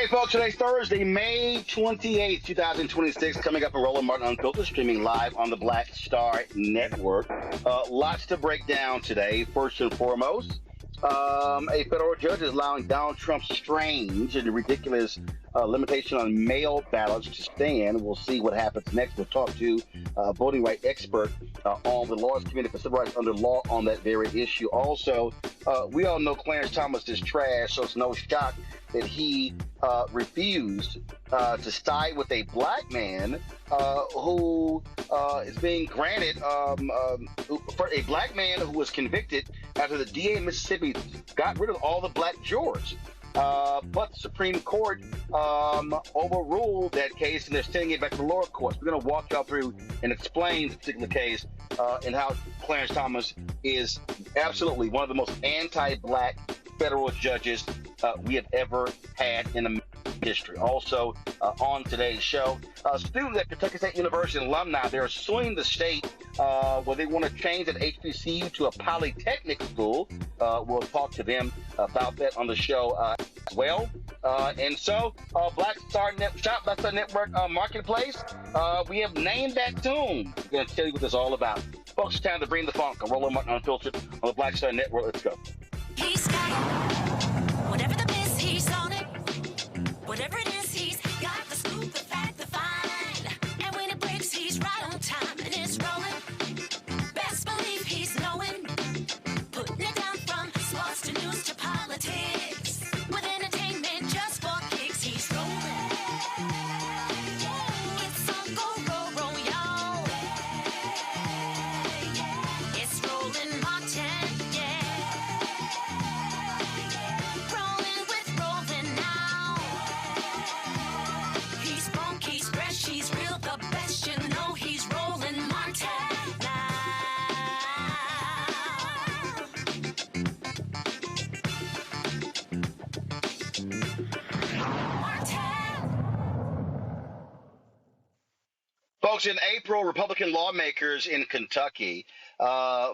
Hey, folks, today's Thursday, May 28th, 2026, coming up on Roland Martin Unfiltered, streaming live on the Black Star Network. Lots to break down today. First and foremost, a federal judge is allowing Donald Trump's strange and ridiculous limitation on mail ballots to stand. We'll see what happens next. We'll talk to a voting rights expert on the Lawyers Committee for Civil Rights under law on that very issue. Also, we all know Clarence Thomas is trash, so it's no shock that he refused to side with a black man who is being granted for a black man who was convicted after the DA in Mississippi got rid of all the black jurors. But the Supreme Court overruled that case, and they're sending it back to the lower courts. We're going to walk y'all through and explain the particular case and how Clarence Thomas is absolutely one of the most anti-black federal judges we have ever had in American history. Also, on today's show, students at Kentucky State University alumni, they're suing the state where they want to change an HBCU to a polytechnic school. We'll talk to them about that on the show as well. And so, Black Star Network Marketplace, we have named that tune. We're going to tell you what this is all about. Folks, it's time to bring the funk on Roland Martin Unfiltered on the Black Star Network. Let's go. He's got it. Whatever the miss, he's on it. Whatever it is, he's got the scoop, the fact, the find. And when it breaks, he's right on time and it's rolling. Best believe he's knowing. Putting it down from sports to news to politics. With entertainment just for kicks, he's rolling. It's on go, roll, y'all. It's Roland Martin, yeah. Rolling with Roland now. He's funky, he's fresh, he's real, the best, you know he's Roland Martin now. Folks, in April, Republican lawmakers in Kentucky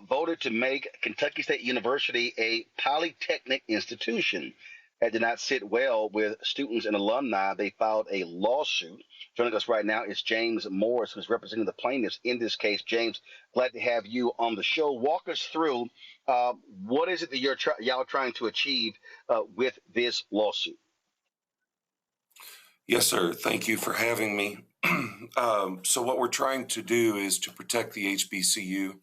voted to make Kentucky State University a polytechnic institution. That did not sit well with students and alumni. They filed a lawsuit. Joining us right now is James Morris, who's representing the plaintiffs in this case. James, glad to have you on the show. Walk us through what is it that y'all trying to achieve with this lawsuit? Yes, sir. Thank you for having me. So what we're trying to do is to protect the HBCU.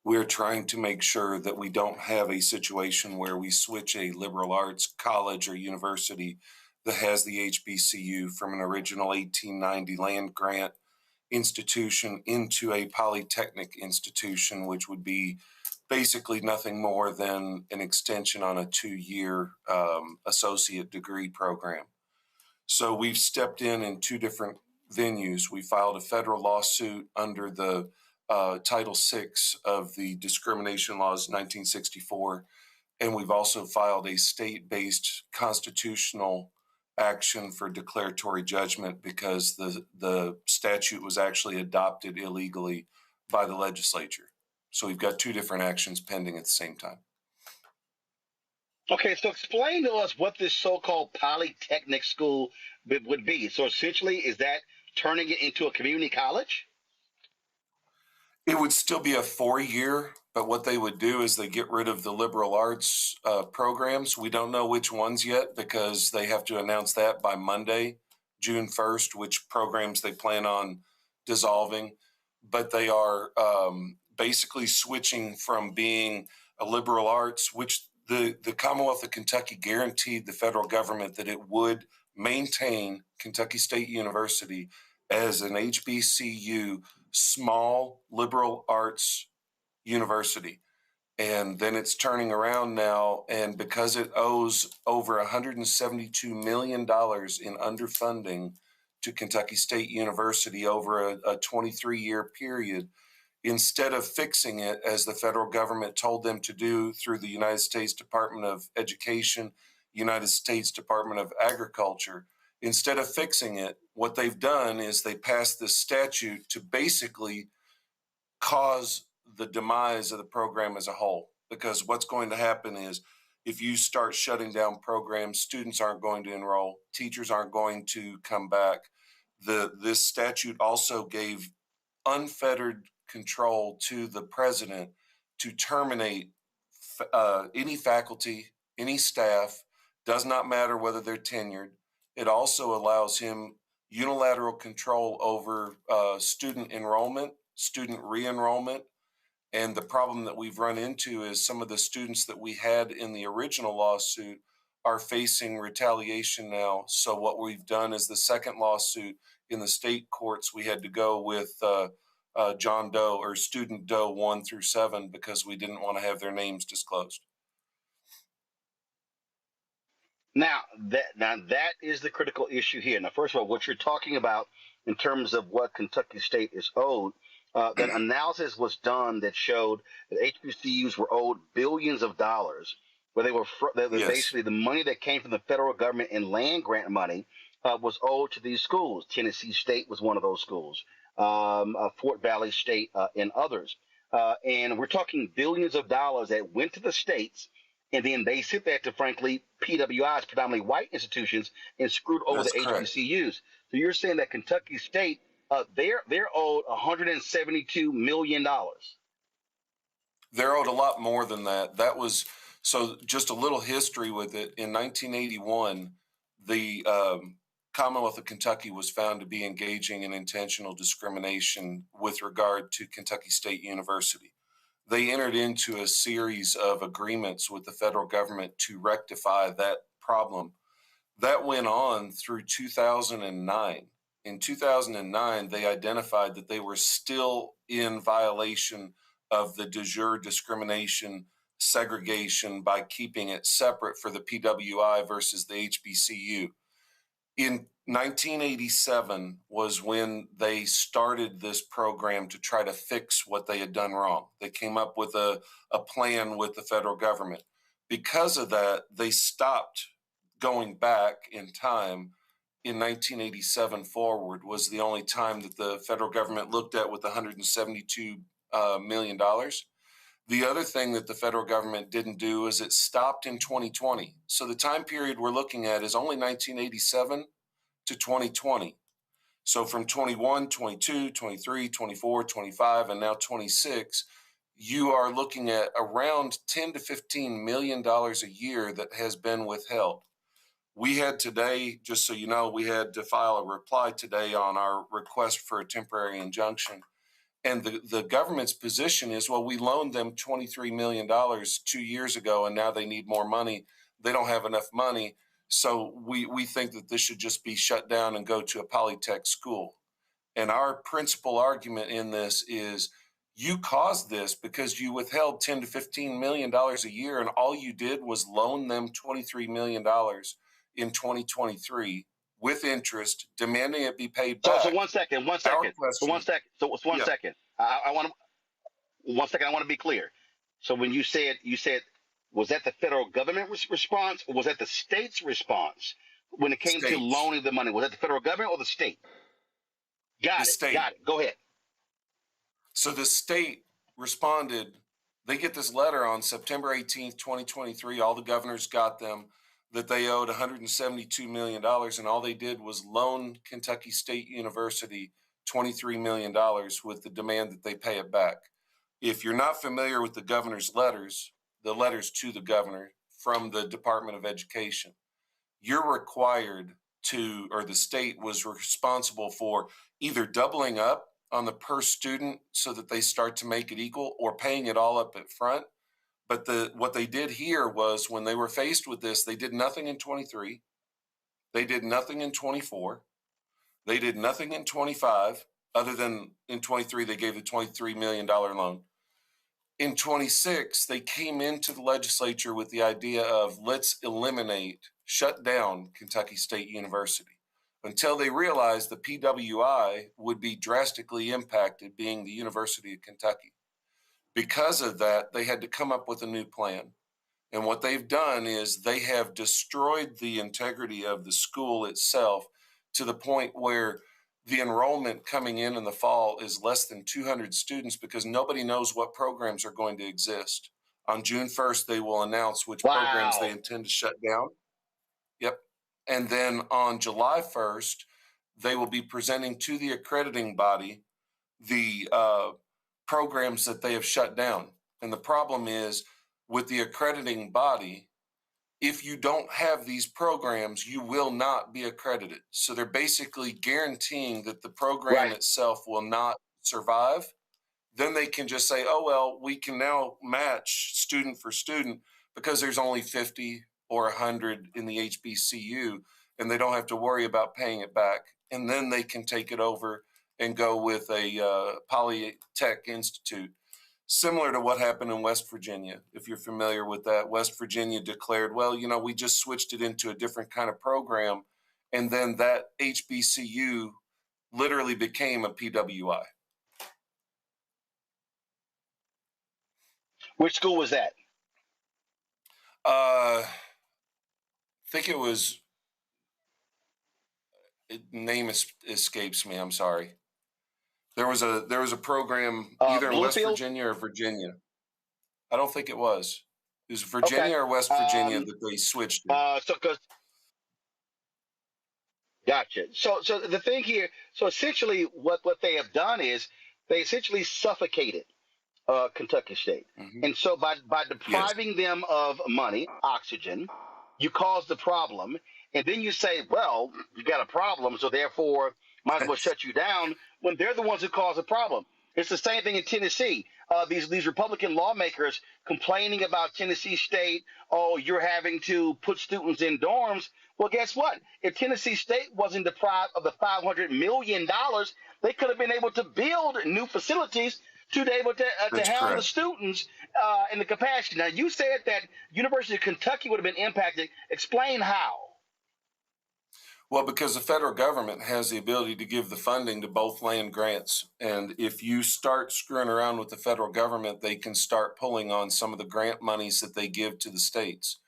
We're trying to make sure that we don't have a situation where we switch a liberal arts college or university that has the HBCU from an original 1890 land grant institution into a polytechnic institution, which would be basically nothing more than an extension on a 2-year associate degree program. So we've stepped in two different venues. We filed a federal lawsuit under the Title VI of the discrimination laws 1964, and we've also filed a state-based constitutional action for declaratory judgment because the statute was actually adopted illegally by the legislature. So we've got two different actions pending at the same time. Okay, so explain to us what this so-called polytechnic school would be. So essentially, is that turning it into a community college? It would still be a 4-year, but what they would do is they get rid of the liberal arts programs. We don't know which ones yet because they have to announce that by Monday, June 1st, which programs they plan on dissolving. But they are basically switching from being a liberal arts, which the Commonwealth of Kentucky guaranteed the federal government that it would maintain Kentucky State University as an HBCU small liberal arts university. And then it's turning around now, and because it owes over $172 million in underfunding to Kentucky State University over a 23-year period, instead of fixing it as the federal government told them to do through the United States Department of Education, United States Department of Agriculture, instead of fixing it, what they've done is they passed this statute to basically cause the demise of the program as a whole. Because what's going to happen is If you start shutting down programs, students aren't going to enroll, teachers aren't going to come back. This statute also gave unfettered control to the president to terminate any faculty, any staff, does not matter whether they're tenured. It also allows him unilateral control over student enrollment, student re-enrollment. And the problem that we've run into is some of the students that we had in the original lawsuit are facing retaliation now. So what we've done is the second lawsuit in the state courts, we had to go with John Doe or student Doe 1 through 7 because we didn't want to have their names disclosed. Now that is the critical issue here. Now, first of all, what you're talking about in terms of what Kentucky State is owed, that analysis was done that showed that HBCUs were owed billions of dollars, where they were Yes. basically the money that came from the federal government in land grant money was owed to these schools. Tennessee State was one of those schools, Fort Valley State, and others. And we're talking billions of dollars that went to the states, and then they sit there to, frankly, PWIs, predominantly white institutions, and screwed over That's the correct. HBCUs. So you're saying that Kentucky State, they're owed $172 million. They're owed a lot more than that. That was, so just a little history with it. In 1981, the Commonwealth of Kentucky was found to be engaging in intentional discrimination with regard to Kentucky State University. They entered into a series of agreements with the federal government to rectify that problem. That went on through 2009. In 2009, they identified that they were still in violation of the de jure discrimination segregation by keeping it separate for the PWI versus the HBCU. In 1987 was when they started this program to try to fix what they had done wrong. They came up with a plan with the federal government. Because of that, they stopped going back in time. In 1987 forward was the only time that the federal government looked at with $172 million. The other thing that the federal government didn't do is it stopped in 2020. So the time period we're looking at is only 1987 to 2020. So from 21, 22, 23, 24, 25, and now 26, you are looking at around $10 to $15 million a year that has been withheld. We had today, just so you know, we had to file a reply today on our request for a temporary injunction. And the government's position is, well, we loaned them $23 million 2 years ago, and now they need more money. They don't have enough money. So we think that this should just be shut down and go to a polytech school. And our principal argument in this is you caused this because you withheld $10 to $15 million a year, and all you did was loan them $23 million in 2023 with interest, demanding it be paid back. So one second. Yeah. Second. I want to 1 second. I want to be clear. So when you said, was that the federal government response, or was that the state's response when it came to States. loaning the money? Was that the federal government or the state? Got it. Go ahead. So the state responded. They get this letter on September 18th, 2023. All the governors got them, that they owed $172 million, and all they did was loan Kentucky State University $23 million with the demand that they pay it back. If you're not familiar with the governor's letters, the letters to the governor from the Department of Education, you're required to, or the state was responsible for either doubling up on the per student so that they start to make it equal, or paying it all up at front. But what they did here was, when they were faced with this, they did nothing in 23. They did nothing in 24. They did nothing in 25, other than in 23, they gave the $23 million loan. In 26, they came into the legislature with the idea of, let's shut down Kentucky State University, until they realized the PWI would be drastically impacted, being the University of Kentucky. Because of that, they had to come up with a new plan. And what they've done is they have destroyed the integrity of the school itself, to the point where the enrollment coming in the fall is less than 200 students, because nobody knows what programs are going to exist. On June 1st, they will announce which programs Wow. they intend to shut down. Yep. And then on July 1st, they will be presenting to the accrediting body the programs that they have shut down. And the problem is with the accrediting body, if you don't have these programs, you will not be accredited. So they're basically guaranteeing that the program Right. itself will not survive. Then they can just say, oh, well, we can now match student for student because there's only 50 or 100 in the HBCU, and they don't have to worry about paying it back. And then they can take it over and go with a Polytech Institute, similar to what happened in West Virginia. If you're familiar with that, West Virginia declared, well, we just switched it into a different kind of program. And then that HBCU literally became a PWI. Which school was that? I think it was, name escapes me. I'm sorry. There was a program either in West Bluefield? Virginia or Virginia. I don't think it was. It was Virginia or West Virginia that they switched it. Gotcha. So the thing here, so essentially what they have done is they essentially suffocated Kentucky State. Mhm. And so by depriving them of money, oxygen, you cause the problem, and then you say, well, you got a problem, so therefore might as well shut you down when they're the ones who cause the problem. It's the same thing in Tennessee. These Republican lawmakers complaining about Tennessee State, oh, you're having to put students in dorms. Well, guess what? If Tennessee State wasn't deprived of the $500 million, they could have been able to build new facilities to be able to house the students in the capacity. Now, you said that University of Kentucky would have been impacted. Explain how. Well, because the federal government has the ability to give the funding to both land grants. And if you start screwing around with the federal government, they can start pulling on some of the grant monies that they give to the states.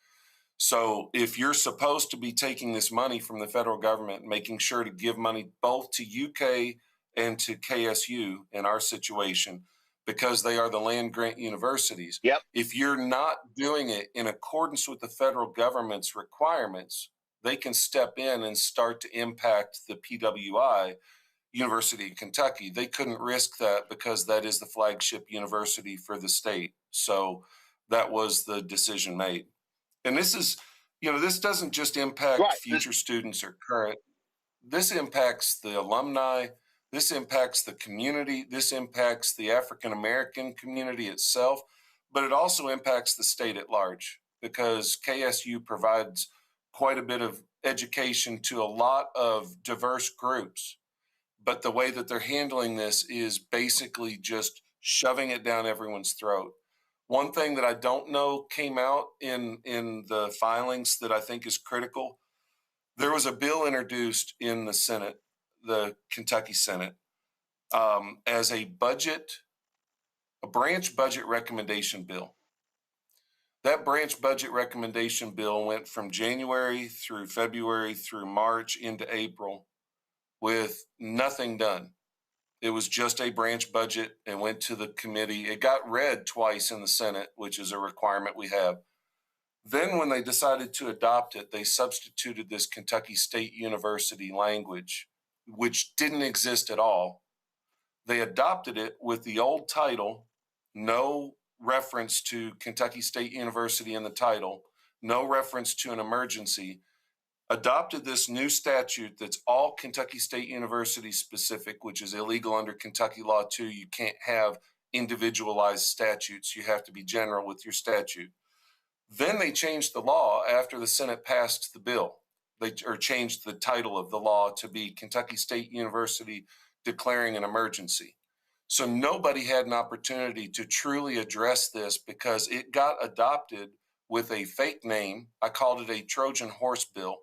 So if you're supposed to be taking this money from the federal government, making sure to give money both to UK and to KSU in our situation, because they are the land grant universities. Yep. If you're not doing it in accordance with the federal government's requirements, they can step in and start to impact the PWI, University of Kentucky. They couldn't risk that because that is the flagship university for the state. So that was the decision made. And this is, this doesn't just impact future students or current. This impacts the alumni. This impacts the community. This impacts the African-American community itself, but it also impacts the state at large because KSU provides quite a bit of education to a lot of diverse groups. But the way that they're handling this is basically just shoving it down everyone's throat. One thing that I don't know came out in the filings that I think is critical, there was a bill introduced in the Senate, the Kentucky Senate, as a branch budget recommendation bill. That branch budget recommendation bill went from January through February through March into April with nothing done. It was just a branch budget and went to the committee. It got read twice in the Senate, which is a requirement we have. Then when they decided to adopt it, they substituted this Kentucky State University language, which didn't exist at all. They adopted it with the old title, no reference to Kentucky State University in the title, no reference to an emergency, adopted this new statute that's all Kentucky State University specific, which is illegal under Kentucky law too. You can't have individualized statutes. You have to be general with your statute. Then they changed the law after the Senate passed the bill. They changed the title of the law to be Kentucky State University declaring an emergency. So nobody had an opportunity to truly address this because it got adopted with a fake name. I called it a Trojan horse bill.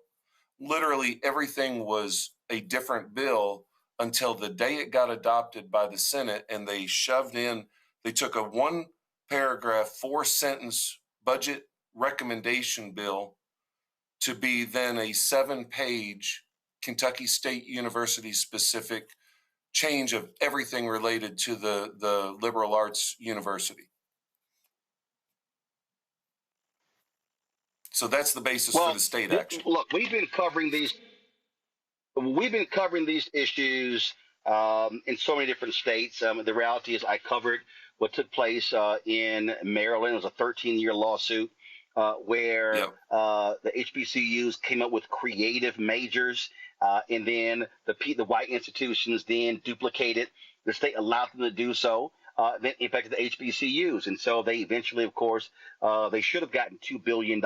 Literally everything was a different bill until the day it got adopted by the Senate, and they took a 1-paragraph, 4-sentence budget recommendation bill to be then a 7-page Kentucky State University specific change of everything related to the liberal arts university. So that's the basis for Well, the state action. look, we've been covering these issues in so many different states. The reality is, I covered what took place in Maryland. It was a 13-year lawsuit where Yep. the HBCUs came up with creative majors, and then the white institutions then duplicated. The state allowed them to do so. Then impacted the HBCUs, and so they eventually, of course, they should have gotten $2 billion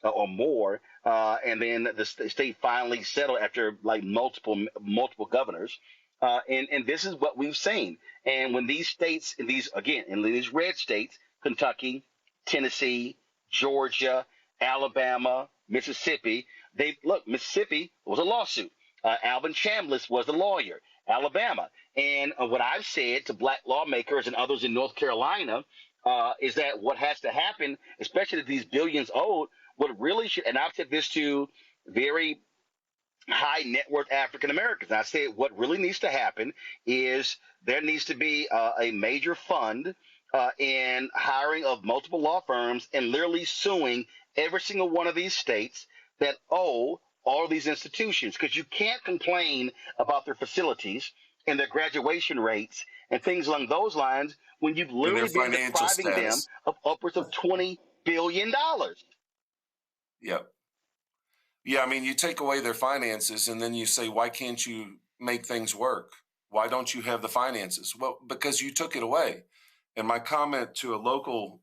or more, and then the state finally settled after like multiple governors, and this is what we've seen. And when these states, in these red states, Kentucky, Tennessee, Georgia, Alabama, Mississippi, Mississippi was a lawsuit. Alvin Chambliss was the lawyer. Alabama. And what I've said to black lawmakers and others in North Carolina is that what has to happen, especially if these billions owed, what really should, and I've said this to very high net worth African Americans, I said what really needs to happen is there needs to be a major fund in hiring of multiple law firms and literally suing every single one of these states that owe all of these institutions, because you can't complain about their facilities and their graduation rates and things along those lines when you've And their literally been financial depriving them status. of upwards of $20 billion. Yep. Yeah, I mean, you take away their finances and then you say, why can't you make things work? Why don't you have the finances? Well, because you took it away. And my comment to a local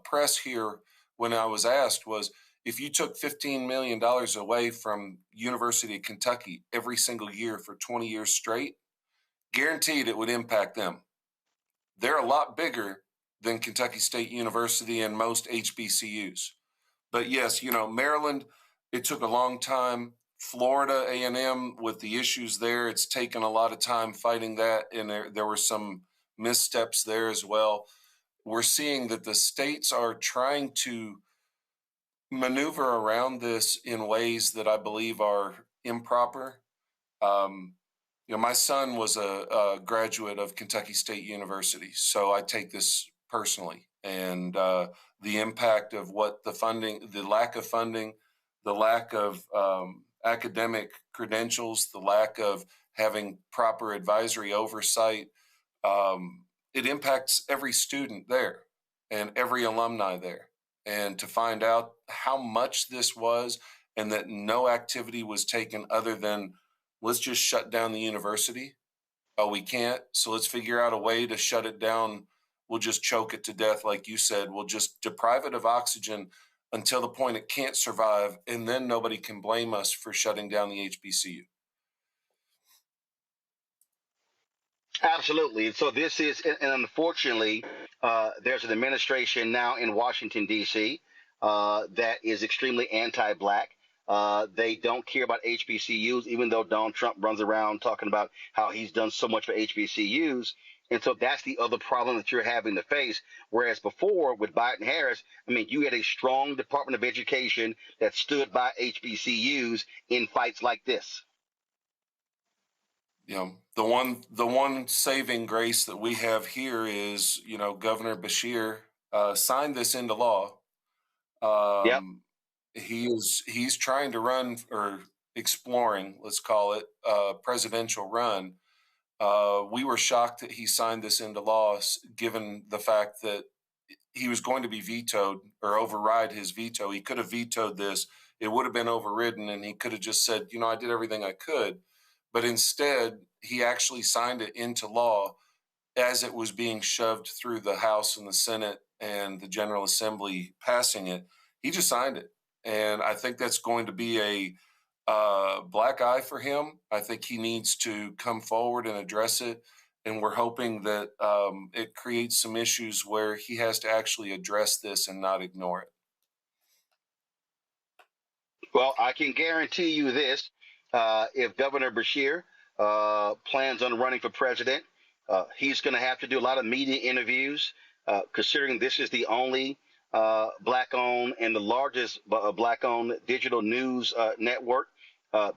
press here when I was asked was, if you took $15 million away from University of Kentucky every single year for 20 years straight, guaranteed it would impact them. They're a lot bigger than Kentucky State University and most HBCUs. But yes, Maryland, it took a long time. Florida A&M, with the issues there, it's taken a lot of time fighting that, and there were some missteps there as well. We're seeing that the states are trying to maneuver around this in ways that I believe are improper. My son was a graduate of Kentucky State University, so I take this personally. And the impact of what the funding, the lack of funding, the lack of academic credentials, the lack of having proper advisory oversight, it impacts every student there and every alumni there. And to find out how much this was and that no activity was taken other than, let's just shut down the university. Oh, we can't. So let's figure out a way to shut it down. We'll just choke it to death, like you said. We'll just deprive it of oxygen until the point it can't survive. And then nobody can blame us for shutting down the HBCU. Absolutely. So this is, and unfortunately, there's an administration now in Washington, D.C. That is extremely anti-black. They don't care about HBCUs, even though Donald Trump runs around talking about how he's done so much for HBCUs. And so that's the other problem that you're having to face. Whereas before with Biden Harris, I mean, you had a strong Department of Education that stood by HBCUs in fights like this. The one saving grace that we have here is, Governor Bashir signed this into law. Yep. He's trying to run, or exploring, let's call it, a presidential run. We were shocked that he signed this into law, given the fact that he was going to be vetoed or override his veto. He could have vetoed this. It would have been overridden, and he could have just said, I did everything I could. But instead, he actually signed it into law as it was being shoved through the House and the Senate and the General Assembly passing it. He just signed it. And I think that's going to be a black eye for him. I think he needs to come forward and address it. And we're hoping that it creates some issues where he has to actually address this and not ignore it. Well, I can guarantee you this. If Governor Bashir plans on running for president, he's going to have to do a lot of media interviews, considering this is the only black-owned and the largest black-owned digital news network.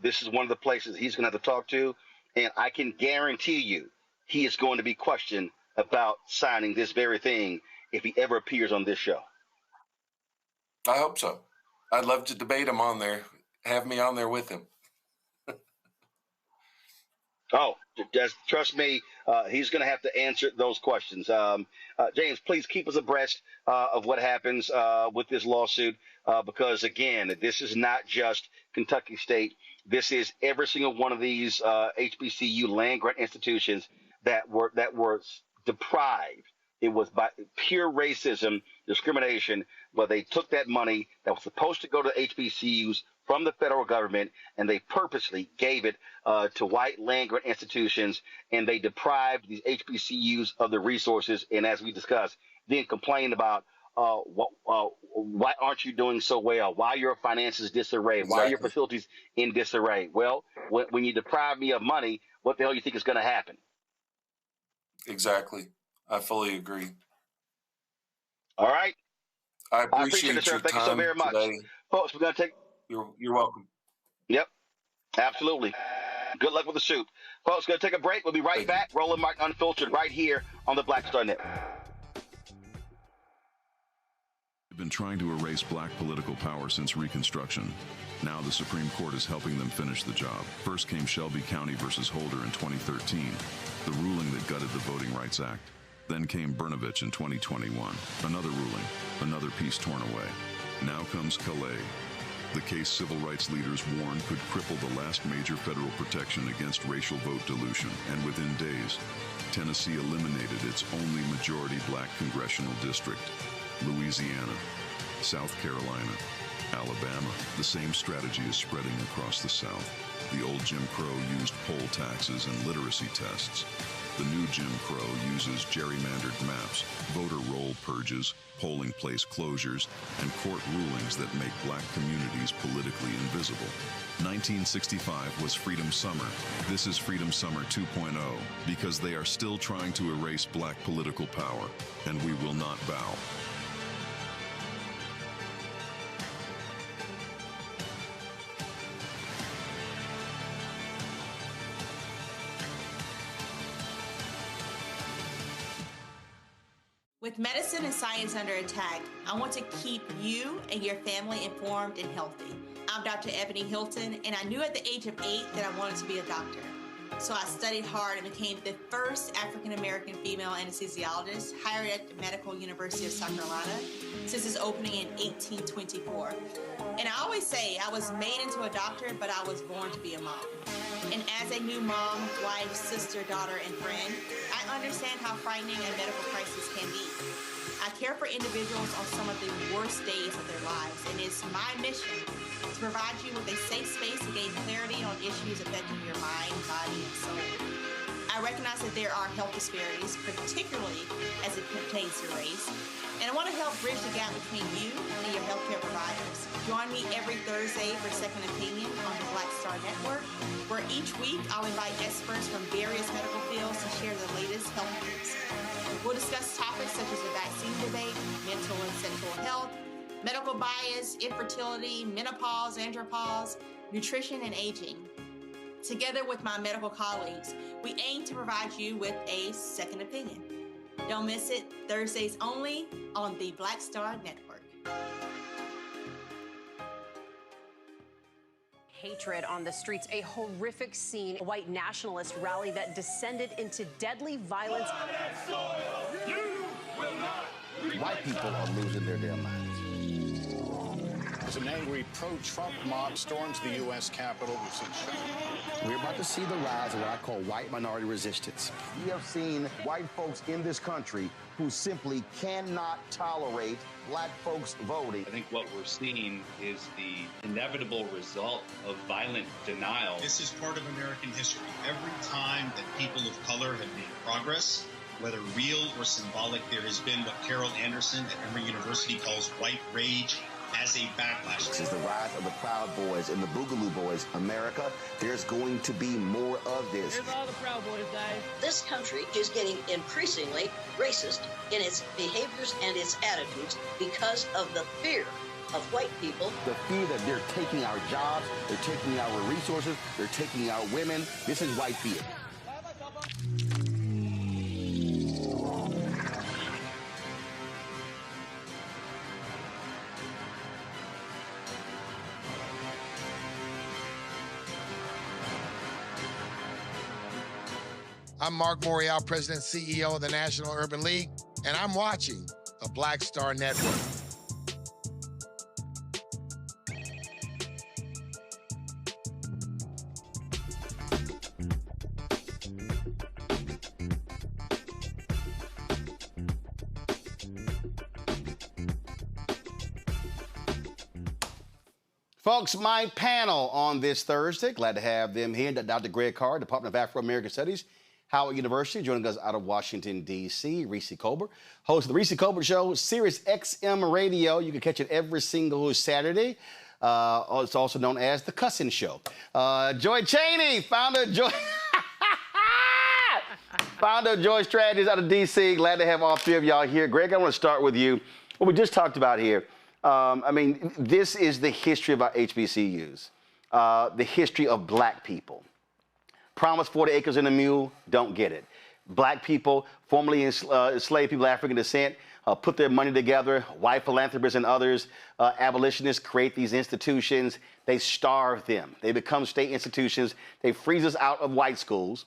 This is one of the places he's going to have to talk to. And I can guarantee you he is going to be questioned about signing this very thing if he ever appears on this show. I hope so. I'd love to debate him on there. Have me on there with him. Oh, just trust me, he's going to have to answer those questions. James, please keep us abreast of what happens with this lawsuit, because again, this is not just Kentucky State. This is every single one of these HBCU land grant institutions that were deprived. It was by pure racism, discrimination, where they took that money that was supposed to go to HBCUs from the federal government, and they purposely gave it to white land grant institutions, and they deprived these HBCUs of the resources. And as we discussed, then complained about why aren't you doing so well? Why are your finances disarray? Why are your facilities in disarray? Well, when you deprive me of money, what the hell do you think is going to happen? Exactly. I fully agree. All right. I appreciate it, sir. your Thank time you so very much. Today. Folks, we're going to take... You're welcome. Yep, absolutely. Good luck with the suit. Folks, going to take a break. We'll be right back. Roland Martin Unfiltered right here on the Black Star Network. They've been trying to erase black political power since Reconstruction. Now the Supreme Court is helping them finish the job. First came Shelby County versus Holder in 2013, the ruling that gutted the Voting Rights Act. Then came Brnovich in 2021, another ruling, another piece torn away. Now comes Calais, the case civil rights leaders warned could cripple the last major federal protection against racial vote dilution, and within days, Tennessee eliminated its only majority black congressional district. Louisiana, South Carolina, Alabama, the same strategy is spreading across the South. The old Jim Crow used poll taxes and literacy tests. The new Jim Crow uses gerrymandered maps, voter roll purges, polling place closures, and court rulings that make black communities politically invisible. 1965 was Freedom Summer. This is Freedom Summer 2.0, because they are still trying to erase black political power, and we will not bow. With medicine and science under attack, I want to keep you and your family informed and healthy. I'm Dr. Ebony Hilton, and I knew at the age of 8 that I wanted to be a doctor. So I studied hard and became the first African-American female anesthesiologist hired at the Medical University of South Carolina since its opening in 1824. And I always say I was made into a doctor, but I was born to be a mom. And as a new mom, wife, sister, daughter, and friend, I understand how frightening a medical crisis can be. I care for individuals on some of the worst days of their lives, and it's my mission to provide you with a safe space to gain clarity on issues affecting your mind, body, and soul. I recognize that there are health disparities, particularly as it pertains to race, and I want to help bridge the gap between you and your healthcare providers. Join me every Thursday for Second Opinion on the Black Star Network, where each week I'll invite experts from various medical fields to share the latest health news. We'll discuss topics such as the vaccine debate, mental and sexual health, medical bias, infertility, menopause, andropause, nutrition, and aging. Together with my medical colleagues, we aim to provide you with a second opinion. Don't miss it, Thursdays only on the Black Star Network. Hatred on the streets, a horrific scene, a white nationalist rally that descended into deadly violence. White people are losing their damn minds. As an angry pro-Trump mob storms the U.S. Capitol, we've seen We're about to see the rise of what I call white minority resistance. We have seen white folks in this country who simply cannot tolerate black folks voting. I think what we're seeing is the inevitable result of violent denial. This is part of American history. Every time that people of color have made progress, whether real or symbolic, there has been what Carol Anderson at Emory University calls white rage as a backlash. This is the rise of the Proud Boys and the Boogaloo Boys. America, there's going to be more of this. Here's all the Proud Boys, guys. This country is getting increasingly racist in its behaviors and its attitudes because of the fear of white people. The fear that they're taking our jobs, they're taking our resources, they're taking our women. This is white fear. I'm Mark Morial, President and CEO of the National Urban League, and I'm watching the Black Star Network. Folks, my panel on this Thursday, glad to have them here. Dr. Greg Carr, Department of Afro-American Studies, Howard University, joining us out of Washington, D.C., Reese Colbert, host of the Reese Colbert Show, Sirius XM Radio. You can catch it every single Saturday. It's also known as The Cussin' Show. Joy Chaney, founder of Joy Strategies out of D.C. Glad to have all three of y'all here. Greg, I want to start with you. What we just talked about here. I mean, this is the history of our HBCUs, the history of black people. Promised 40 acres and a mule, don't get it. Black people, formerly enslaved people of African descent, put their money together, white philanthropists and others, abolitionists create these institutions. They starve them. They become state institutions. They freeze us out of white schools.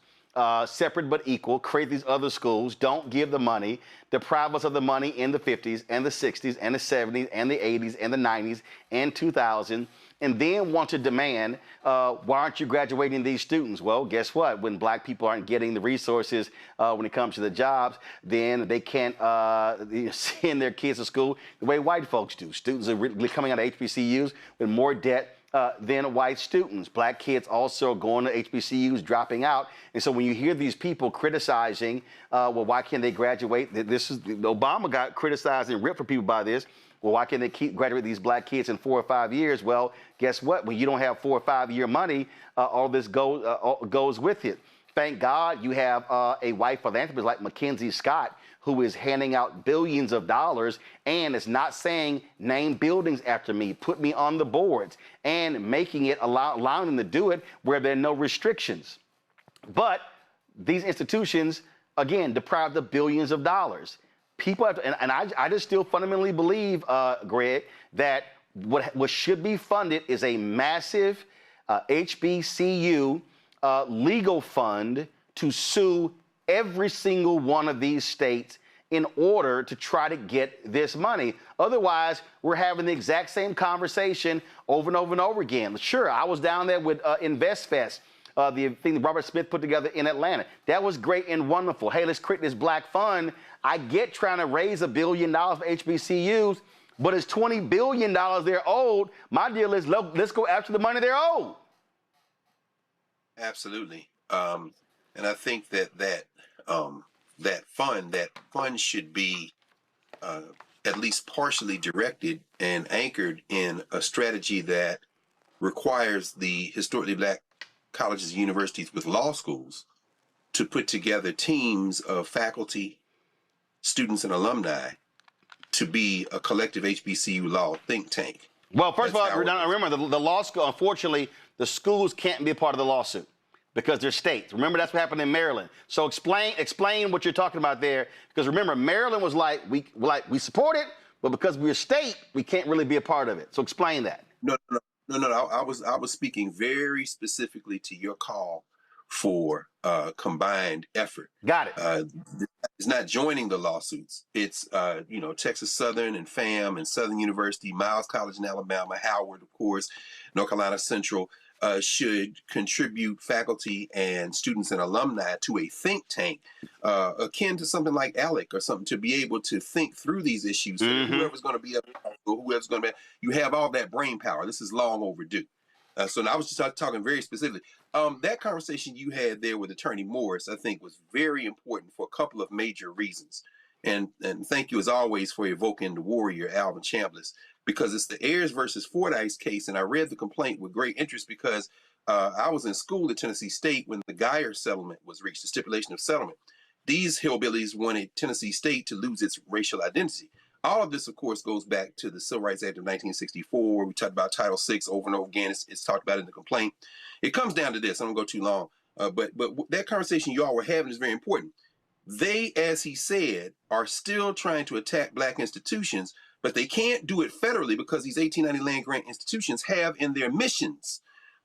Separate but equal, create these other schools, don't give the money, deprive us of the money in the 50s and the 60s and the 70s and the 80s and the 90s and 2000, and then want to demand, why aren't you graduating these students? Well, guess what? When black people aren't getting the resources when it comes to the jobs, then they can't send their kids to school the way white folks do. Students are really coming out of HBCUs with more debt than white students. Black kids also going to HBCUs, dropping out. And so when you hear these people criticizing, well, why can't they graduate? Obama got criticized and ripped for people by this. Well, why can't they keep graduate these black kids in 4 or 5 years? Well, guess what? When you don't have 4 or 5 year money, all this goes with it. Thank God you have a white philanthropist like Mackenzie Scott, who is handing out billions of dollars and is not saying, name buildings after me, put me on the boards, and making it, allowing them to do it where there are no restrictions. But these institutions, again, deprive the billions of dollars. People have to, and I just still fundamentally believe, Greg, that what should be funded is a massive HBCU legal fund to sue every single one of these states in order to try to get this money. Otherwise, we're having the exact same conversation over and over and over again. Sure, I was down there with InvestFest, the thing that Robert Smith put together in Atlanta. That was great and wonderful. Hey, let's create this black fund. I get trying to raise $1 billion for HBCUs, but it's $20 billion they're owed. My deal is let's go after the money they're owed. Absolutely. And I think that fund should be at least partially directed and anchored in a strategy that requires the historically black colleges and universities with law schools to put together teams of faculty, students, and alumni to be a collective HBCU law think tank. Well, first of all, remember the law school, unfortunately, the schools can't be a part of the lawsuit because they're states. Remember, that's what happened in Maryland. So explain what you're talking about there, because remember, Maryland was like, we support it, but because we're a state, we can't really be a part of it. So explain that. No. I was speaking very specifically to your call for combined effort. Got it. It's not joining the lawsuits. It's Texas Southern and FAM and Southern University, Miles College in Alabama, Howard, of course, North Carolina Central should contribute faculty and students and alumni to a think tank akin to something like ALEC or something to be able to think through these issues. So whoever's going to be up, whoever's going to be, you have all that brain power. This is long overdue. So now I was just talking very specifically. That conversation you had there with Attorney Morris, I think, was very important for a couple of major reasons. And thank you, as always, for evoking the warrior, Alvin Chambliss, because it's the Ayers versus Fordyce case. And I read the complaint with great interest because I was in school at Tennessee State when the Geyer settlement was reached, the stipulation of settlement. These hillbillies wanted Tennessee State to lose its racial identity. All of this, of course, goes back to the Civil Rights Act of 1964, where we talked about Title VI over and over again. It's talked about in the complaint. It comes down to this. I don't go too long. But that conversation you all were having is very important. They, as he said, are still trying to attack black institutions, but they can't do it federally because these 1890 land grant institutions have in their missions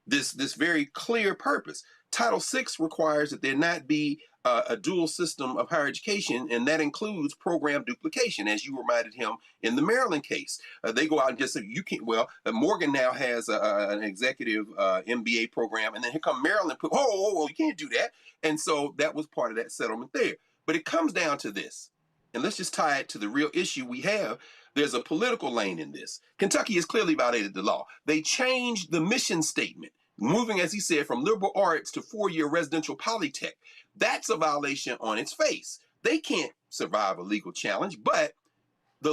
this very clear purpose. Title VI requires that there not be a dual system of higher education, and that includes program duplication, as you reminded him in the Maryland case. They go out and just say, you can't, well, Morgan now has an executive MBA program, and then here come Maryland, you can't do that. And so that was part of that settlement there. But it comes down to this, and let's just tie it to the real issue we have. There's a political lane in this. Kentucky has clearly violated the law. They changed the mission statement, moving, as he said, from liberal arts to four-year residential polytech. That's a violation on its face. They can't survive a legal challenge, but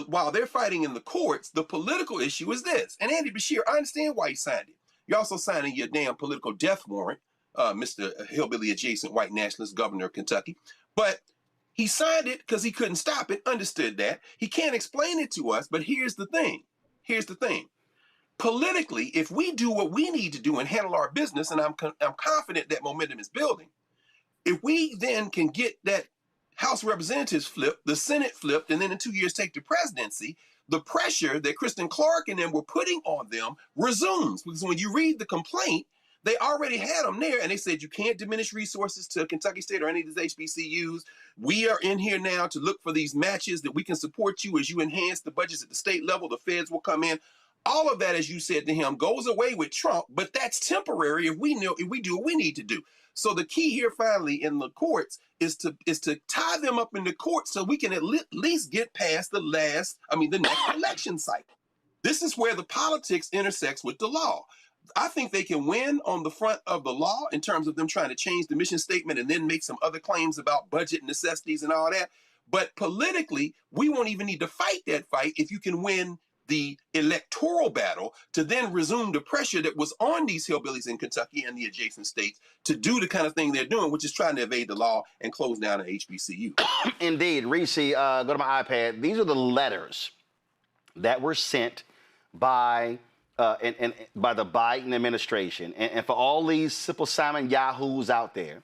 while they're fighting in the courts, the political issue is this. And Andy Beshear, I understand why you signed it. You're also signing your damn political death warrant, Mr. Hillbilly adjacent white nationalist governor of Kentucky. But he signed it because he couldn't stop it, understood that. He can't explain it to us, but here's the thing. Here's the thing. Politically, if we do what we need to do and handle our business, and I'm confident that momentum is building, if we then can get that House of Representatives flipped, the Senate flipped, and then in 2 years take the presidency, the pressure that Kristen Clark and them were putting on them resumes. Because when you read the complaint, they already had them there, and they said you can't diminish resources to Kentucky State or any of these HBCUs. We are in here now to look for these matches that we can support you as you enhance the budgets at the state level. The feds will come in. All of that, as you said to him, goes away with Trump, but that's temporary if we do what we need to do. So the key here finally in the courts is to tie them up in the courts so we can at least get past the next election cycle. This is where the politics intersects with the law. I think they can win on the front of the law in terms of them trying to change the mission statement and then make some other claims about budget necessities and all that. But politically, we won't even need to fight that fight if you can win the electoral battle to then resume the pressure that was on these hillbillies in Kentucky and the adjacent states to do the kind of thing they're doing, which is trying to evade the law and close down an HBCU. Indeed. Reese, go to my iPad. These are the letters that were sent by by the Biden administration. And for all these Simple Simon yahoos out there,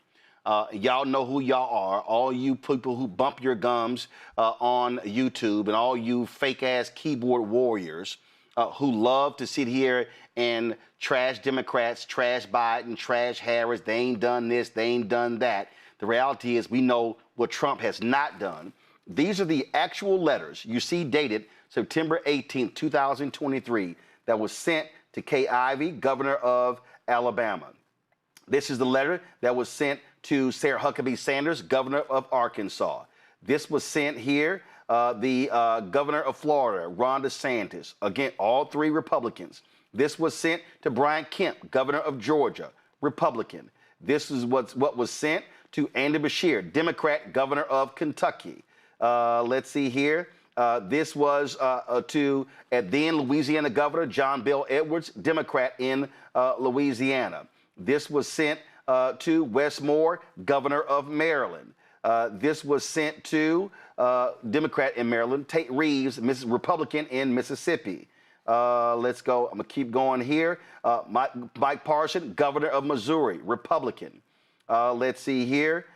y'all know who y'all are, all you people who bump your gums on YouTube and all you fake-ass keyboard warriors who love to sit here and trash Democrats, trash Biden, trash Harris. They ain't done this, they ain't done that. The reality is we know what Trump has not done. These are the actual letters you see dated September 18th, 2023, that was sent to Kay Ivey, governor of Alabama. This is the letter that was sent to Sarah Huckabee Sanders, governor of Arkansas. This was sent here, the governor of Florida, Ron DeSantis. Again, all three Republicans. This was sent to Brian Kemp, governor of Georgia, Republican. This is what was sent to Andy Beshear, Democrat, governor of Kentucky. Let's see here. This was to then Louisiana governor John Bel Edwards, Democrat in Louisiana. This was sent to Wes Moore, governor of Maryland. This was sent to Democrat in Maryland, Tate Reeves, Republican in Mississippi. Let's go. I'm going to keep going here. Mike Parson, governor of Missouri, Republican. Let's see here.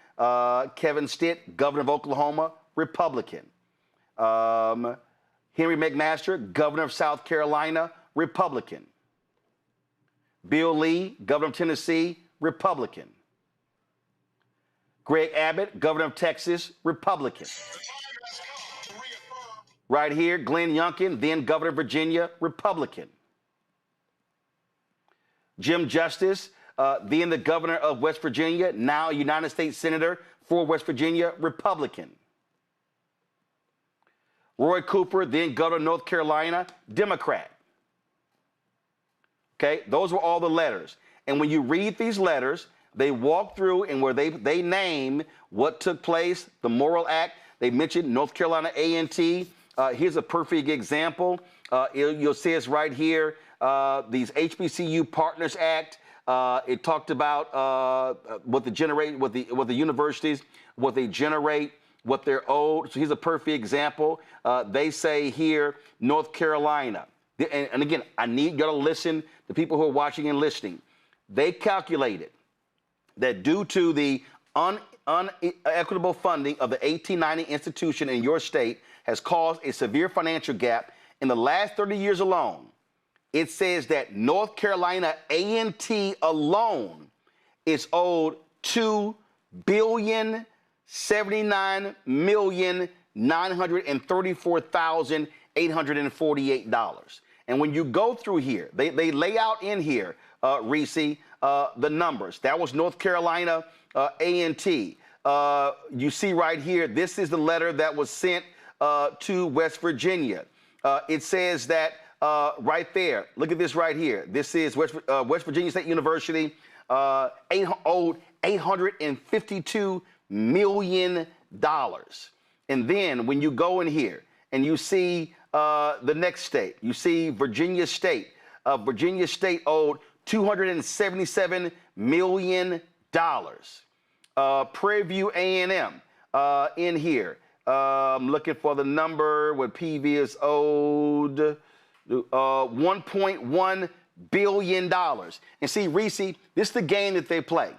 Kevin Stitt, governor of Oklahoma, Republican. Henry McMaster, governor of South Carolina, Republican. Bill Lee, governor of Tennessee, Republican. Greg Abbott, governor of Texas, Republican. Right here, Glenn Youngkin, then governor of Virginia, Republican. Jim Justice, then the governor of West Virginia, now United States Senator for West Virginia, Republican. Roy Cooper, then governor of North Carolina, Democrat. Okay, those were all the letters. And when you read these letters, they walk through and where they name what took place, the Moral Act. They mentioned North Carolina A&T. Here's a perfect example. You'll see it's right here. These HBCU Partners Act. It talked about what the universities, what they generate, what they're owed. So here's a perfect example. They say here, North Carolina. And again, I need y'all to listen, the people who are watching and listening. They calculated that due to the unequitable funding of the 1890 institution in your state has caused a severe financial gap in the last 30 years alone. It says that North Carolina A&T alone is owed $2 billion $79,934,848. And when you go through here, they lay out in here, Reese, the numbers. That was North Carolina A&T. You see right here, this is the letter that was sent to West Virginia. It says that right there, look at this right here. This is West Virginia State University, owed $852 million. And then when you go in here and you see the next state, you see Virginia State. Virginia State owed $277 million. Prairie View A&M in here. I'm looking for the number what PV is owed, $1.1 billion. And see, Reese, this is the game that they play.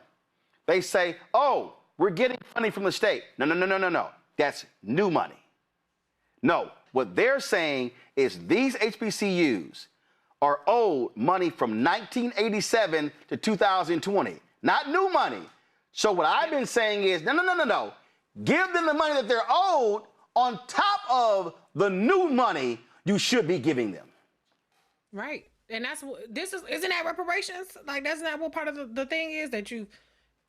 They say, oh, we're getting money from the state. No. That's new money. No, what they're saying is these HBCUs are owed money from 1987 to 2020, not new money. So what I've been saying is, no. Give them the money that they're owed on top of the new money you should be giving them. Right. And that's what isn't that reparations? Like, that's not what part of the thing is that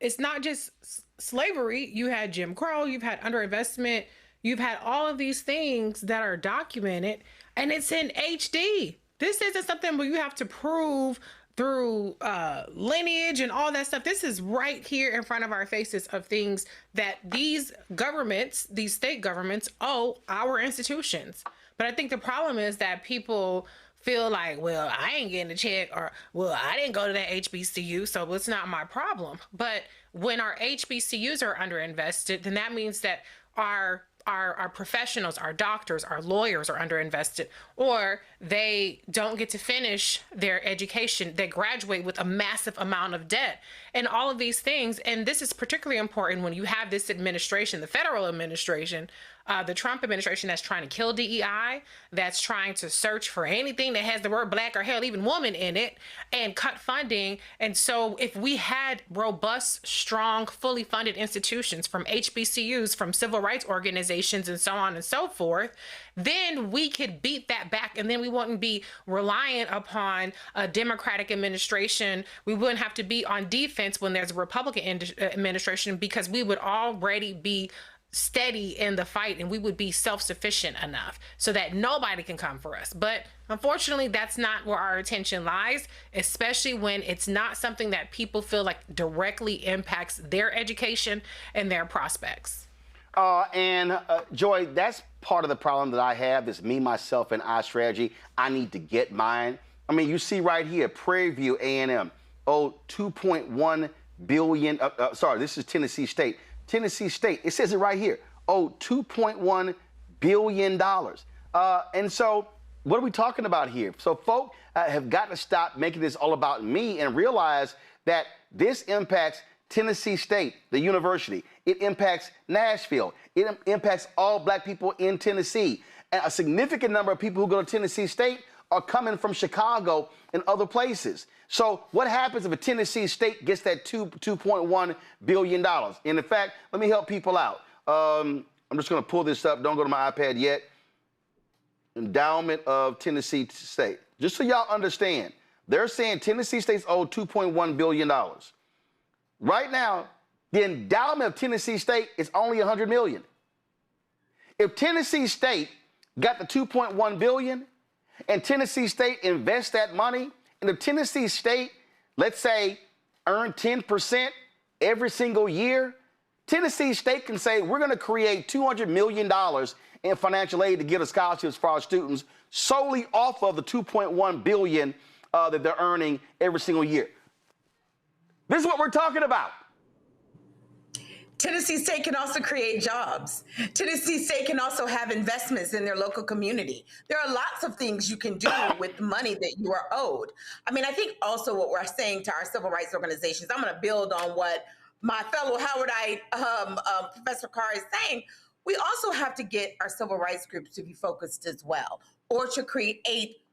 it's not just slavery. You had Jim Crow, you've had underinvestment, you've had all of these things that are documented, and it's in HD. This isn't something where you have to prove through lineage and all that stuff. This is right here in front of our faces of things that these governments, these state governments, owe our institutions. But I think the problem is that people feel like, well, I ain't getting a check, or, well, I didn't go to that HBCU, so it's not my problem. But when our HBCUs are underinvested, then that means that our professionals, our doctors, our lawyers are underinvested, or they don't get to finish their education. They graduate with a massive amount of debt and all of these things. And this is particularly important when you have this administration, the federal administration, the Trump administration, that's trying to kill DEI, that's trying to search for anything that has the word black or hell, even woman in it, and cut funding. And so if we had robust, strong, fully funded institutions from HBCUs, from civil rights organizations, and so on and so forth, then we could beat that back, and then we wouldn't be reliant upon a Democratic administration. We wouldn't have to be on defense when there's a Republican administration, because we would already be steady in the fight, and we would be self-sufficient enough so that nobody can come for us. But unfortunately, that's not where our attention lies, especially when it's not something that people feel like directly impacts their education and their prospects. Joy, that's part of the problem that I have, this me, myself, and I strategy. I need to get mine. I mean, you see right here, Prairie View A&M owed $2.1 billion. Sorry, this is Tennessee State. Tennessee State, it says it right here, owed $2.1 billion. And so what are we talking about here? So folk have got to stop making this all about me and realize that this impacts Tennessee State, the university. It impacts Nashville. It impacts all black people in Tennessee. And a significant number of people who go to Tennessee State are coming from Chicago and other places. So what happens if a Tennessee State gets that $2.1 billion? And in fact, let me help people out. I'm just going to pull this up. Don't go to my iPad yet. Endowment of Tennessee State. Just so y'all understand, they're saying Tennessee State's owed $2.1 billion. Right now, the endowment of Tennessee State is only $100 million. If Tennessee State got the $2.1 billion and Tennessee State invests that money, and if Tennessee State, let's say, earn 10% every single year, Tennessee State can say, we're going to create $200 million in financial aid to give us scholarships for our students solely off of the $2.1 billion that they're earning every single year. This is what we're talking about. Tennessee State can also create jobs. Tennessee State can also have investments in their local community. There are lots of things you can do with money that you are owed. I mean, I think also what we're saying to our civil rights organizations, I'm going to build on what my fellow Howardite Professor Carr is saying. We also have to get our civil rights groups to be focused as well, or to create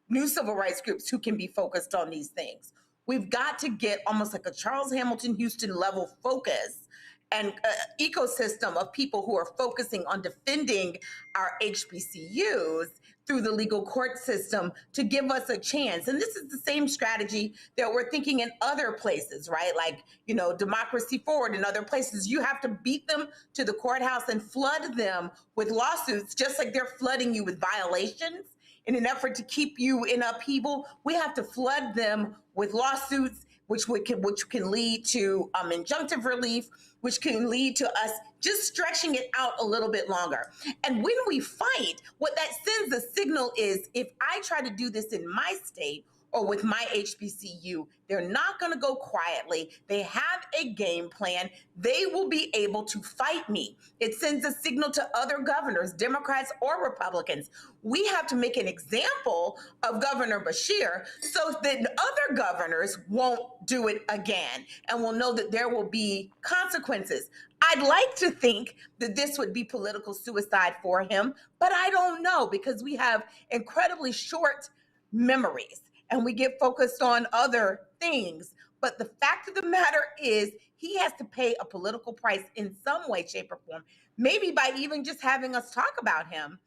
new civil rights groups who can be focused on these things. We've got to get almost like a Charles Hamilton Houston level focus and ecosystem of people who are focusing on defending our HBCUs through the legal court system to give us a chance. And this is the same strategy that we're thinking in other places, right? Like, you know, Democracy Forward and other places. You have to beat them to the courthouse and flood them with lawsuits, just like they're flooding you with violations. In an effort to keep you in upheaval, we have to flood them with lawsuits, which can lead to injunctive relief, which can lead to us just stretching it out a little bit longer. And when we fight, what that sends a signal is, if I try to do this in my state or with my HBCU, they're not going to go quietly. They have a game plan. They will be able to fight me. It sends a signal to other governors, Democrats or Republicans. We have to make an example of Governor Beshear so that other governors won't do it again and will know that there will be consequences. I'd like to think that this would be political suicide for him, but I don't know, because we have incredibly short memories and we get focused on other things. But the fact of the matter is, he has to pay a political price in some way, shape, or form, maybe by even just having us talk about him,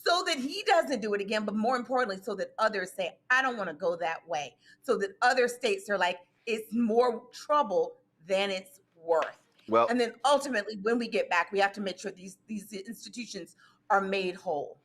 so that he doesn't do it again, but more importantly, so that others say, I don't want to go that way, so that other states are like, it's more trouble than it's worth. Well, and then ultimately, when we get back, we have to make sure these institutions are made whole.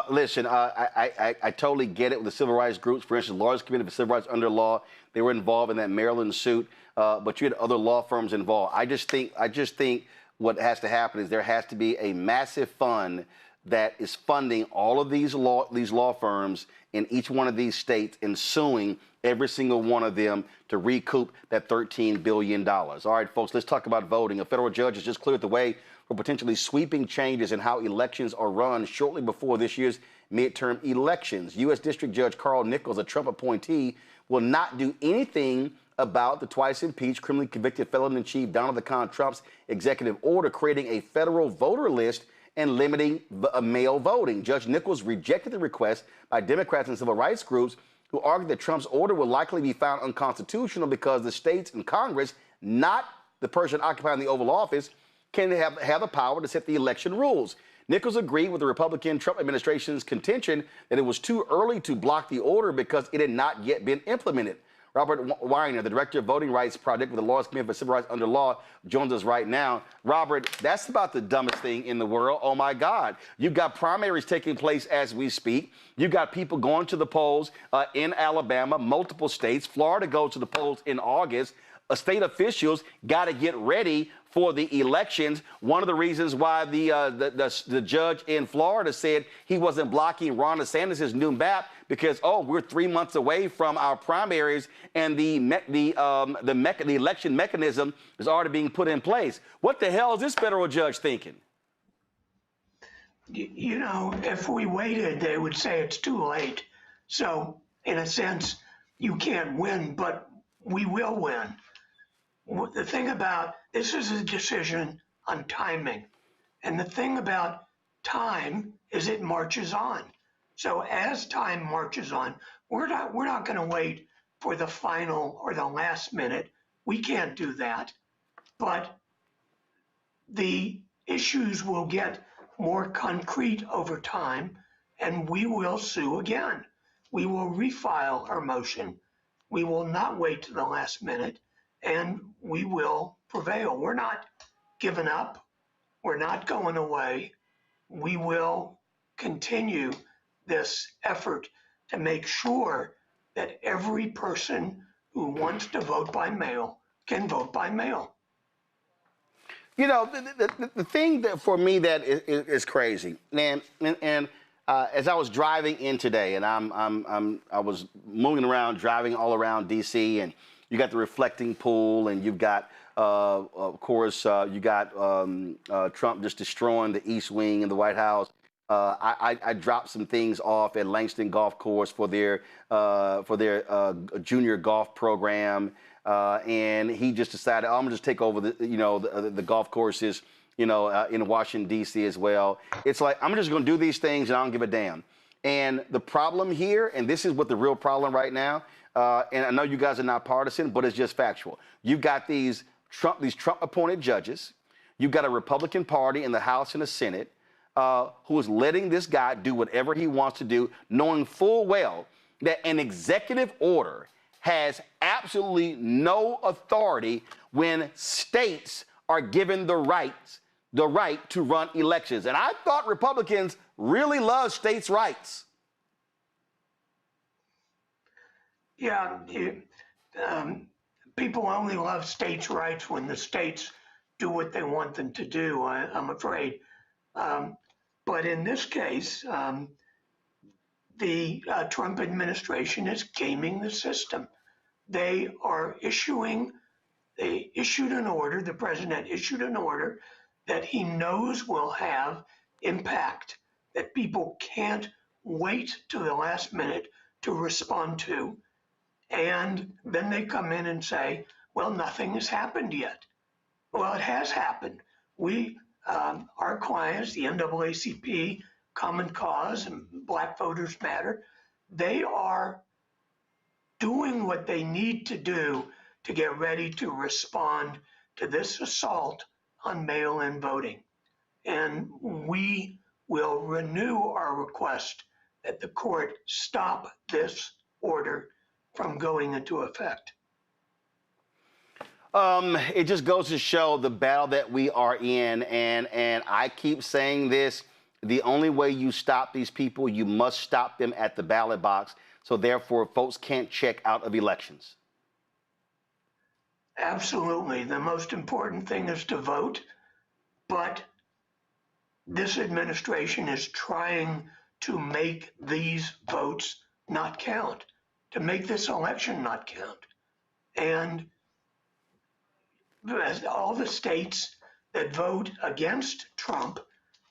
Listen, I totally get it with the civil rights groups. For instance, the largest committee for civil rights under law, they were involved in that Maryland suit, but you had other law firms involved. I just think what has to happen is there has to be a massive fund that is funding all of these law firms in each one of these states and suing every single one of them to recoup that $13 billion. All right, folks, let's talk about voting. A federal judge has just cleared the way for potentially sweeping changes in how elections are run shortly before this year's midterm elections. U.S. District Judge Carl Nichols, a Trump appointee, will not do anything about the twice-impeached, criminally convicted felon-in-chief Donald Trump's executive order creating a federal voter list and limiting mail voting. Judge Nichols rejected the request by Democrats and civil rights groups who argued that Trump's order will likely be found unconstitutional because the states and Congress, not the person occupying the Oval Office, can have the power to set the election rules. Nichols agreed with the Republican Trump administration's contention that it was too early to block the order because it had not yet been implemented. Robert Weiner, the director of Voting Rights Project with the Lawyers Committee for Civil Rights Under Law, joins us right now. Robert, that's about the dumbest thing in the world. Oh, my God. You've got primaries taking place as we speak. You've got people going to the polls in Alabama, multiple states. Florida goes to the polls in August. State officials got to get ready for the elections. One of the reasons why the judge in Florida said he wasn't blocking Ron DeSantis' new map because, we're 3 months away from our primaries and the election mechanism is already being put in place. What the hell is this federal judge thinking? You know, if we waited, they would say it's too late. So, in a sense, you can't win, but we will win. The thing about this is a decision on timing. And the thing about time is it marches on. So as time marches on, we're not going to wait for the final or the last minute. We can't do that. But the issues will get more concrete over time, and we will sue again. We will refile our motion. We will not wait to the last minute. And we will prevail. We're not giving up. We're not going away. We will continue this effort to make sure that every person who wants to vote by mail can vote by mail. You know, the thing that for me that is crazy, and as I was driving in today, and I was moving around, driving all around D.C., and you got the reflecting pool, and you've got, of course, you got Trump just destroying the East Wing in the White House. I dropped some things off at Langston Golf Course for their junior golf program, and he just decided, I'm gonna just take over the golf courses, in Washington D.C. as well. It's like I'm just gonna do these things and I don't give a damn. And the problem here, and this is what the real problem right now. And I know you guys are not partisan, but it's just factual. You've got these Trump-appointed judges. You've got a Republican Party in the House and the Senate who is letting this guy do whatever he wants to do, knowing full well that an executive order has absolutely no authority when states are given the right to run elections. And I thought Republicans really love states' rights. Yeah, people only love states' rights when the states do what they want them to do, I'm afraid. But in this case, the Trump administration is gaming the system. They issued an order, the president issued an order that he knows will have impact, that people can't wait to the last minute to respond to. And then they come in and say, well, nothing has happened yet. Well, it has happened. Our clients, the NAACP, Common Cause, and Black Voters Matter, they are doing what they need to do to get ready to respond to this assault on mail-in voting. And we will renew our request that the court stop this order from going into effect. It just goes to show the battle that we are in, and I keep saying this, the only way you stop these people, you must stop them at the ballot box, so therefore folks can't check out of elections. Absolutely. The most important thing is to vote, but this administration is trying to make these votes not count, to make this election not count. And as all the states that vote against Trump,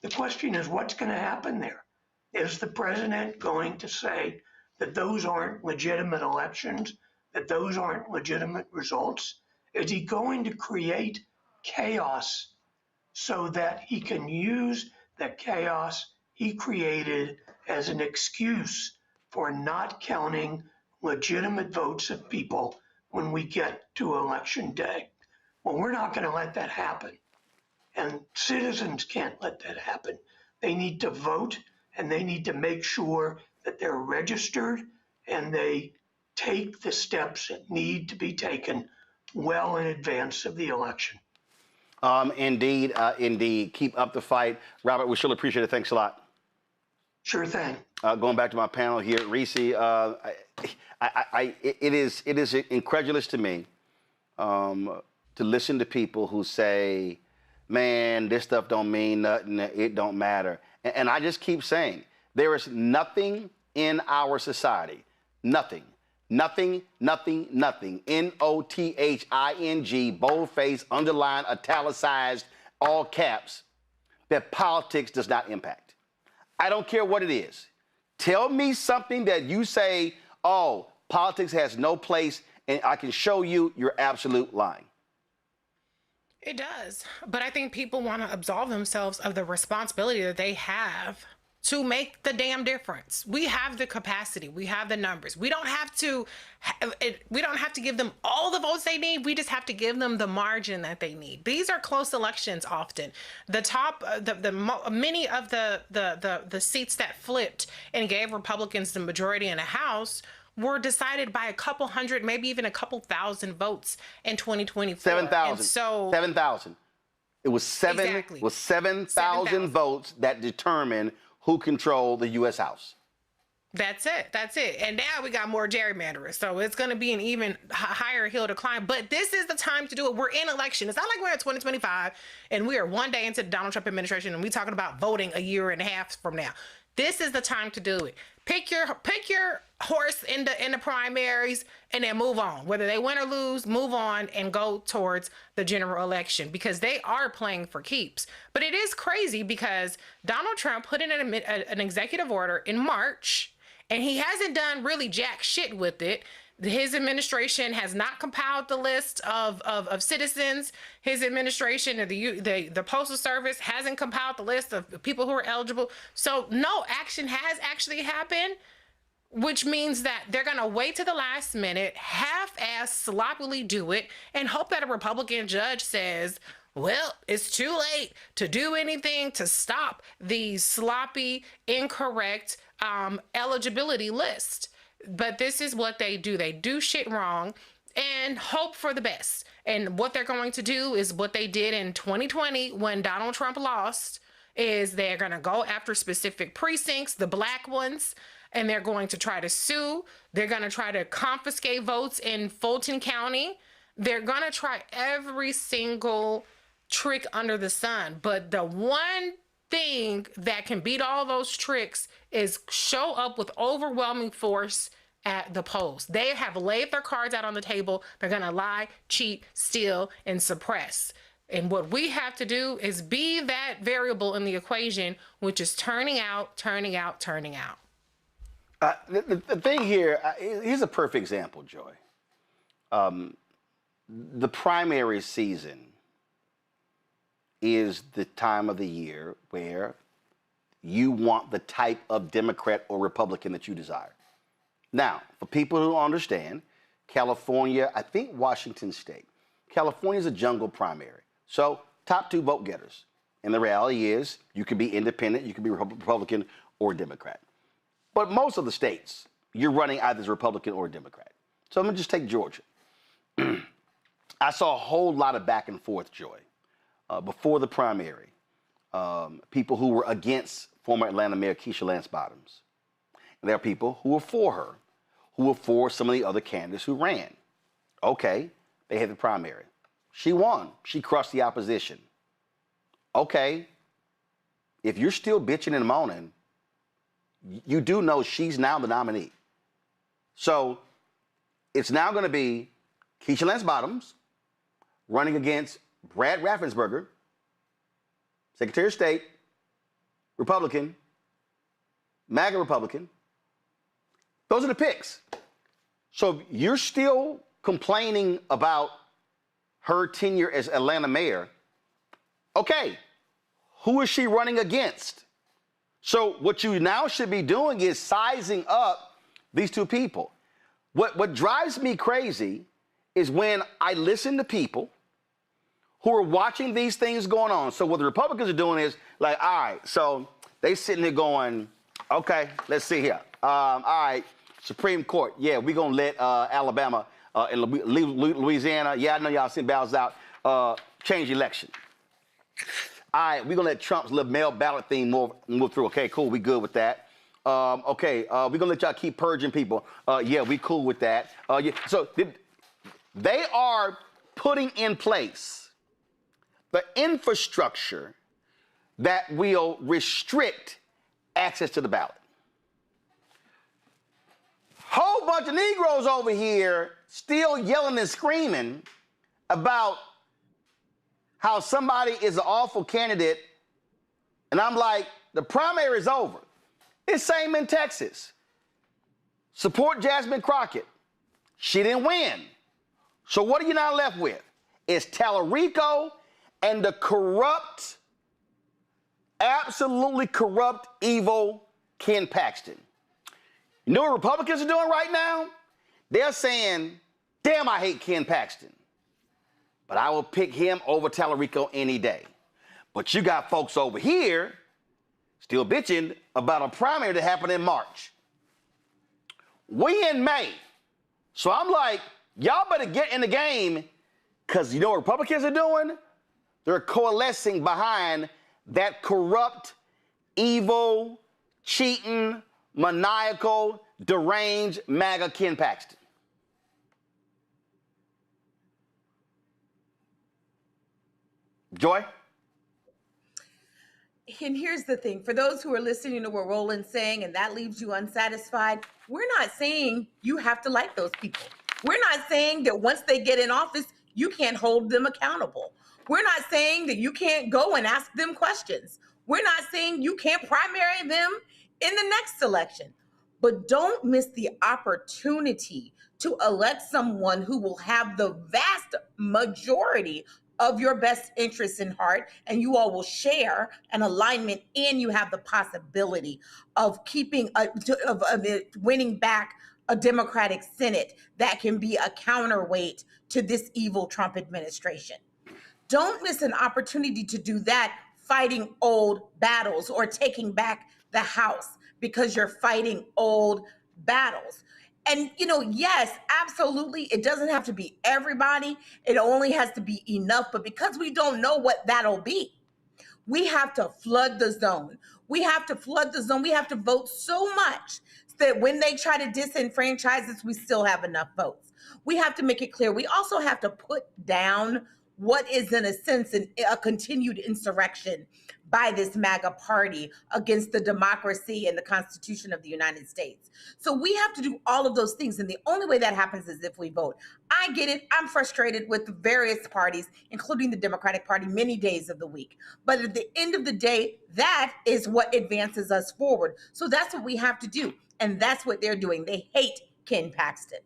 the question is what's going to happen there? Is the president going to say that those aren't legitimate elections, that those aren't legitimate results? Is he going to create chaos so that he can use the chaos he created as an excuse for not counting legitimate votes of people when we get to election day? Well, we're not going to let that happen. And citizens can't let that happen. They need to vote, and they need to make sure that they're registered and they take the steps that need to be taken well in advance of the election. Indeed. Keep up the fight. Robert, we sure appreciate it. Thanks a lot. Sure thing. Going back to my panel here, Reese, it is incredulous to me to listen to people who say, man, this stuff don't mean nothing, it don't matter. And I just keep saying, there is nothing in our society, nothing, N-O-T-H-I-N-G, boldface, underlined, italicized, all caps, that politics does not impact. I don't care what it is. Tell me something that you say, oh, politics has no place, and I can show you you're absolute lying. It does. But I think people want to absolve themselves of the responsibility that they have to make the damn difference. We have the capacity. We have the numbers. We don't have to give them all the votes they need. We just have to give them the margin that they need. These are close elections often. Many of the seats that flipped and gave Republicans the majority in the House were decided by a couple hundred, maybe even a couple thousand votes in 2024. 7,000. So 7,000. It was 7,000 votes that determined who controlled the U.S. House. That's it. And now we got more gerrymandering. So it's going to be an even higher hill to climb. But this is the time to do it. We're in election. It's not like we're in 2025 and we are one day into the Donald Trump administration and we're talking about voting a year and a half from now. This is the time to do it. Pick your horse in the primaries and then move on. Whether they win or lose, move on and go towards the general election because they are playing for keeps. But it is crazy because Donald Trump put in an executive order in March and he hasn't done really jack shit with it. His administration has not compiled the list of citizens. His administration and the Postal Service hasn't compiled the list of people who are eligible. So no action has actually happened, which means that they're going to wait to the last minute, half-ass sloppily do it, and hope that a Republican judge says, well, it's too late to do anything to stop these sloppy, incorrect eligibility list. But this is what they do. They do shit wrong and hope for the best. And what they're going to do is what they did in 2020 when Donald Trump lost, is they're going to go after specific precincts, the black ones, and they're going to try to sue. They're going to try to confiscate votes in Fulton County. They're going to try every single trick under the sun. But the one thing that can beat all those tricks is show up with overwhelming force at the polls. They have laid their cards out on the table. They're going to lie, cheat, steal, and suppress. And what we have to do is be that variable in the equation, which is turning out, turning out, turning out. The thing here, here's a perfect example, Joy. The primary season is the time of the year where you want the type of Democrat or Republican that you desire. Now, for people who understand, California, I think Washington State, California is a jungle primary. So top two vote getters. And the reality is you can be independent, you can be Republican or Democrat. But most of the states, you're running either as Republican or Democrat. So I'm going to just take Georgia. I saw a whole lot of back and forth, Joy, before the primary. People who were against former Atlanta Mayor Keisha Lance Bottoms. And there are people who were for her, who were for some of the other candidates who ran. Okay, they had the primary. She won. She crushed the opposition. Okay, if you're still bitching and moaning, you do know she's now the nominee. So it's now going to be Keisha Lance Bottoms running against Brad Raffensperger, Secretary of State, Republican, MAGA Republican. Those are the picks. So you're still complaining about her tenure as Atlanta mayor. Okay, who is she running against? So what you now should be doing is sizing up these two people. What drives me crazy is when I listen to people who are watching these things going on. So what the Republicans are doing is like, all right, so they sitting there going, okay, let's see here. All right, Supreme Court, yeah, we're going to let Alabama and Louisiana, yeah, I know y'all sent ballots out, change the election. All right, we're going to let Trump's little mail ballot thing move through. Okay, cool, we good with that. Okay, we're going to let y'all keep purging people. Yeah, we cool with that. Yeah. So they are putting in place the infrastructure that will restrict access to the ballot. Whole bunch of Negroes over here still yelling and screaming about how somebody is an awful candidate. And I'm like, the primary is over. It's same in Texas. Support Jasmine Crockett. She didn't win. So what are you now left with? It's Tallarico and the corrupt, absolutely corrupt, evil Ken Paxton. You know what Republicans are doing right now? They're saying, damn, I hate Ken Paxton, but I will pick him over Tallarico any day. But you got folks over here still bitching about a primary that happened in March. We in May. So I'm like, y'all better get in the game, because you know what Republicans are doing? They're coalescing behind that corrupt, evil, cheating, maniacal, deranged MAGA Ken Paxton. Joy? And here's the thing, for those who are listening to what Roland's saying and that leaves you unsatisfied, we're not saying you have to like those people. We're not saying that once they get in office, you can't hold them accountable. We're not saying that you can't go and ask them questions. We're not saying you can't primary them in the next election. But don't miss the opportunity to elect someone who will have the vast majority of your best interests in heart, and you all will share an alignment, and you have the possibility of winning back a Democratic Senate that can be a counterweight to this evil Trump administration. Don't miss an opportunity to do that fighting old battles or taking back the House because you're fighting old battles. And, yes, absolutely, it doesn't have to be everybody. It only has to be enough. But because we don't know what that'll be, we have to flood the zone. We have to flood the zone. We have to vote so much that when they try to disenfranchise us, we still have enough votes. We have to make it clear. We also have to put down what is, in a sense, a continued insurrection by this MAGA party against the democracy and the Constitution of the United States. So we have to do all of those things. And the only way that happens is if we vote. I get it. I'm frustrated with various parties, including the Democratic Party, many days of the week. But at the end of the day, that is what advances us forward. So that's what we have to do. And that's what they're doing. They hate Ken Paxton.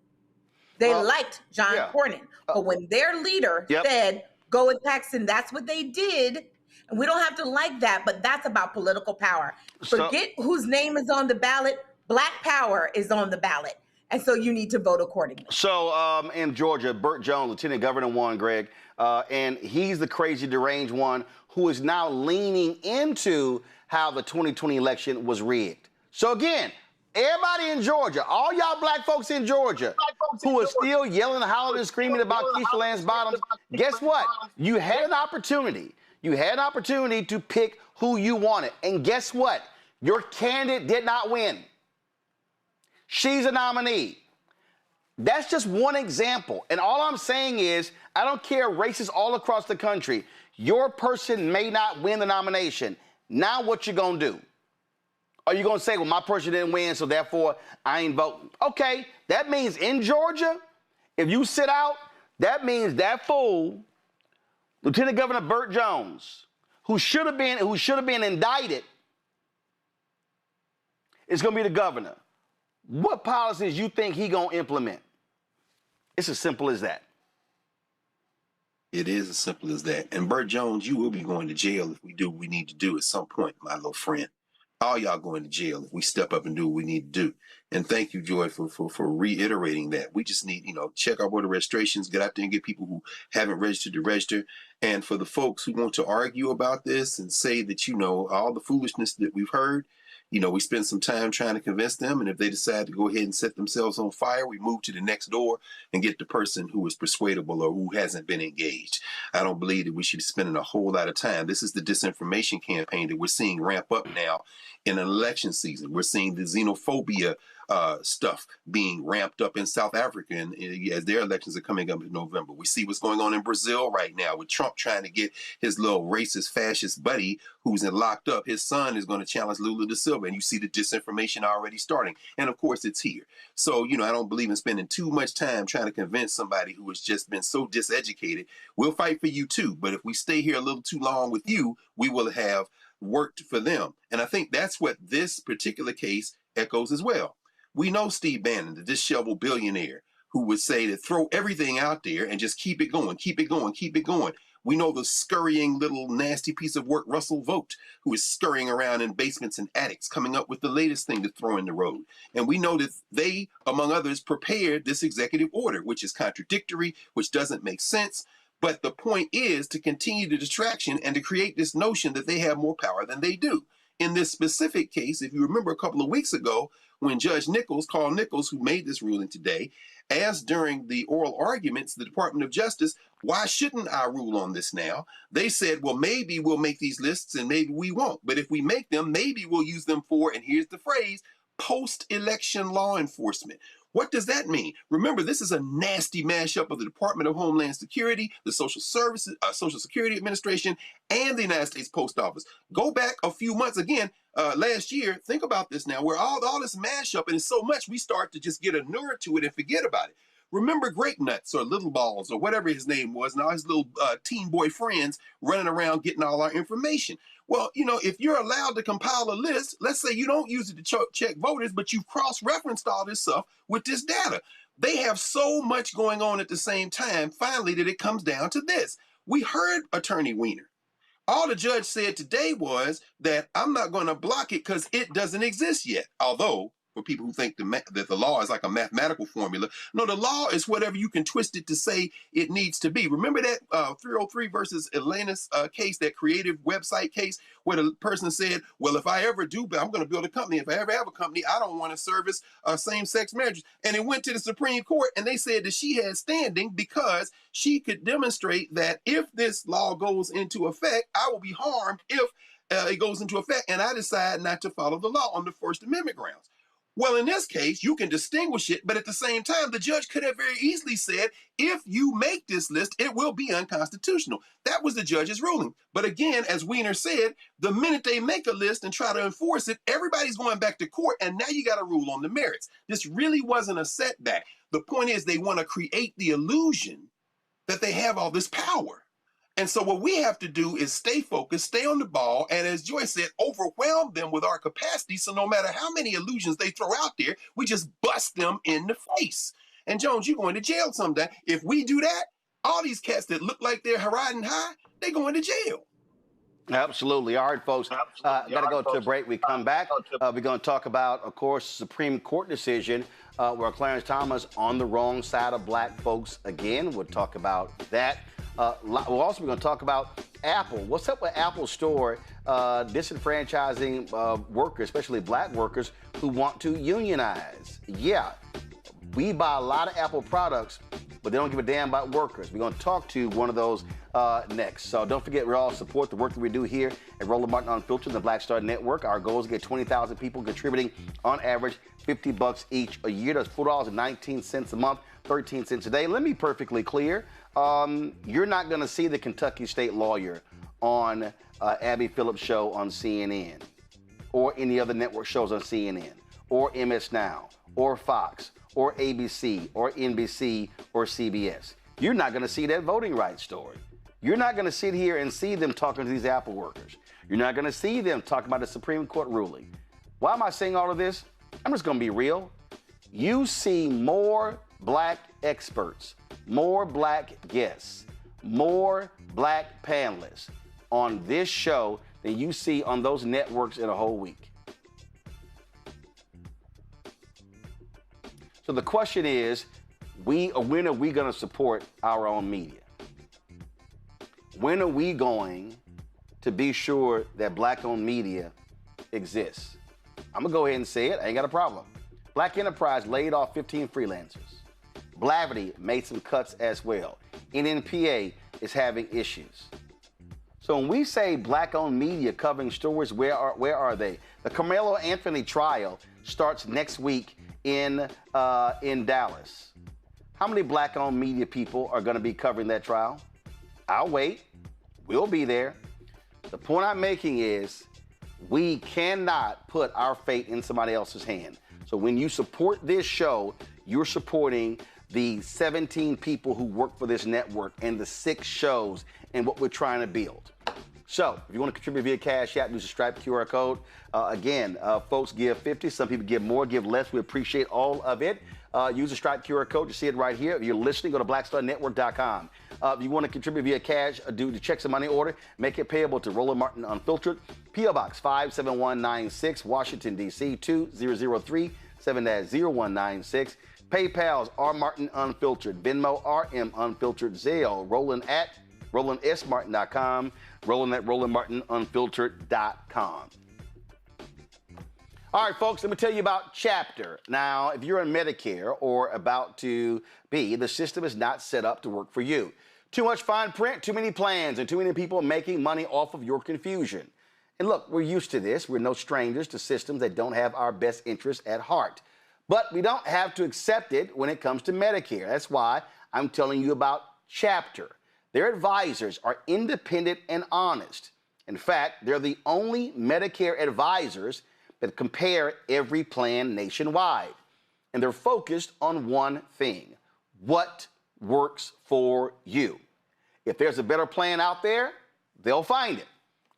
They liked John Cornyn. But when their leader said, go with Paxton, that's what they did. And we don't have to like that, but that's about political power. Forget whose name is on the ballot. Black power is on the ballot. And so you need to vote accordingly. So in Georgia, Burt Jones, Lieutenant Governor, won, Greg, and he's the crazy, deranged one who is now leaning into how the 2020 election was rigged. So again, everybody in Georgia, all y'all black folks in Georgia who are still yelling, hollering, and screaming about Keisha Lance Bottoms, guess what? You had an opportunity. You had an opportunity to pick who you wanted. And guess what? Your candidate did not win. She's a nominee. That's just one example. And all I'm saying is, I don't care, races all across the country, your person may not win the nomination. Now what you gonna do? Are you going to say, well, my person didn't win, so therefore I ain't voting? Okay, that means in Georgia, if you sit out, that means that fool, Lieutenant Governor Burt Jones, who should have been indicted, is going to be the governor. What policies you think he going to implement? It's as simple as that. It is as simple as that. And Burt Jones, you will be going to jail if we do what we need to do at some point, my little friend. All y'all going to jail if we step up and do what we need to do. And thank you, Joy, for reiterating that. We just need, check our voter registrations, get out there and get people who haven't registered to register. And for the folks who want to argue about this and say that, all the foolishness that we've heard, we spend some time trying to convince them. And if they decide to go ahead and set themselves on fire, we move to the next door and get the person who is persuadable or who hasn't been engaged. I don't believe that we should be spending a whole lot of time. This is the disinformation campaign that we're seeing ramp up now in an election season. We're seeing the xenophobia stuff being ramped up in South Africa and as their elections are coming up in November. We see what's going on in Brazil right now with Trump trying to get his little racist fascist buddy who's locked up. His son is going to challenge Lula da Silva, and you see the disinformation already starting. And of course it's here. So, I don't believe in spending too much time trying to convince somebody who has just been so diseducated. We'll fight for you too, but if we stay here a little too long with you, we will have worked for them. And I think that's what this particular case echoes as well. We know Steve Bannon, the disheveled billionaire, who would say to throw everything out there and just keep it going, keep it going, keep it going. We know the scurrying little nasty piece of work, Russell Vogt, who is scurrying around in basements and attics, coming up with the latest thing to throw in the road. And we know that they, among others, prepared this executive order, which is contradictory, which doesn't make sense. But the point is to continue the distraction and to create this notion that they have more power than they do. In this specific case, if you remember a couple of weeks ago, when Judge Carl Nichols, who made this ruling today, asked during the oral arguments, the Department of Justice, why shouldn't I rule on this now? They said, well, maybe we'll make these lists and maybe we won't. But if we make them, maybe we'll use them for, and here's the phrase, post-election law enforcement. What does that mean? Remember, this is a nasty mashup of the Department of Homeland Security, the Social Security Administration, and the United States Post Office. Go back a few months again, last year. Think about this now, where all this mashup, and it's so much we start to just get inured to it and forget about it. Remember Grape Nuts or Little Balls or whatever his name was, and all his little teen boy friends running around getting all our information. Well, if you're allowed to compile a list, let's say you don't use it to check voters, but you've cross-referenced all this stuff with this data. They have so much going on at the same time, finally, that it comes down to this. We heard Attorney Weiner. All the judge said today was that I'm not going to block it because it doesn't exist yet. Although, for people who think that the law is like a mathematical formula. No, the law is whatever you can twist it to say it needs to be. Remember that 303 versus Elena's case, that creative website case, where the person said, well, if I ever do, I'm going to build a company. If I ever have a company, I don't want to service same-sex marriages. And it went to the Supreme Court, and they said that she had standing because she could demonstrate that if this law goes into effect, I will be harmed if it goes into effect, and I decide not to follow the law on the First Amendment grounds. Well, in this case, you can distinguish it, but at the same time, the judge could have very easily said, if you make this list, it will be unconstitutional. That was the judge's ruling. But again, as Wiener said, the minute they make a list and try to enforce it, everybody's going back to court, and now you got to rule on the merits. This really wasn't a setback. The point is they want to create the illusion that they have all this power. And so what we have to do is stay focused, stay on the ball, and as Joyce said, overwhelm them with our capacity, so no matter how many illusions they throw out there, we just bust them in the face. And Jones, you're going to jail someday. If we do that, all these cats that look like they're riding high, they're going to jail. Absolutely. All right, folks. Got to go to a break. We come back. We're going to talk about, of course, Supreme Court decision where Clarence Thomas on the wrong side of black folks again. We'll talk about that. We'll also be going to talk about Apple. What's up with Apple Store disenfranchising workers, especially black workers who want to unionize? Yeah, we buy a lot of Apple products, but they don't give a damn about workers. We're going to talk to one of those next. So don't forget, we all support the work that we do here at Roland Martin Unfiltered, the Black Star Network. Our goal is to get 20,000 people contributing on average $50 each a year. That's $4.19 a month, 13 cents a day. Let me be perfectly clear. You're not going to see the Kentucky State lawyer on Abby Phillips' show on CNN or any other network shows on CNN or MS Now or Fox or ABC or NBC or CBS. You're not going to see that voting rights story. You're not going to sit here and see them talking to these Apple workers. You're not going to see them talking about the Supreme Court ruling. Why am I saying all of this? I'm just going to be real. You see more black experts, more black guests, more black panelists on this show than you see on those networks in a whole week. So the question is, when are we going to support our own media? When are we going to be sure that black-owned media exists? I'm going to go ahead and say it. I ain't got a problem. Black Enterprise laid off 15 freelancers. Blavity made some cuts as well. NNPA is having issues. So when we say black-owned media covering stories, where are they? The Carmelo Anthony trial starts next week in Dallas. How many black-owned media people are going to be covering that trial? I'll wait. We'll be there. The point I'm making is we cannot put our fate in somebody else's hand. So when you support this show, you're supporting the 17 people who work for this network and the 6 shows and what we're trying to build. So if you want to contribute via Cash App, use the Stripe QR code. Again, folks give 50. Some people give more, give less. We appreciate all of it. Use the Stripe QR code. You see it right here. If you're listening, go to blackstarnetwork.com. If you want to contribute via cash, do the checks and money order, make it payable to Roland Martin Unfiltered, P.O. Box 57196, Washington, D.C. 2003 7-0196. PayPal's R Martin Unfiltered, Venmo RM Unfiltered, Zelle, Roland at RolandSMartin.com, Roland at RolandMartinUnfiltered.com. All right, folks, let me tell you about Chapter. Now, if you're on Medicare or about to be, the system is not set up to work for you. Too much fine print, too many plans, and too many people making money off of your confusion. And look, we're used to this. We're no strangers to systems that don't have our best interests at heart. But we don't have to accept it when it comes to Medicare. That's why I'm telling you about Chapter. Their advisors are independent and honest. In fact, they're the only Medicare advisors that compare every plan nationwide. And they're focused on one thing: what works for you. If there's a better plan out there, they'll find it.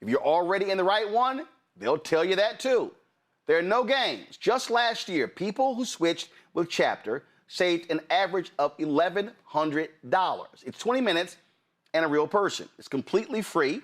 If you're already in the right one, they'll tell you that too. There are no games. Just last year, people who switched with Chapter saved an average of $1,100. It's 20 minutes and a real person. It's completely free.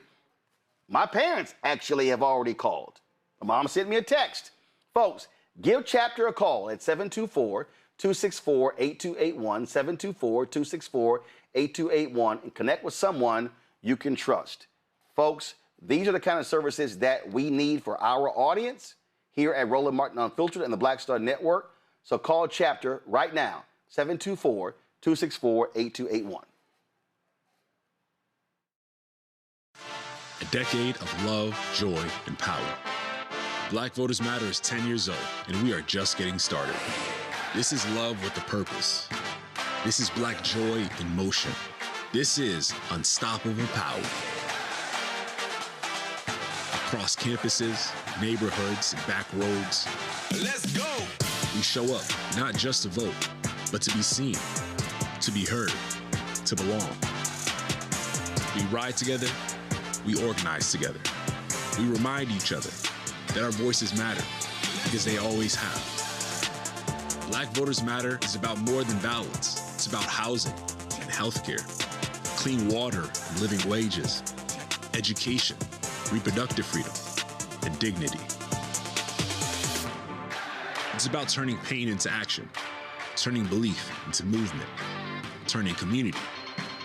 My parents actually have already called. My mom sent me a text. Folks, Give Chapter a call at 724-264-8281, 724-264-8281, and connect with someone you can trust. Folks, these are the kind of services that we need for our audience here at Roland Martin Unfiltered and the Black Star Network. So call Chapter right now, 724-264-8281. A decade of love, joy, and power. Black Voters Matter is 10 years old, and we are just getting started. This is love with a purpose. This is Black joy in motion. This is unstoppable power. Across campuses, neighborhoods, and back roads. Let's go! We show up not just to vote, but to be seen, to be heard, to belong. We ride together, we organize together. We remind each other that our voices matter, because they always have. Black Voters Matter is about more than ballots. It's about housing and healthcare, clean water and living wages, education, reproductive freedom, and dignity. It's about turning pain into action, turning belief into movement, turning community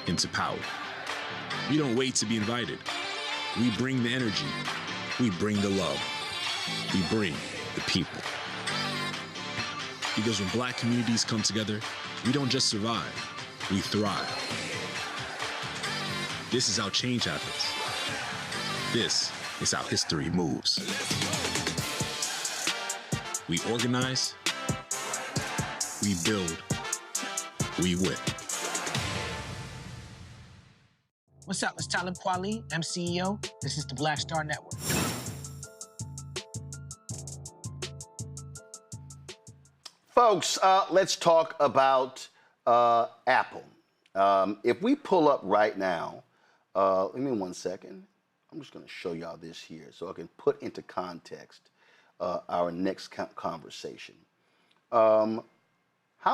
into power. We don't wait to be invited. We bring the energy. We bring the love. We bring the people. Because when Black communities come together, we don't just survive, we thrive. This is how change happens. This is how history moves. We organize, we build, we win. What's up? It's Talib Kweli. I'm CEO. This is the Black Star Network. Folks, let's talk about Apple. If we pull up right now, give me 1 second. I'm just going to show y'all this here so I can put into context our next conversation. How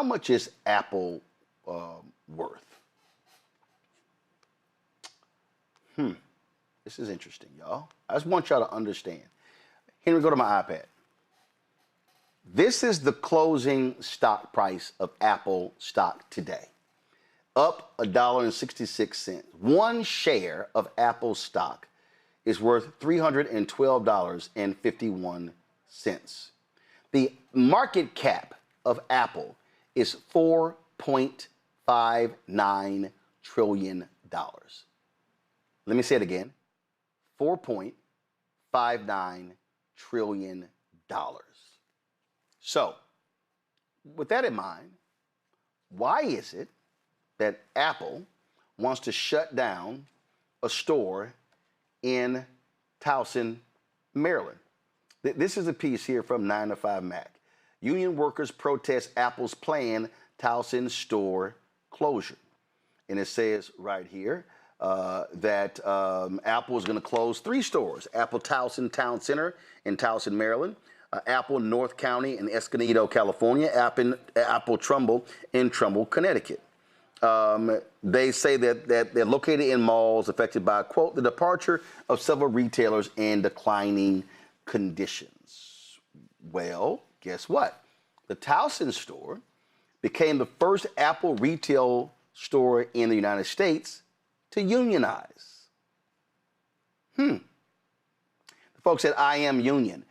much is Apple worth? This is interesting, y'all. I just want y'all to understand. Henry, go to my iPad. This is the closing stock price of Apple stock today. Up $1.66. One share of Apple stock is worth $312.51. The market cap of Apple is $4.59 trillion. Let me say it again. $4.59 trillion. So, with that in mind, why is it that Apple wants to shut down a store in Towson, Maryland? This is a piece here from 9 to 5 Mac. Union workers protest Apple's planned Towson store closure. And it says right here that Apple is going to close 3 stores. Apple Towson Town Center in Towson, Maryland. Apple North County in Escondido, California. Apple Trumbull in Trumbull, Connecticut. They say that they're located in malls affected by, quote, the departure of several retailers and declining conditions. Well, guess what? The Towson store became the first Apple retail store in the United States to unionize. The folks at I Am Union,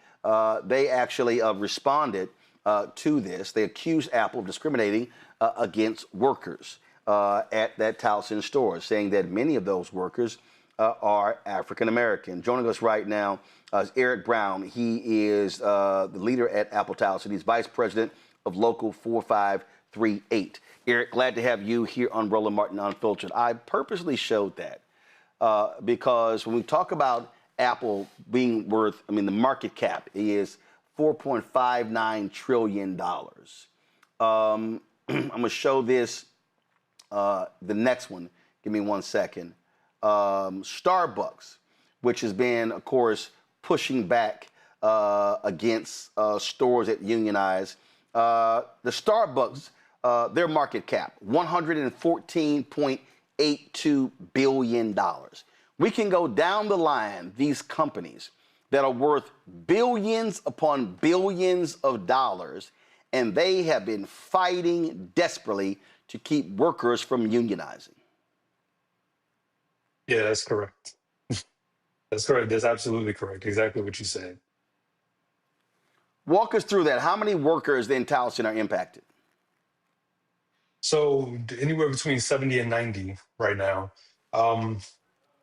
they actually responded to this. They accused Apple of discriminating against workers at that Towson store, saying that many of those workers are African American. Joining us right now is Eric Brown. He is the leader at Apple Towson. He's vice president of Local 4538. Eric, glad to have you here on Roland Martin Unfiltered. I purposely showed that because when we talk about Apple being worth, the market cap is $4.59 trillion. I'm going to show this, the next one. Give me 1 second. Starbucks, which has been, of course, pushing back against stores that unionize. The Starbucks, their market cap, $114.82 billion. We can go down the line, these companies that are worth billions upon billions of dollars, and they have been fighting desperately to keep workers from unionizing. Yeah, that's correct. That's correct. That's absolutely correct. Exactly what you said. Walk us through that. How many workers in Towson are impacted? So anywhere between 70 and 90 right now.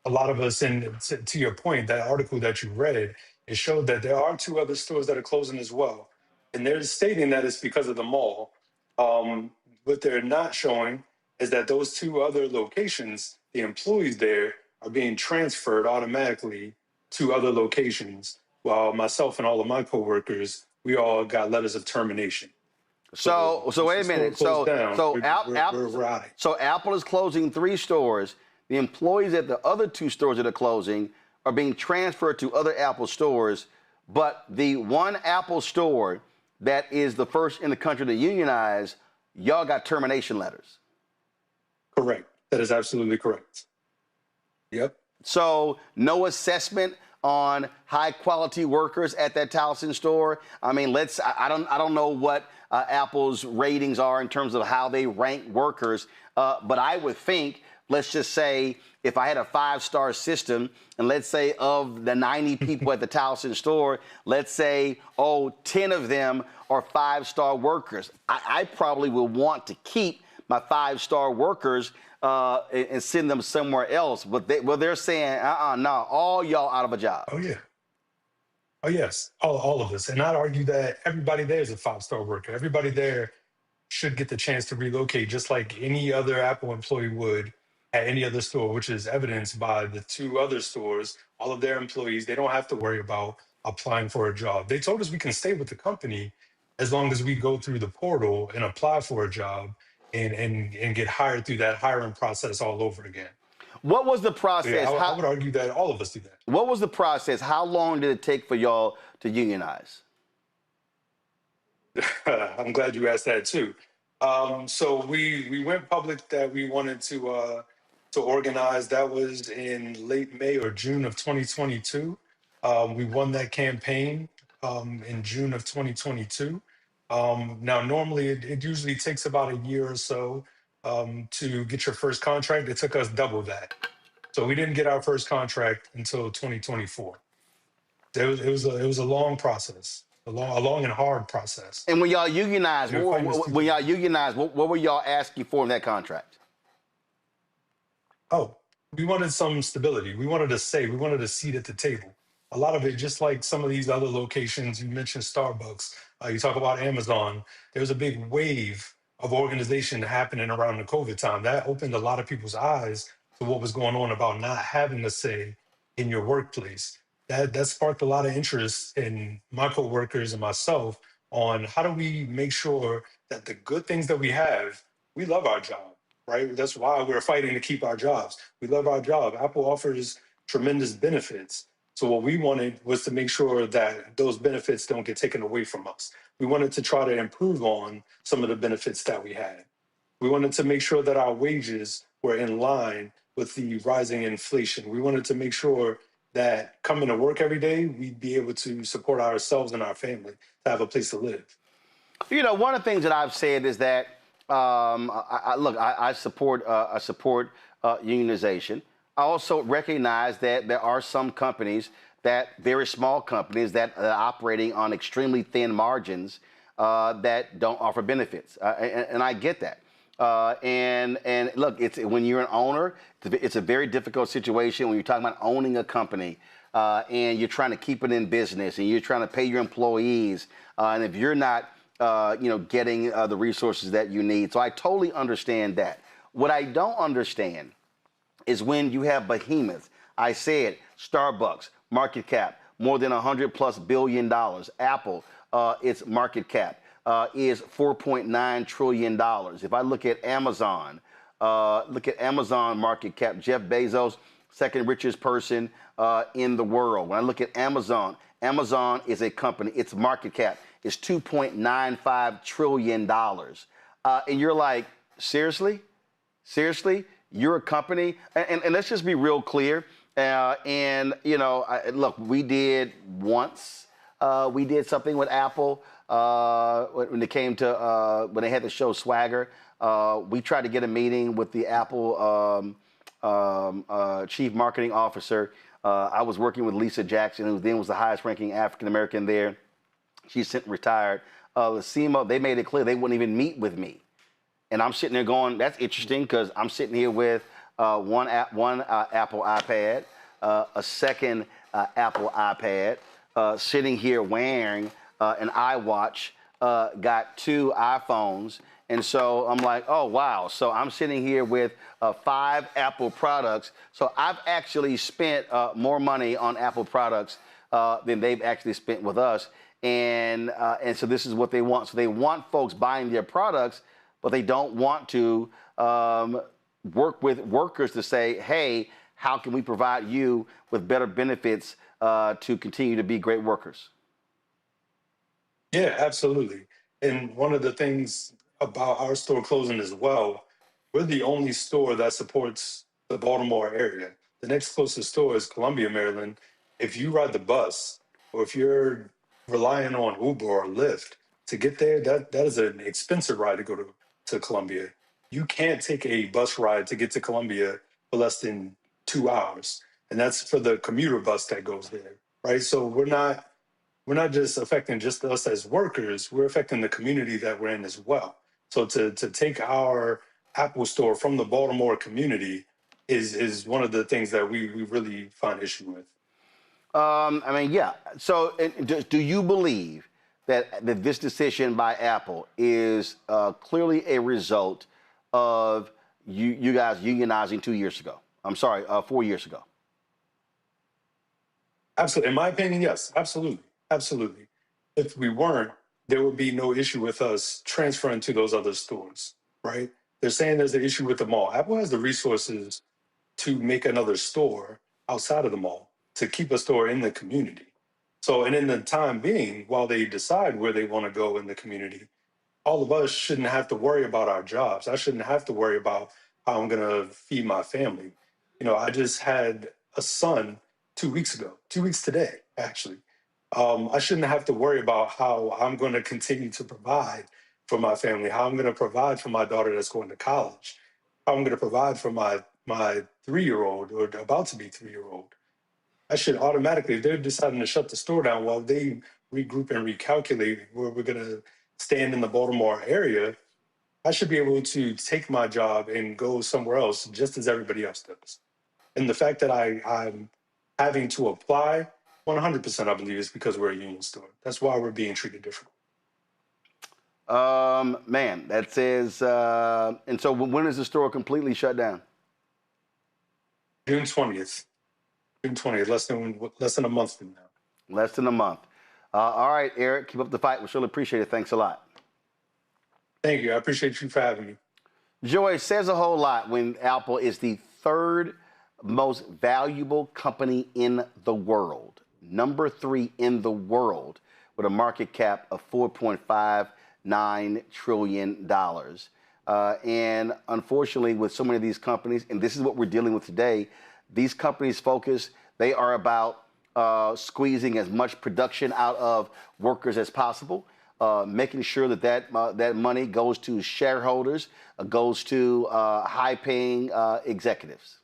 A lot of us, and to your point, that article that you read, it showed that there are 2 other stores that are closing as well. And they're stating that it's because of the mall. What they're not showing is that those 2 other locations, the employees there are being transferred automatically to other locations, while myself and all of my coworkers, we all got letters of termination. So wait a minute. So Apple is closing 3 stores. The employees at the other 2 stores that are closing are being transferred to other Apple stores, but the one Apple store that is the first in the country to unionize, y'all got termination letters. Correct. That is absolutely correct. Yep. So no assessment on high quality workers at that Towson store. I mean, I don't know what Apple's ratings are in terms of how they rank workers, but I would think, let's just say, if I had a 5-star system, and let's say of the 90 people at the Towson store, let's say, 10 of them are 5-star workers. I probably will want to keep my 5-star workers and send them somewhere else. But they're saying, no, all y'all out of a job. Oh, yeah. Oh, yes, all of us. And I'd argue that everybody there is a 5-star worker. Everybody there should get the chance to relocate just like any other Apple employee would at any other store, which is evidenced by the 2 other stores. All of their employees, they don't have to worry about applying for a job. They told us we can stay with the company as long as we go through the portal and apply for a job and get hired through that hiring process all over again. What was the process? Yeah, I would argue that all of us do that. What was the process? How long did it take for y'all to unionize? I'm glad you asked that too. So we went public that we wanted to organize. That was in late May or June of 2022. We won that campaign in June of 2022. Now, normally it usually takes about a year or so to get your first contract. It took us double that. So we didn't get our first contract until 2024. It was a long process, a long and hard process. And when y'all unionized, what were y'all asking for in that contract? Oh, we wanted some stability. We wanted a say. We wanted a seat at the table. A lot of it, just like some of these other locations, you mentioned Starbucks, you talk about Amazon, there was a big wave of organization happening around the COVID time. That opened a lot of people's eyes to what was going on about not having a say in your workplace. That sparked a lot of interest in my coworkers and myself on how do we make sure that the good things that we have, we love our job, right? That's why we're fighting to keep our jobs. We love our job. Apple offers tremendous benefits. So what we wanted was to make sure that those benefits don't get taken away from us. We wanted to try to improve on some of the benefits that we had. We wanted to make sure that our wages were in line with the rising inflation. We wanted to make sure that coming to work every day, we'd be able to support ourselves and our family to have a place to live. You know, one of the things that I've said is that, I support unionization. I also recognize that there are some companies, very small companies, that are operating on extremely thin margins that don't offer benefits, and I get that. And look, when you're an owner, it's a very difficult situation when you're talking about owning a company and you're trying to keep it in business and you're trying to pay your employees, and if you're not, getting the resources that you need. So I totally understand that. What I don't understand is when you have behemoths. I said Starbucks, market cap, more than $100+ billion. Apple, its market cap is $4.9 trillion. If I look at Amazon, market cap, Jeff Bezos, second richest person in the world. When I look at Amazon is a company, its market cap is $2.95 trillion. And you're like, seriously? Seriously? You're a company? And let's just be real clear. And look, we did once. We did something with Apple when it came to when they had the show Swagger. We tried to get a meeting with the Apple chief marketing officer. I was working with Lisa Jackson, who then was the highest-ranking African American there. She's since retired. SEMA, they made it clear they wouldn't even meet with me. And I'm sitting there going, that's interesting, because I'm sitting here with one Apple iPad, a second Apple iPad, sitting here wearing an iWatch, got 2 iPhones. And so I'm like, oh, wow. So I'm sitting here with 5 Apple products. So I've actually spent more money on Apple products than they've actually spent with us. And so this is what they want. So they want folks buying their products, but they don't want to work with workers to say, hey, how can we provide you with better benefits to continue to be great workers? Yeah, absolutely. And one of the things about our store closing as well, we're the only store that supports the Baltimore area. The next closest store is Columbia, Maryland. If you ride the bus or if you're relying on Uber or Lyft to get there, that is an expensive ride to go to Columbia. You can't take a bus ride to get to Columbia for less than 2 hours. And that's for the commuter bus that goes there, right? So we're not just affecting just us as workers, we're affecting the community that we're in as well. So to take our Apple store from the Baltimore community is one of the things that we really find issue with. Yeah. So do you believe that this decision by Apple is clearly a result of you guys unionizing 2 years ago? I'm sorry, 4 years ago. Absolutely. In my opinion, yes, absolutely. Absolutely. If we weren't, there would be no issue with us transferring to those other stores, right? They're saying there's an issue with the mall. Apple has the resources to make another store outside of the mall, to keep a store in the community. So, and in the time being, while they decide where they want to go in the community, all of us shouldn't have to worry about our jobs. I shouldn't have to worry about how I'm going to feed my family. I just had a son 2 weeks ago, 2 weeks today, actually. I shouldn't have to worry about how I'm going to continue to provide for my family, how I'm going to provide for my daughter that's going to college, how I'm going to provide for my 3-year-old or about to be 3-year-old. I should automatically, if they're deciding to shut the store down while they regroup and recalculate where we're going to stand in the Baltimore area, I should be able to take my job and go somewhere else just as everybody else does. And the fact that I'm having to apply, 100% I believe is because we're a union store. That's why we're being treated differently. Man, that says, and so when is the store completely shut down? June 20th. June 20th, less than a month from now. Less than a month. All right, Eric, keep up the fight. We surely appreciate it. Thanks a lot. Thank you. I appreciate you for having me. Joy, says a whole lot when Apple is the 3rd most valuable company in the world, number 3 in the world, with a market cap of $4.59 trillion. And unfortunately, with so many of these companies, and this is what we're dealing with today, these companies focus, they are about squeezing as much production out of workers as possible, making sure that money goes to shareholders, goes to high-paying executives.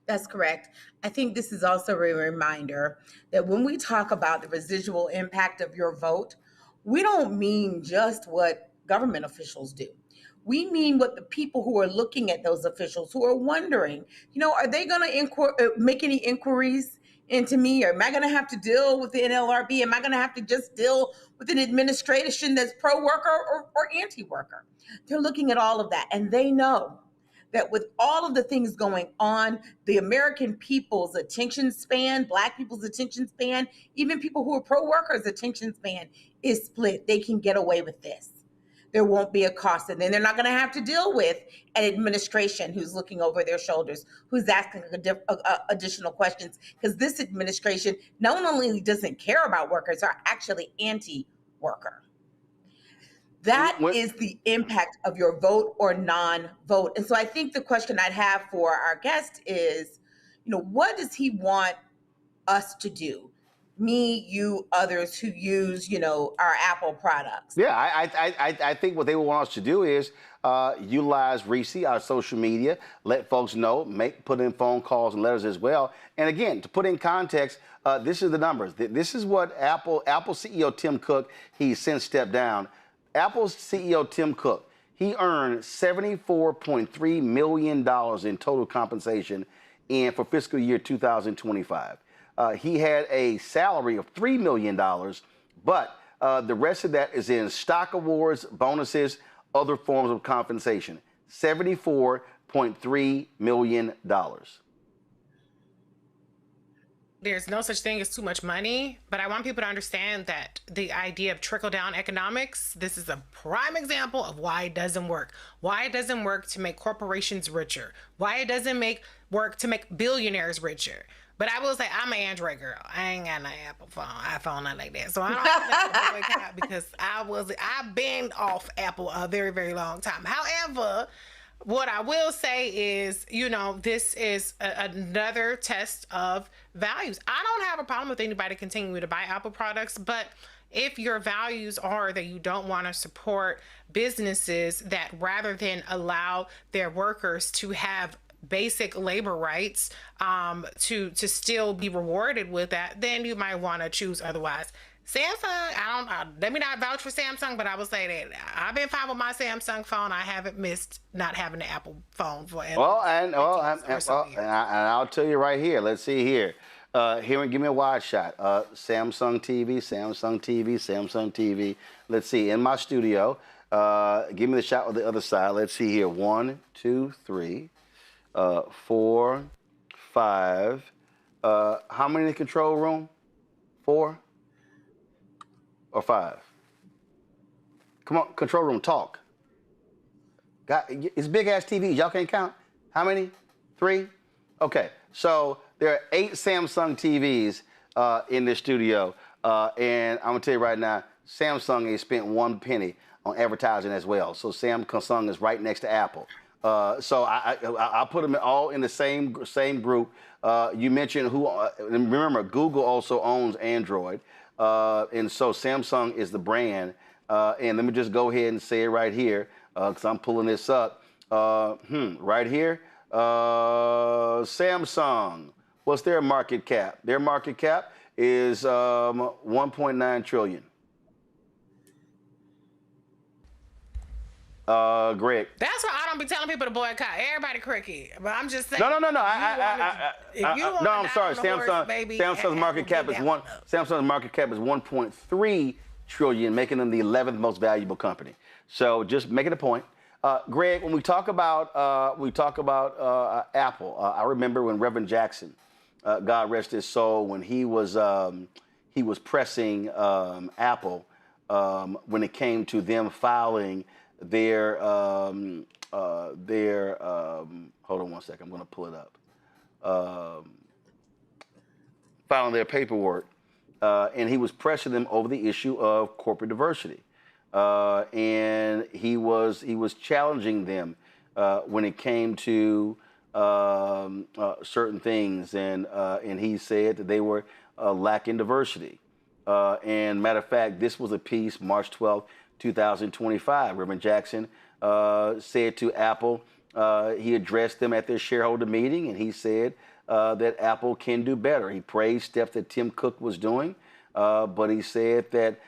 That's correct. I think this is also a reminder that when we talk about the residual impact of your vote, we don't mean just what government officials do. We mean what the people who are looking at those officials, who are wondering, are they going to make any inquiries into me? Or am I going to have to deal with the NLRB? Am I going to have to just deal with an administration that's pro-worker or anti-worker? They're looking at all of that, and they know that with all of the things going on, the American people's attention span, Black people's attention span, even people who are pro-workers' attention span is split. They can get away with this. There won't be a cost. And then they're not going to have to deal with an administration who's looking over their shoulders, who's asking additional questions. Because this administration not only doesn't care about workers, are actually anti-worker. That is the impact of your vote or non-vote. And so I think the question I'd have for our guest is, What does he want us to do? Me, you, others who use, our Apple products. Yeah, I think what they want us to do is utilize Reese, our social media, let folks know, put in phone calls and letters as well. And again, to put in context, this is the numbers. This is what Apple CEO Tim Cook, he's since stepped down. Apple's CEO Tim Cook, he earned $74.3 million in total compensation for fiscal year 2025. He had a salary of $3 million, but the rest of that is in stock awards, bonuses, other forms of compensation. $74.3 million. There's no such thing as too much money, but I want people to understand that the idea of trickle-down economics, this is a prime example of why it doesn't work. Why it doesn't work to make corporations richer. Why it doesn't work to make billionaires richer. But I will say, I'm an Android girl. I ain't got no iPhone, not like that. So I don't have to boycott because I've been off Apple a very, very long time. However, what I will say is, this is another test of values. I don't have a problem with anybody continuing to buy Apple products, but if your values are that you don't want to support businesses that rather than allow their workers to have basic labor rights to still be rewarded with that, then you might want to choose otherwise. Samsung, let me not vouch for Samsung, but I will say that I've been fine with my Samsung phone. I haven't missed not having the Apple phone for I'll tell you right here. Let's see here. Here, give me a wide shot. Samsung TV. Let's see. In my studio, give me the shot on the other side. Let's see here. 1, 2, 3. 4, 5. How many in the control room? 4 or 5? Come on, control room, talk. It's big ass TVs. Y'all can't count. How many? 3? Okay, so there are 8 Samsung TVs in the studio, and I'm gonna tell you right now, Samsung ain't spent 1 penny on advertising as well. So Samsung is right next to Apple. So I put them all in the same group. You mentioned remember, Google also owns Android. And so Samsung is the brand. And let me just go ahead and say it right here, because I'm pulling this up. Right here, Samsung. What's their market cap? Their market cap is 1.9 trillion. Greg. That's why I don't be telling people to boycott. Everybody cricket, but I'm just saying. No. I'm sorry. Samsung's market cap is Samsung's market cap is 1.3 trillion, making them the 11th most valuable company. So just making a point. Greg, when we talk about Apple, I remember when Reverend Jackson, God rest his soul, when he was pressing Apple when it came to them filing their hold on one second, I'm going to pull it up. Filing their paperwork, and he was pressing them over the issue of corporate diversity, and he was challenging them when it came to certain things, and he said that they were lacking diversity. And matter of fact, this was a piece, March 12th, 2025. Reverend Jackson said to Apple, he addressed them at their shareholder meeting, and he said that Apple can do better. He praised steps that Tim Cook was doing, but he said that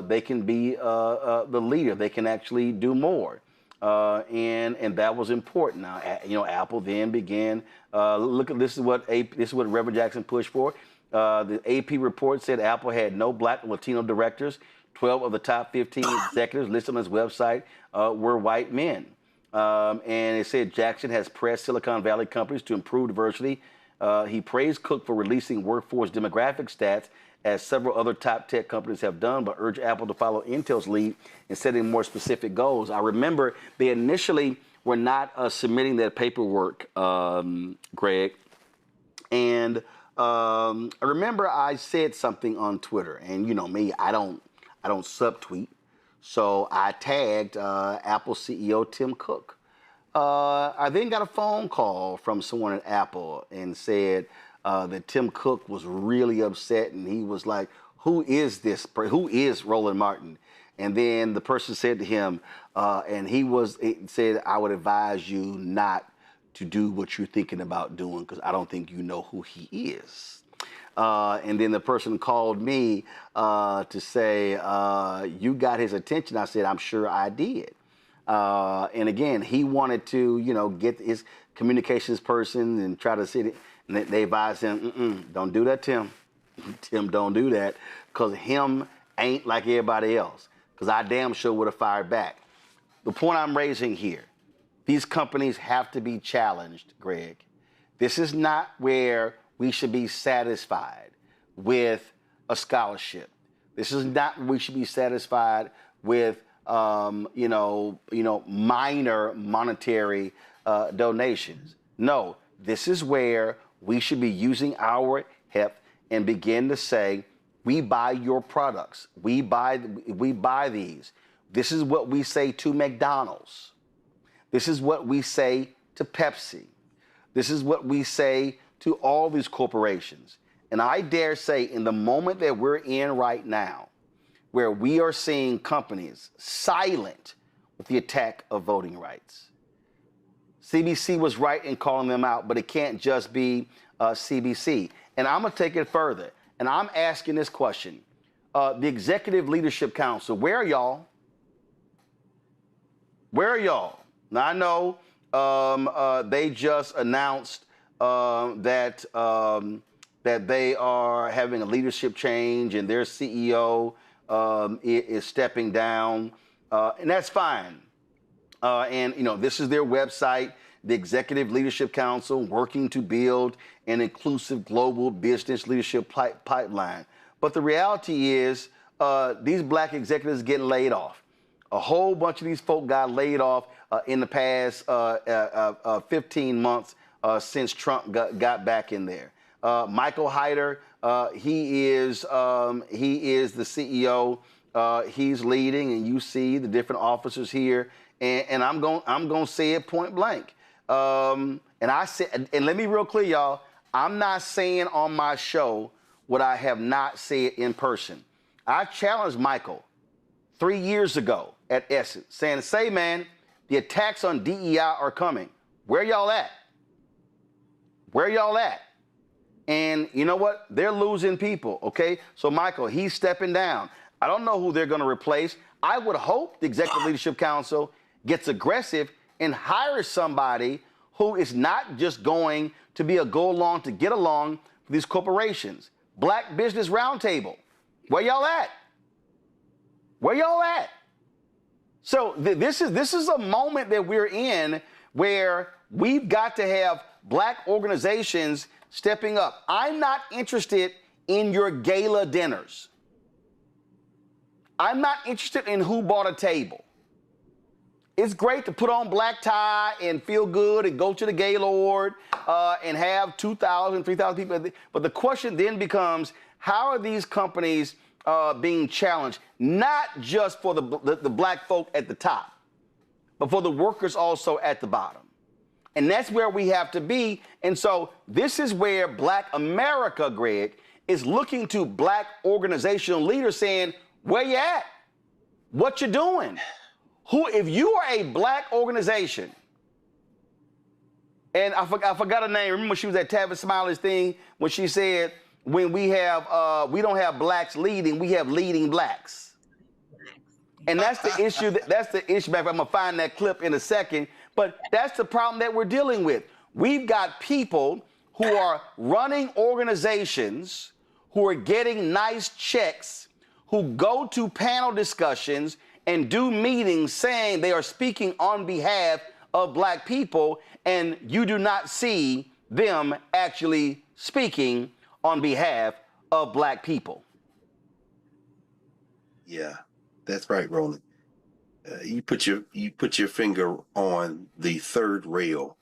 they can be the leader. They can actually do more, and that was important. Now, Apple then began. This is what Reverend Jackson pushed for. The AP report said Apple had no Black and Latino directors. 12 of the top 15 executives listed on his website were white men. And it said Jackson has pressed Silicon Valley companies to improve diversity. He praised Cook for releasing workforce demographic stats, as several other top tech companies have done, but urged Apple to follow Intel's lead in setting more specific goals. I remember they initially were not submitting that paperwork, Greg. And I remember I said something on Twitter, and you know me, I don't subtweet. So I tagged Apple CEO Tim Cook. I then got a phone call from someone at Apple and said that Tim Cook was really upset, and he was like, who is this? Who is Roland Martin? And then the person said to him, and it said, I would advise you not to do what you're thinking about doing because I don't think you know who he is. And then the person called me to say, you got his attention. I said, I'm sure I did. And again, he wanted to, get his communications person and try to sit it. And they advised him, don't do that, Tim. Tim, don't do that, because him ain't like everybody else, because I damn sure would have fired back. The point I'm raising here, these companies have to be challenged, Greg. This is not where we should be satisfied with a scholarship. This is not where we should be satisfied with, minor monetary donations. No, this is where we should be using our heft and begin to say, we buy your products. We buy these. This is what we say to McDonald's. This is what we say to Pepsi. This is what we say to all these corporations. And I dare say, in the moment that we're in right now, where we are seeing companies silent with the attack of voting rights, CBC was right in calling them out, but it can't just be CBC. And I'm going to take it further. And I'm asking this question. The Executive Leadership Council, where are y'all? Where are y'all? Now, I know they just announced that they are having a leadership change and their CEO is stepping down. And that's fine. This is their website, the Executive Leadership Council, working to build an inclusive global business leadership pipeline. But the reality is these black executives getting laid off. A whole bunch of these folk got laid off in the past 15 months since Trump got back in there. Michael Hyder, he is the CEO. He's leading, and you see the different officers here. And I'm going to say it point blank. And I said, and let me be real clear, y'all. I'm not saying on my show what I have not said in person. I challenged Michael 3 years ago at Essence, saying, say, man, the attacks on DEI are coming. Where y'all at? Where y'all at? And you know what? They're losing people, okay? So, Michael, he's stepping down. I don't know who they're going to replace. I would hope the Executive Leadership Council gets aggressive and hires somebody who is not just going to be a go-along to get along with these corporations. Black Business Roundtable, where y'all at? Where y'all at? So this is a moment that we're in where we've got to have black organizations stepping up. I'm not interested in your gala dinners. I'm not interested in who bought a table. It's great to put on black tie and feel good and go to the gala award and have 2,000, 3,000 people. But the question then becomes, how are these companies being challenged? Not just for the black folk at the top, but for the workers also at the bottom. And that's where we have to be. And so this is where Black America, Greg, is looking to black organizational leaders saying, where you at? What you doing? If you are a black organization, and I forgot her name. Remember when she was at Tavis Smiley's thing when she said, when we don't have blacks leading, we have leading blacks. And that's the issue. That's the issue. I'm gonna find that clip in a second. But that's the problem that we're dealing with. We've got people who are running organizations, who are getting nice checks, who go to panel discussions and do meetings saying they are speaking on behalf of black people, and you do not see them actually speaking on behalf of black people. Yeah, that's right, Roland. You put your finger on the third rail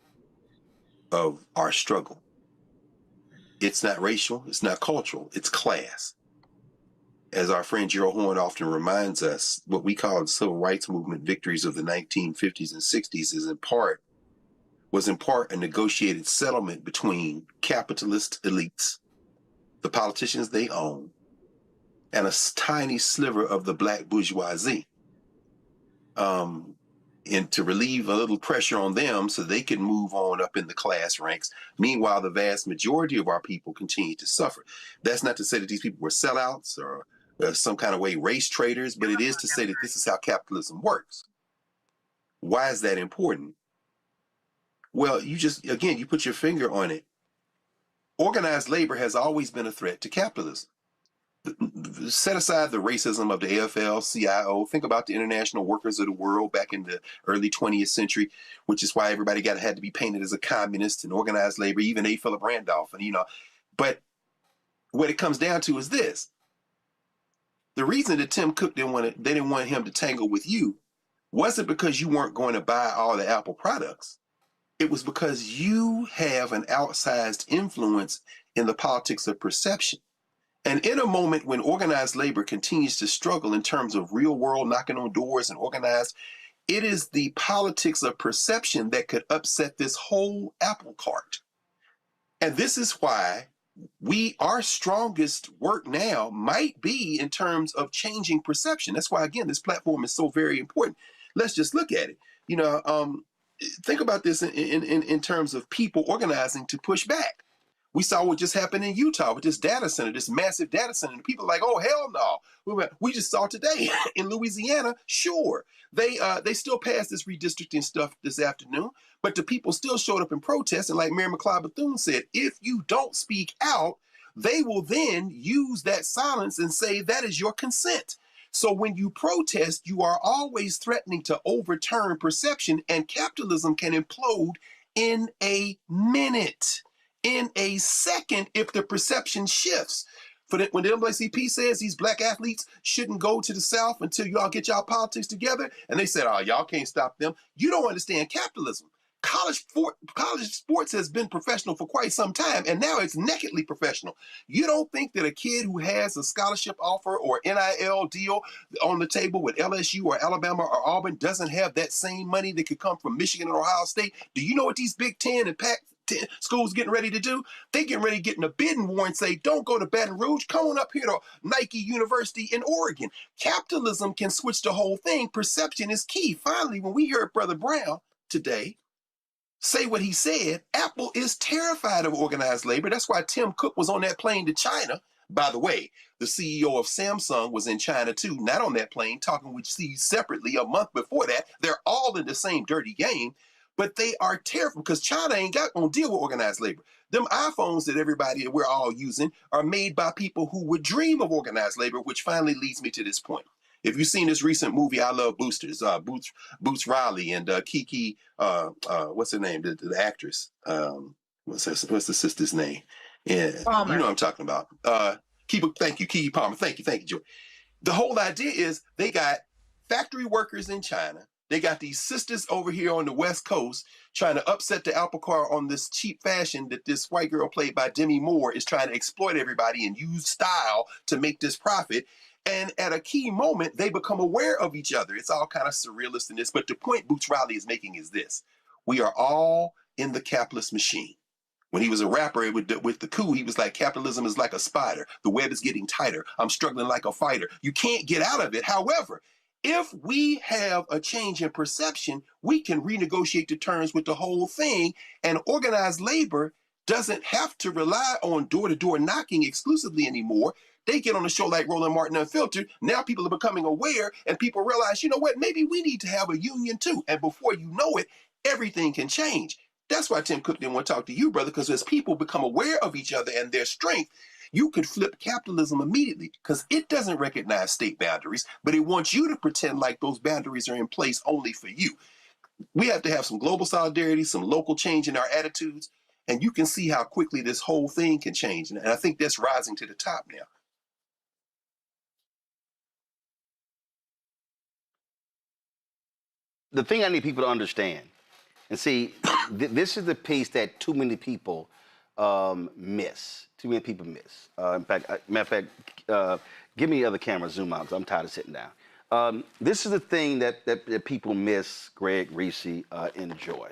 of our struggle. It's not racial, it's not cultural, it's class. As our friend Gerald Horne often reminds us, what we call the civil rights movement victories of the 1950s and 60s is in part was in part a negotiated settlement between capitalist elites, the politicians they own, and a tiny sliver of the black bourgeoisie, and to relieve a little pressure on them so they can move on up in the class ranks. Meanwhile, the vast majority of our people continue to suffer. That's not to say that these people were sellouts or some kind of way race traders, but it is to say that this is how capitalism works. Why is that important? Well, you put your finger on it. Organized labor has always been a threat to capitalism. Set aside the racism of the AFL-CIO. Think about the international workers of the world back in the early 20th century, which is why everybody had to be painted as a communist and organized labor, even A. Philip Randolph. And, but what it comes down to is this. The reason that Tim Cook they didn't want him to tangle with you wasn't because you weren't going to buy all the Apple products. It was because you have an outsized influence in the politics of perception. And in a moment when organized labor continues to struggle in terms of real world knocking on doors and organized, it is the politics of perception that could upset this whole apple cart. And this is why our strongest work now might be in terms of changing perception. That's why, again, this platform is so very important. Let's just look at it. Think about this in terms of people organizing to push back. We saw what just happened in Utah with this data center, this massive data center. And people are like, oh, hell no. We just saw today in Louisiana, sure, they still passed this redistricting stuff this afternoon, but the people still showed up in protest. And like Mary McLeod Bethune said, if you don't speak out, they will then use that silence and say that is your consent. So when you protest, you are always threatening to overturn perception, and capitalism can implode in a minute. In a second, if the perception shifts. When the NAACP says these black athletes shouldn't go to the South until y'all get y'all politics together, and they said, oh, y'all can't stop them. You don't understand capitalism. College sports has been professional for quite some time, and now it's nakedly professional. You don't think that a kid who has a scholarship offer or NIL deal on the table with LSU or Alabama or Auburn doesn't have that same money that could come from Michigan or Ohio State? Do you know what these Big Ten and Pac-10 schools getting ready to do? They getting ready to get in a bidding war and say, don't go to Baton Rouge, come on up here to Nike University in Oregon. Capitalism can switch the whole thing. Perception is key. Finally, when we heard Brother Brown today say what he said, Apple is terrified of organized labor. That's why Tim Cook was on that plane to China. By the way, the CEO of Samsung was in China too, not on that plane, talking with Steve separately a month before that. They're all in the same dirty game, but they are terrified because China ain't gonna deal with organized labor. Them iPhones that we're all using are made by people who would dream of organized labor, which finally leads me to this point. If you've seen this recent movie, I Love Boosters, Boots Riley and Kiki, what's her name, the actress? What's the sister's name? Yeah, Palmer. You know what I'm talking about. Thank you, Kiki Palmer. Thank you, Joy. The whole idea is they got factory workers in China. They got these sisters over here on the West Coast trying to upset the apple cart on this cheap fashion that this white girl played by Demi Moore is trying to exploit everybody and use style to make this profit. And at a key moment, they become aware of each other. It's all kind of surrealist in this. But the point Boots Riley is making is this. We are all in the capitalist machine. When he was a rapper with the coup, he was like, capitalism is like a spider. The web is getting tighter. I'm struggling like a fighter. You can't get out of it. However, if we have a change in perception, we can renegotiate the terms with the whole thing. And organized labor doesn't have to rely on door-to-door knocking exclusively anymore. They get on a show like Roland Martin Unfiltered. Now people are becoming aware and people realize, you know what, maybe we need to have a union too. And before you know it, everything can change. That's why Tim Cook didn't want to talk to you, brother, because as people become aware of each other and their strength, you could flip capitalism immediately because it doesn't recognize state boundaries, but it wants you to pretend like those boundaries are in place only for you. We have to have some global solidarity, some local change in our attitudes, and you can see how quickly this whole thing can change. And I think that's rising to the top now. The thing I need people to understand, and see, this is the piece that too many people miss. Too many people miss. In fact, matter of fact, give me the other camera, zoom out, because I'm tired of sitting down. This is the thing that people miss, Greg, Reese, and Joy.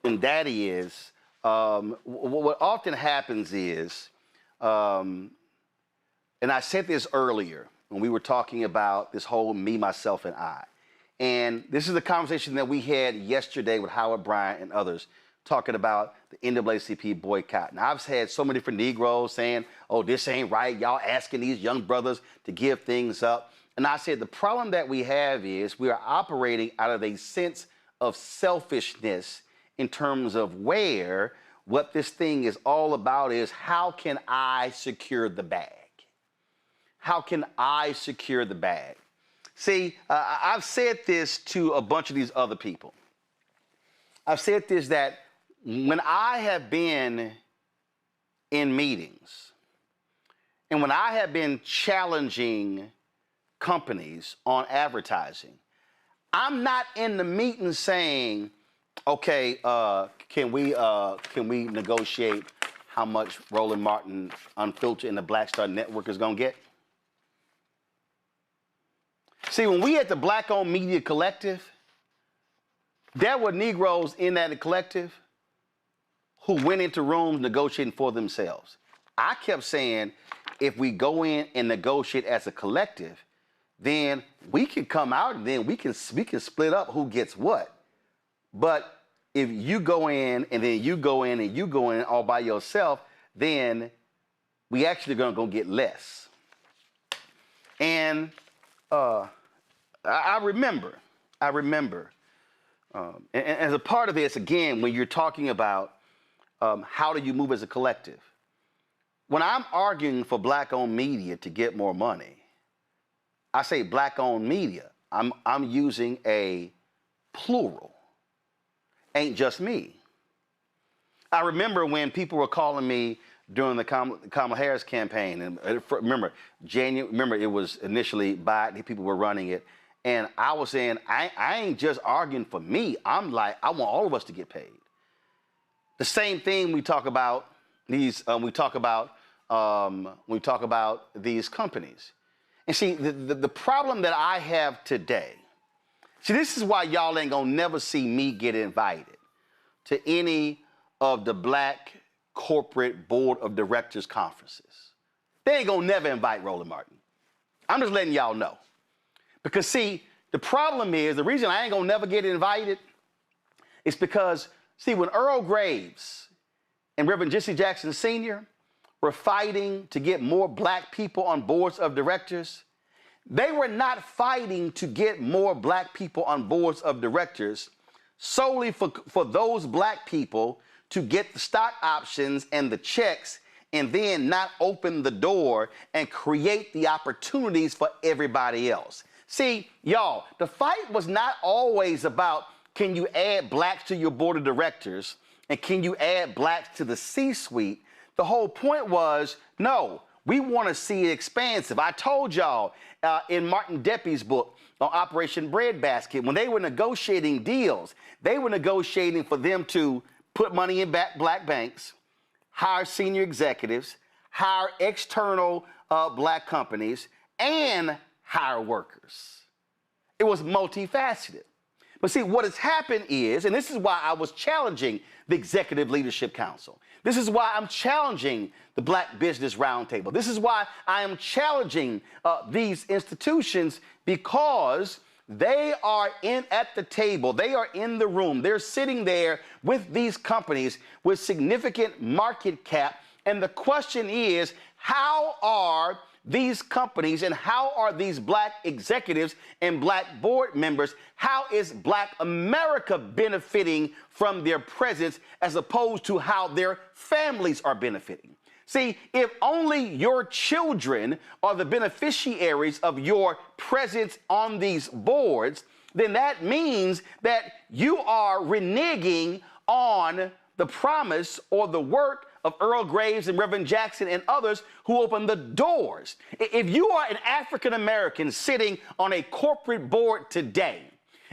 and that is what often happens is, and I said this earlier when we were talking about this whole me, myself, and I. And this is the conversation that we had yesterday with Howard Bryant and others talking about the NAACP boycott. And I've had so many different Negroes saying, oh, this ain't right. Y'all asking these young brothers to give things up. And I said the problem that we have is we are operating out of a sense of selfishness in terms of where what this thing is all about is how can I secure the bag? How can I secure the bag? See, I've said this to a bunch of these other people. I've said this that when I have been in meetings and when I have been challenging companies on advertising, I'm not in the meeting saying, okay, can we negotiate how much Roland Martin Unfiltered and the Black Star Network is going to get? See, when we at the Black-Owned Media Collective, there were Negroes in that collective who went into rooms negotiating for themselves. I kept saying, if we go in and negotiate as a collective, then we can come out and then we can split up who gets what. But if you go in and then you go in and you go in all by yourself, then we actually gonna get less. And I remember, and as a part of this, again, when you're talking about how do you move as a collective, when I'm arguing for Black-owned media to get more money, I say Black-owned media. I'm using a plural. Ain't just me. I remember when people were calling me during the Kamala Harris campaign, and remember it was initially Biden, people were running it, and I was saying, I ain't just arguing for me. I'm like, I want all of us to get paid. The same thing we talk about these, we talk about these companies. And see, the problem that I have today, see, this is why y'all ain't gonna never see me get invited to any of the Black corporate board of directors conferences. They ain't gonna never invite Roland Martin. I'm just letting y'all know. Because see, the problem is, the reason I ain't gonna never get invited is because, see, when Earl Graves and Reverend Jesse Jackson Sr. were fighting to get more Black people on boards of directors, they were not fighting to get more Black people on boards of directors solely for those Black people to get the stock options and the checks and then not open the door and create the opportunities for everybody else. See, y'all, the fight was not always about can you add Blacks to your board of directors and can you add Blacks to the C-suite. The whole point was, no, we want to see it expansive. I told y'all in Martin Deppy's book on Operation Breadbasket, when they were negotiating deals, they were negotiating for them to put money in Black banks, hire senior executives, hire external Black companies, and hire workers. It was multifaceted. But see, what has happened is, and this is why I was challenging the Executive Leadership Council. This is why I'm challenging the Black Business Roundtable. This is why I am challenging these institutions, because they are at the table. They are in the room. They're sitting there with these companies with significant market cap. And the question is, how are these companies and how are these Black executives and Black board members, how is Black America benefiting from their presence as opposed to how their families are benefiting? See, if only your children are the beneficiaries of your presence on these boards, then that means that you are reneging on the promise or the work of Earl Graves and Reverend Jackson and others who opened the doors. If you are an African American sitting on a corporate board today,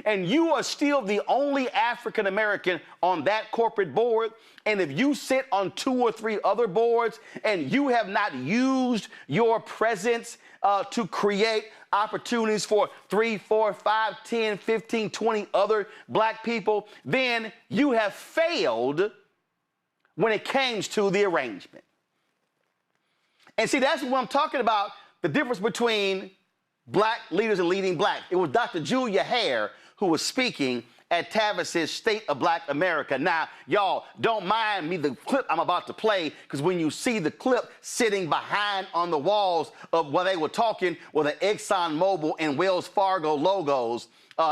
and you are still the only African American on that corporate board, and if you sit on 2 or 3 other boards and you have not used your presence to create opportunities for 3, 4, 5, 10, 15, 20 other black people, then you have failed when it comes to the arrangement. And see, that's what I'm talking about, the difference between black leaders and leading black. It was Dr. Julia Hare who was speaking at Tavis's State of Black America. Now, y'all, don't mind me the clip I'm about to play, because when you see the clip sitting behind on the walls of where they were talking with the ExxonMobil and Wells Fargo logos,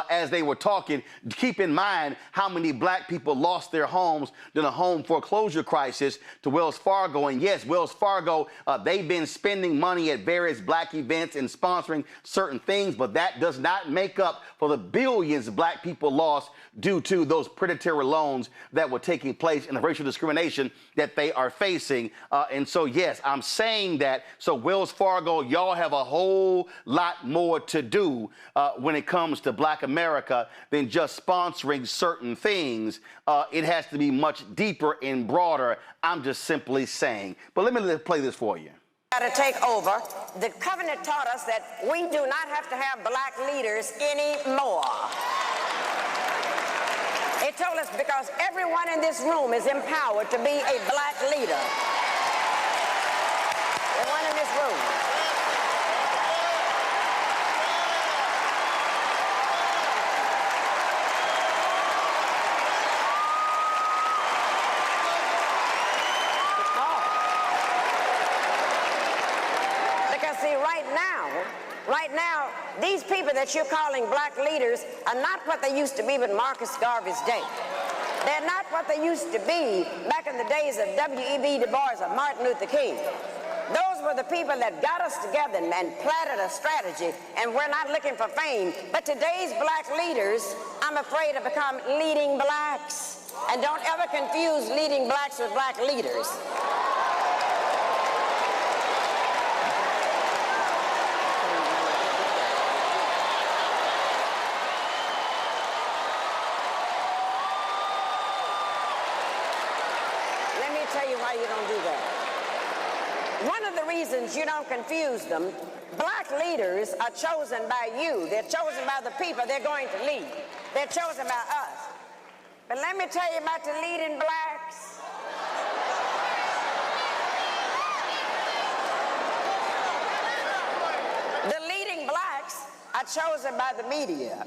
as they were talking, keep in mind how many black people lost their homes during the home foreclosure crisis to Wells Fargo. And yes, Wells Fargo, they've been spending money at various black events and sponsoring certain things, but that does not make up for the billions black people lost due to those predatory loans that were taking place and the racial discrimination that they are facing. And so, yes, I'm saying that. So Wells Fargo, y'all have a whole lot more to do when it comes to black America than just sponsoring certain things. It has to be much deeper and broader. I'm just simply saying. But let me play this for you. To take over, the covenant taught us that we do not have to have black leaders anymore. It told us because everyone in this room is empowered to be a black leader. Everyone in this room. Because see, right now, these people that you're calling black leaders are not what they used to be with Marcus Garvey's day. They're not what they used to be back in the days of W.E.B. Du Bois or Martin Luther King. Those were the people that got us together and planted a strategy, and we're not looking for fame. But today's black leaders, I'm afraid, have become leading blacks. And don't ever confuse leading blacks with black leaders. You don't do that. One of the reasons you don't confuse them, black leaders are chosen by you. They're chosen by the people they're going to lead. They're chosen by us. But let me tell you about the leading blacks. The leading blacks are chosen by the media.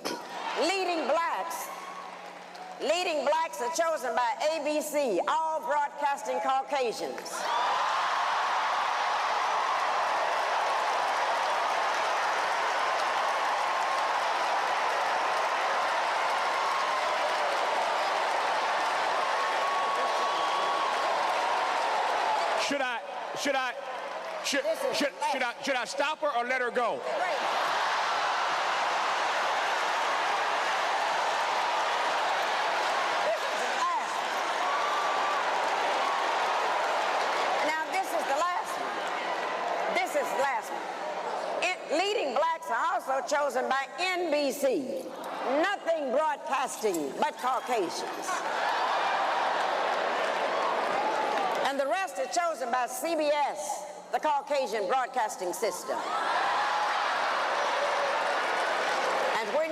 Leading blacks are chosen by ABC, all broadcasting Caucasians. Should I stop her or let her go? Leading blacks are also chosen by NBC. Nothing broadcasting but Caucasians. And the rest are chosen by CBS, the Caucasian broadcasting system. And when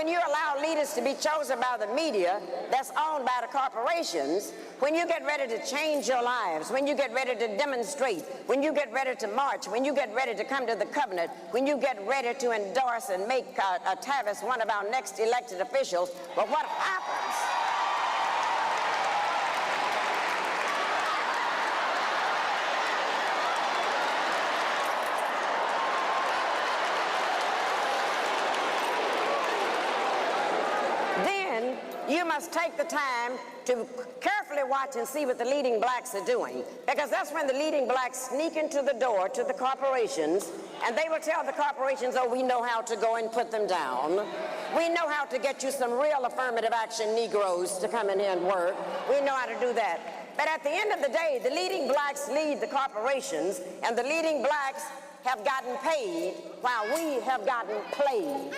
you allow leaders to be chosen by the media that's owned by the corporations, when you get ready to change your lives, when you get ready to demonstrate, when you get ready to march, when you get ready to come to the covenant, when you get ready to endorse and make Tavis one of our next elected officials, but what happens? You must take the time to carefully watch and see what the leading blacks are doing, because that's when the leading blacks sneak into the door to the corporations, and they will tell the corporations, oh, we know how to go and put them down. We know how to get you some real affirmative action Negroes to come in here and work. We know how to do that. But at the end of the day, the leading blacks lead the corporations, and the leading blacks have gotten paid while we have gotten played.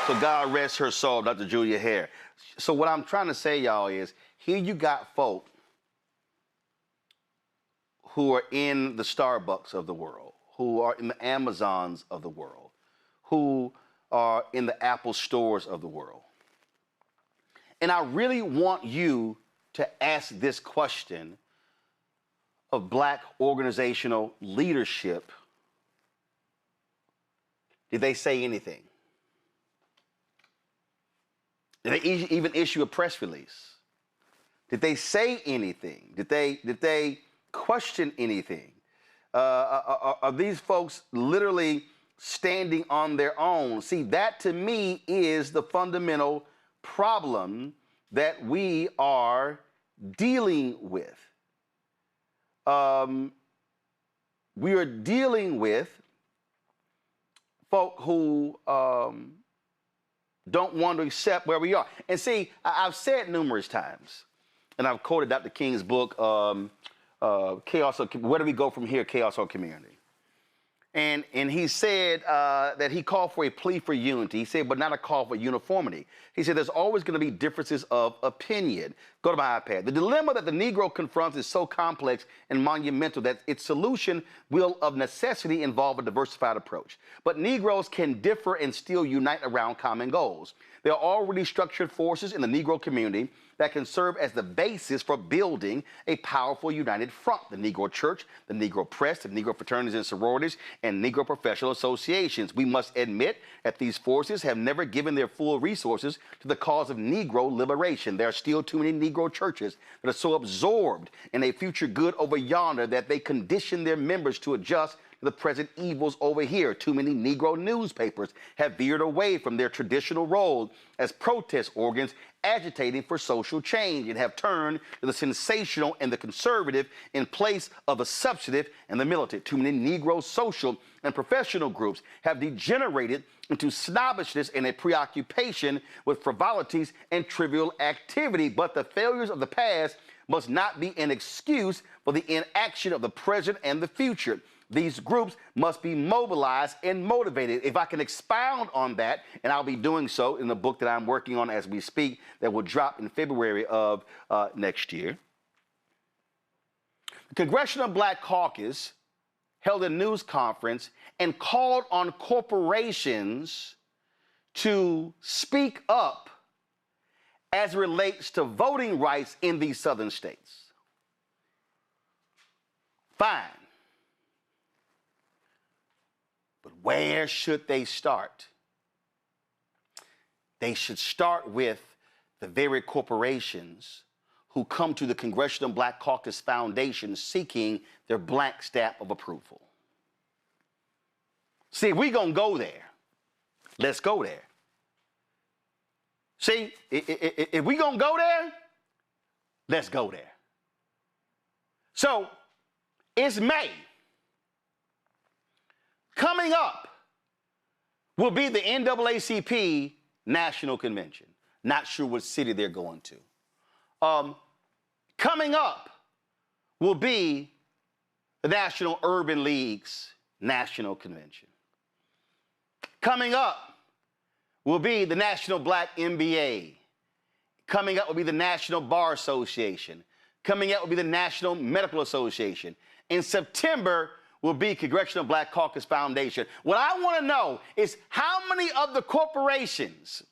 So God rest her soul, Dr. Julia Hare. So what I'm trying to say, y'all, is here you got folk who are in the Starbucks of the world, who are in the Amazons of the world, who are in the Apple stores of the world. And I really want you to ask this question of Black organizational leadership. Did they say anything? Did they even issue a press release? Did they say anything? Did they question anything? Are these folks literally standing on their own? See, that to me is the fundamental problem that we are dealing with. We are dealing with folk who don't want to accept where we are. And see, I've said numerous times, and I've quoted Dr. King's book, Chaos, Where Do We Go From Here, Chaos or Community? And he said that he called for a plea for unity. He said, but not a call for uniformity. He said there's always going to be differences of opinion. Go to my iPad. The dilemma that the Negro confronts is so complex and monumental that its solution will of necessity involve a diversified approach. But Negroes can differ and still unite around common goals. There are already structured forces in the Negro community that can serve as the basis for building a powerful united front. The Negro Church, the Negro Press, the Negro fraternities and sororities, and Negro professional associations. We must admit that these forces have never given their full resources to the cause of Negro liberation. There are still too many Negro churches that are so absorbed in a future good over yonder that they condition their members to adjust to the present evils over here. Too many Negro newspapers have veered away from their traditional role as protest organs agitating for social change and have turned to the sensational and the conservative in place of the substantive and the militant. Too many Negro social and professional groups have degenerated into snobbishness and a preoccupation with frivolities and trivial activity. But the failures of the past must not be an excuse for the inaction of the present and the future. These groups must be mobilized and motivated. If I can expound on that, and I'll be doing so in the book that I'm working on as we speak, that will drop in February of next year. The Congressional Black Caucus held a news conference and called on corporations to speak up as it relates to voting rights in these southern states. Fine. But where should they start? They should start with the very corporations who come to the Congressional Black Caucus Foundation seeking their blank stamp of approval. See, if we're going to go there, let's go there. See, if we're going to go there, let's go there. So, it's May. Coming up will be the NAACP National Convention. Not sure what city they're going to. Coming up will be the National Urban League's National Convention. Coming up will be the National Black MBA. Coming up will be the National Bar Association. Coming up will be the National Medical Association. In September will be Congressional Black Caucus Foundation. What I want to know is how many of the corporations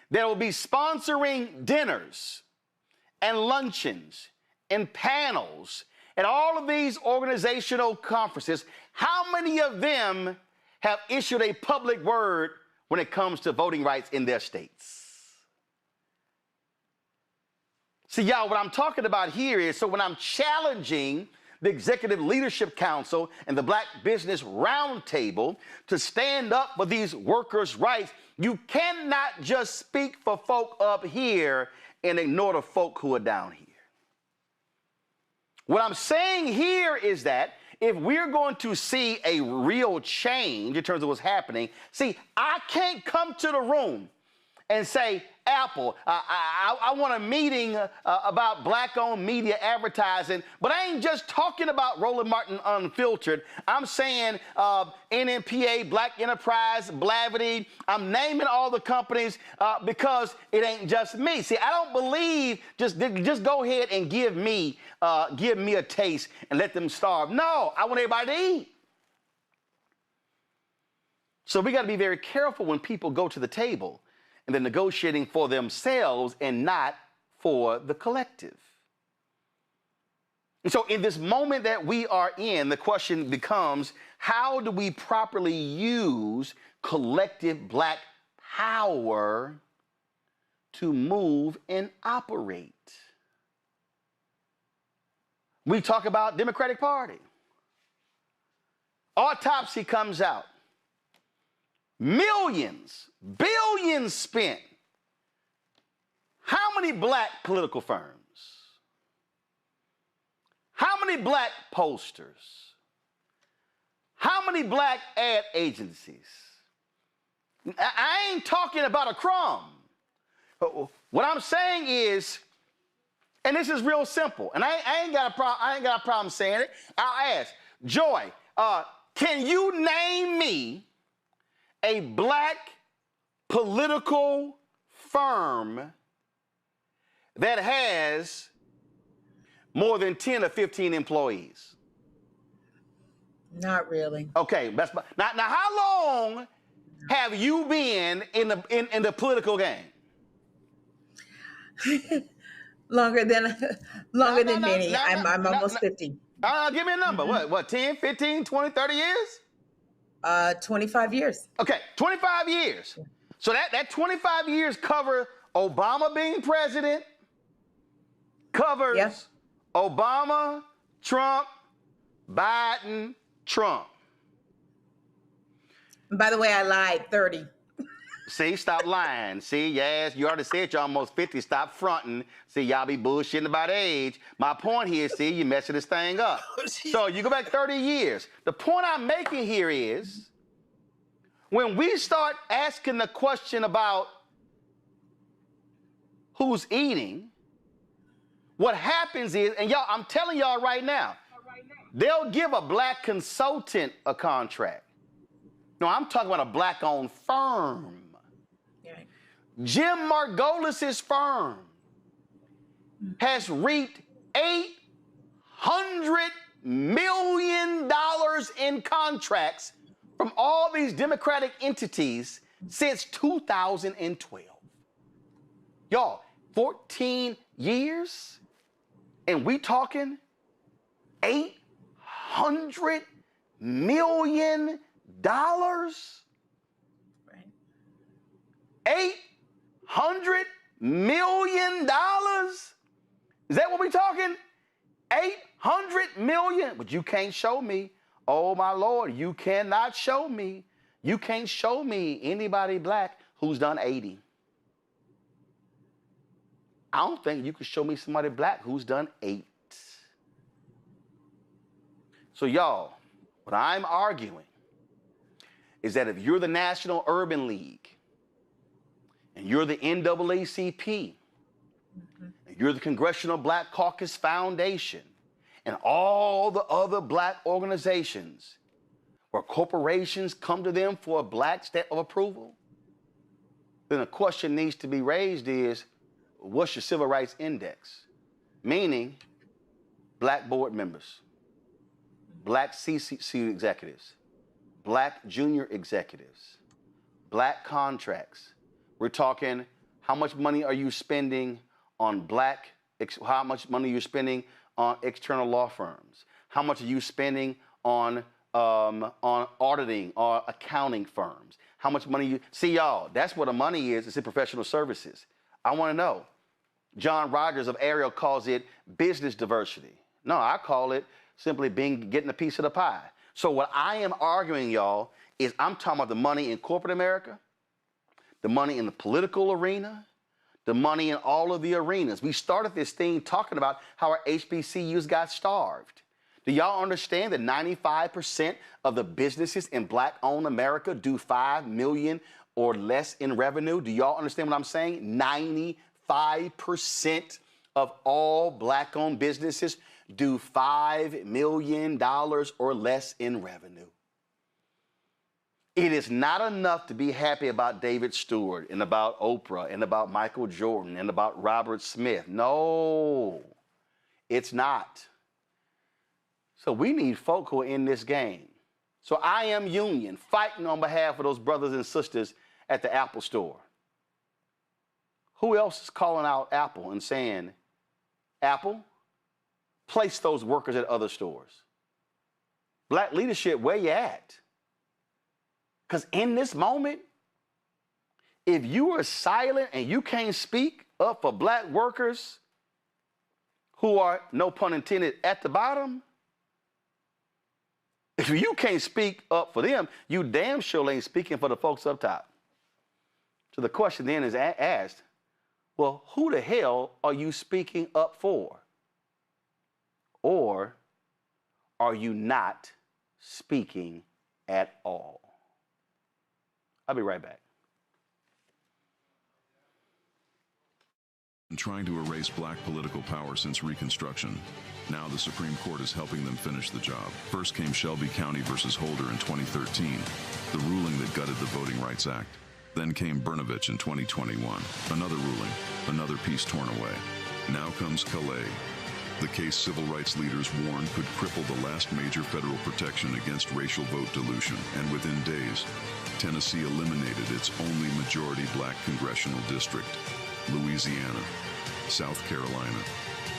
that will be sponsoring dinners and luncheons and panels at all of these organizational conferences, how many of them have issued a public word when it comes to voting rights in their states? See, y'all, what I'm talking about here is, so when I'm challenging the Executive Leadership Council and the Black Business Roundtable to stand up for these workers' rights, you cannot just speak for folk up here and ignore the folk who are down here. What I'm saying here is that if we're going to see a real change in terms of what's happening, see, I can't come to the room and say, Apple, I want a meeting about black-owned media advertising, but I ain't just talking about Roland Martin Unfiltered. I'm saying NMPA, Black Enterprise, Blavity. I'm naming all the companies because it ain't just me. See, I don't believe just go ahead and give me a taste and let them starve. No, I want everybody to eat. So we got to be very careful when people go to the table and they're negotiating for themselves and not for the collective. And so in this moment that we are in, the question becomes, how do we properly use collective black power to move and operate? We talk about Democratic Party. Autopsy comes out. Millions, billions spent. How many black political firms? How many black posters? How many black ad agencies? I ain't talking about a crumb. What I'm saying is, and this is real simple, and I ain't got a problem saying it. I'll ask, Joy, can you name me a black political firm that has more than 10 or 15 employees? Not really. Okay, now how long have you been in the political game? Longer than many. I'm almost 50. Give me a number. What, 10, 15, 20, 30 years? 25 years. Okay, 25 years. So that 25 years cover Obama being president, covers Obama, Trump, Biden, Trump. By the way, I lied, 30. See, stop lying. See, yes, you already said you're almost 50. Stop fronting. See, y'all be bullshitting about age. My point here, see, you're messing this thing up. So you go back 30 years. The point I'm making here is, when we start asking the question about who's eating, what happens is, and y'all, I'm telling y'all right now, they'll give a black consultant a contract. No, I'm talking about a black-owned firm. Jim Margolis's firm has reaped $800 million in contracts from all these Democratic entities since 2012. Y'all, 14 years, and we talking $800 million? $800 million? Is that what we're talking? 800 million? But you can't show me. Oh my Lord, you cannot show me. You can't show me anybody black who's done 80. I don't think you could show me somebody black who's done 8. So y'all, what I'm arguing is that if you're the National Urban League, and you're the NAACP, and you're the Congressional Black Caucus Foundation, and all the other black organizations where corporations come to them for a black stamp of approval, then a question needs to be raised is, what's your civil rights index? Meaning, black board members, black C-suite executives, black junior executives, black contracts. We're talking, how much money are you spending on how much money are you spending on external law firms? How much are you spending on auditing or accounting firms? How much money see y'all, that's where the money is, it's in professional services. I want to know. John Rogers of Ariel calls it business diversity. No, I call it simply getting a piece of the pie. So what I am arguing, y'all, is I'm talking about the money in corporate America, the money in the political arena, the money in all of the arenas. We started this thing talking about how our HBCUs got starved. Do y'all understand that 95% of the businesses in Black-owned America do $5 million or less in revenue? Do y'all understand what I'm saying? 95% of all Black-owned businesses do $5 million or less in revenue. It is not enough to be happy about David Stewart and about Oprah and about Michael Jordan and about Robert Smith. No, it's not. So we need folk who are in this game. So I am union, fighting on behalf of those brothers and sisters at the Apple store. Who else is calling out Apple and saying, Apple, place those workers at other stores? Black leadership, where you at? Because in this moment, if you are silent and you can't speak up for Black workers who are, no pun intended, at the bottom, if you can't speak up for them, you damn sure ain't speaking for the folks up top. So the question then is asked, well, who the hell are you speaking up for? Or are you not speaking at all? I'll be right back. Trying to erase Black political power since Reconstruction. Now the Supreme Court is helping them finish the job. First came Shelby County versus Holder in 2013, the ruling that gutted the Voting Rights Act. Then came Brnovich in 2021, another ruling, another piece torn away. Now comes Calais, the case civil rights leaders warned could cripple the last major federal protection against racial vote dilution, and within days, Tennessee eliminated its only majority Black congressional district. Louisiana, South Carolina,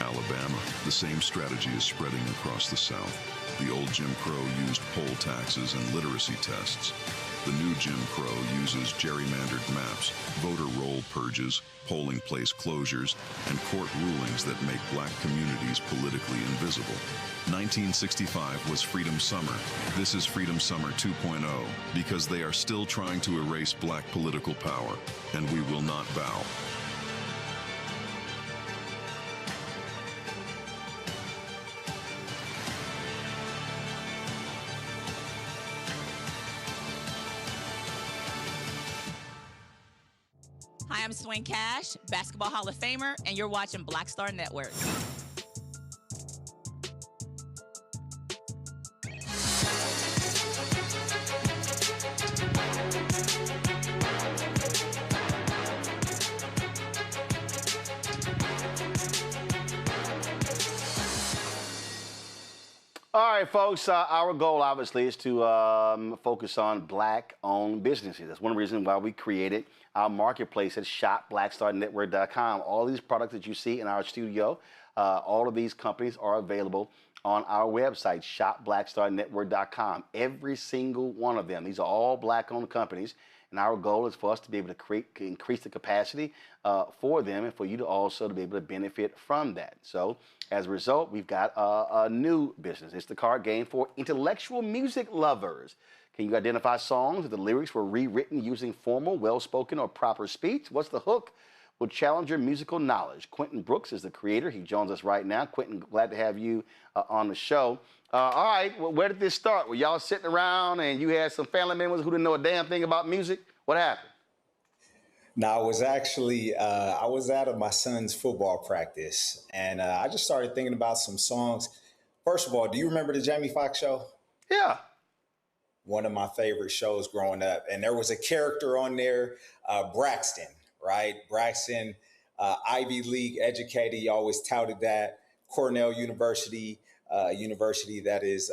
Alabama. The same strategy is spreading across the South. The old Jim Crow used poll taxes and literacy tests. The new Jim Crow uses gerrymandered maps, voter roll purges, polling place closures, and court rulings that make Black communities politically invisible. 1965 was Freedom Summer. This is Freedom Summer 2.0, because they are still trying to erase Black political power, and we will not bow. Hi, I'm Swing Cash, Basketball Hall of Famer, and you're watching Black Star Network. All right, folks, our goal, obviously, is to focus on Black-owned businesses. That's one reason why we created our marketplace at shopblackstarnetwork.com. All these products that you see in our studio, all of these companies are available on our website, shopblackstarnetwork.com. Every single one of them. These are all Black-owned companies, and our goal is for us to be able to increase the capacity for them and for you to also to be able to benefit from that. So, as a result, we've got a new business. It's the card game for intellectual music lovers. Can you identify songs that the lyrics were rewritten using formal, well-spoken, or proper speech? What's the hook? Will challenge your musical knowledge. Quentin Brooks is the creator. He joins us right now. Quentin, glad to have you on the show. All right, well, where did this start? Were y'all sitting around and you had some family members who didn't know a damn thing about music? What happened? No, I was actually, I was at my son's football practice, and I just started thinking about some songs. First of all, do you remember the Jamie Foxx show? Yeah. One of my favorite shows growing up. And there was a character on there, Braxton, right? Braxton, Ivy League educated. He always touted that. Cornell University, university that is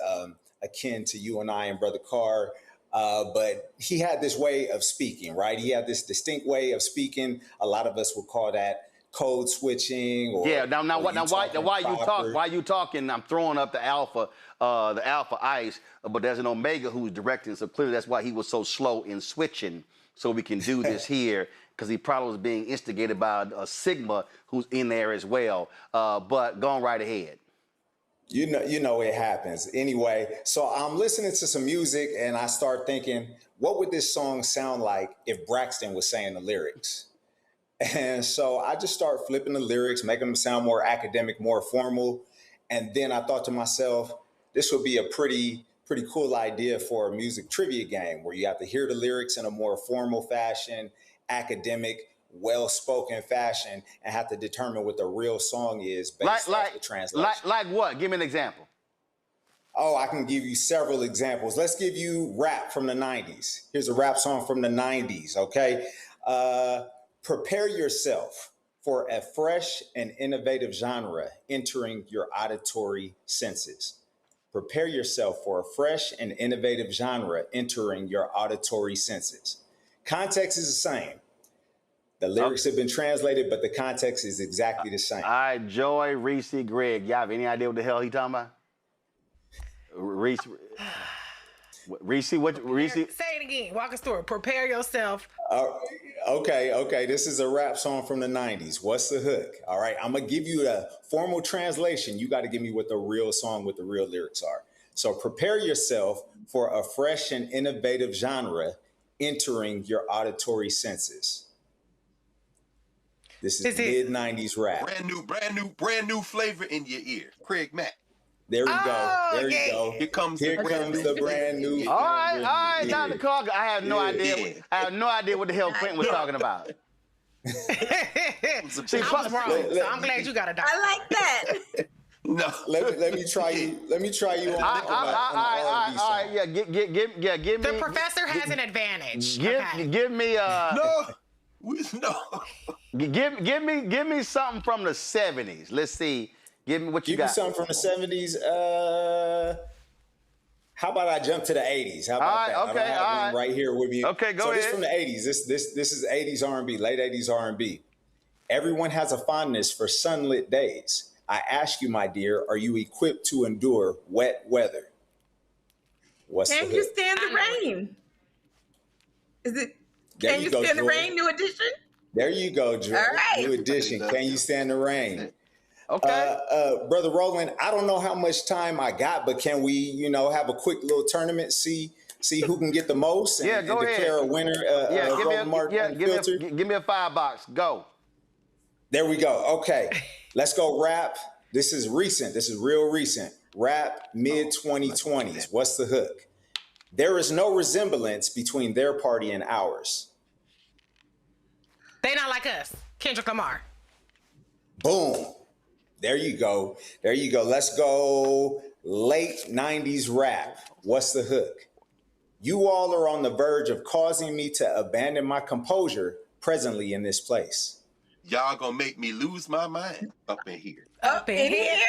akin to you and I and Brother Carr. But he had this way of speaking, right? He had this distinct way of speaking. A lot of us would call that code switching. Or, yeah. Now why you talking? I'm throwing up the alpha ice, but there's an omega who's directing. So clearly that's why he was so slow in switching. So we can do this here because he probably was being instigated by a sigma who's in there as well. But go on right ahead. You know it happens. Anyway, so I'm listening to some music and I start thinking, what would this song sound like if Braxton was saying the lyrics? And so I just start flipping the lyrics, making them sound more academic, more formal. And then I thought to myself, this would be a pretty cool idea for a music trivia game where you have to hear the lyrics in a more formal fashion, academic, well-spoken fashion, and have to determine what the real song is based off the translation. Like what? Give me an example. Oh, I can give you several examples. Let's give you rap from the 90s. Here's a rap song from the 90s, okay? Prepare yourself for a fresh and innovative genre entering your auditory senses. Prepare yourself for a fresh and innovative genre entering your auditory senses. Context is the same. The lyrics have been translated, but the context is exactly the same. All right, Joy, Reese, Greg, y'all have any idea what the hell he talking about? Reese, what? Reese? Say it again. Walk us through it. Prepare yourself. Okay. This is a rap song from the 90s. What's the hook? All right. I'm going to give you a formal translation. You got to give me what the real song with the real lyrics are. So prepare yourself for a fresh and innovative genre entering your auditory senses. This is mid-90s rap. Brand new flavor in your ear. Craig Mack. There we go. There you go. Here comes the brand new. All right, Dr. Carter. I have no idea. I have no idea what the hell Quentin was talking about. See, I was wrong, so I'm glad you got a doctor. I like that. No, let me try you. Let me try you on the R&B song. All right, give me. The professor has an advantage. Give me. No. Give me something from the 70s. Let's see. Give me what you got. Give me something from the 70s. How about I jump to the 80s? How about that? Okay, I don't have one right here with me. Okay, go ahead. So this from the 80s. This is 80s R&B, late 80s R&B. Everyone has a fondness for sunlit days. I ask you, my dear, are you equipped to endure wet weather? Can you stand the rain? Is it? Can you stand the rain? New edition. There you go, Jordan. All right. New edition. Can you stand the rain? Okay. Brother Roland, I don't know how much time I got, but can we, have a quick little tournament, see who can get the most and, go ahead. Declare a winner? Give me a $5. Go. There we go. Okay. Let's go rap. This is recent. This is real recent. Rap mid-2020s. What's the hook? There is no resemblance between their party and ours. They not like us. Kendrick Lamar. Boom. There you go. Let's go late 90s rap. What's the hook? You all are on the verge of causing me to abandon my composure presently in this place. Y'all gonna make me lose my mind up in here. Up in here.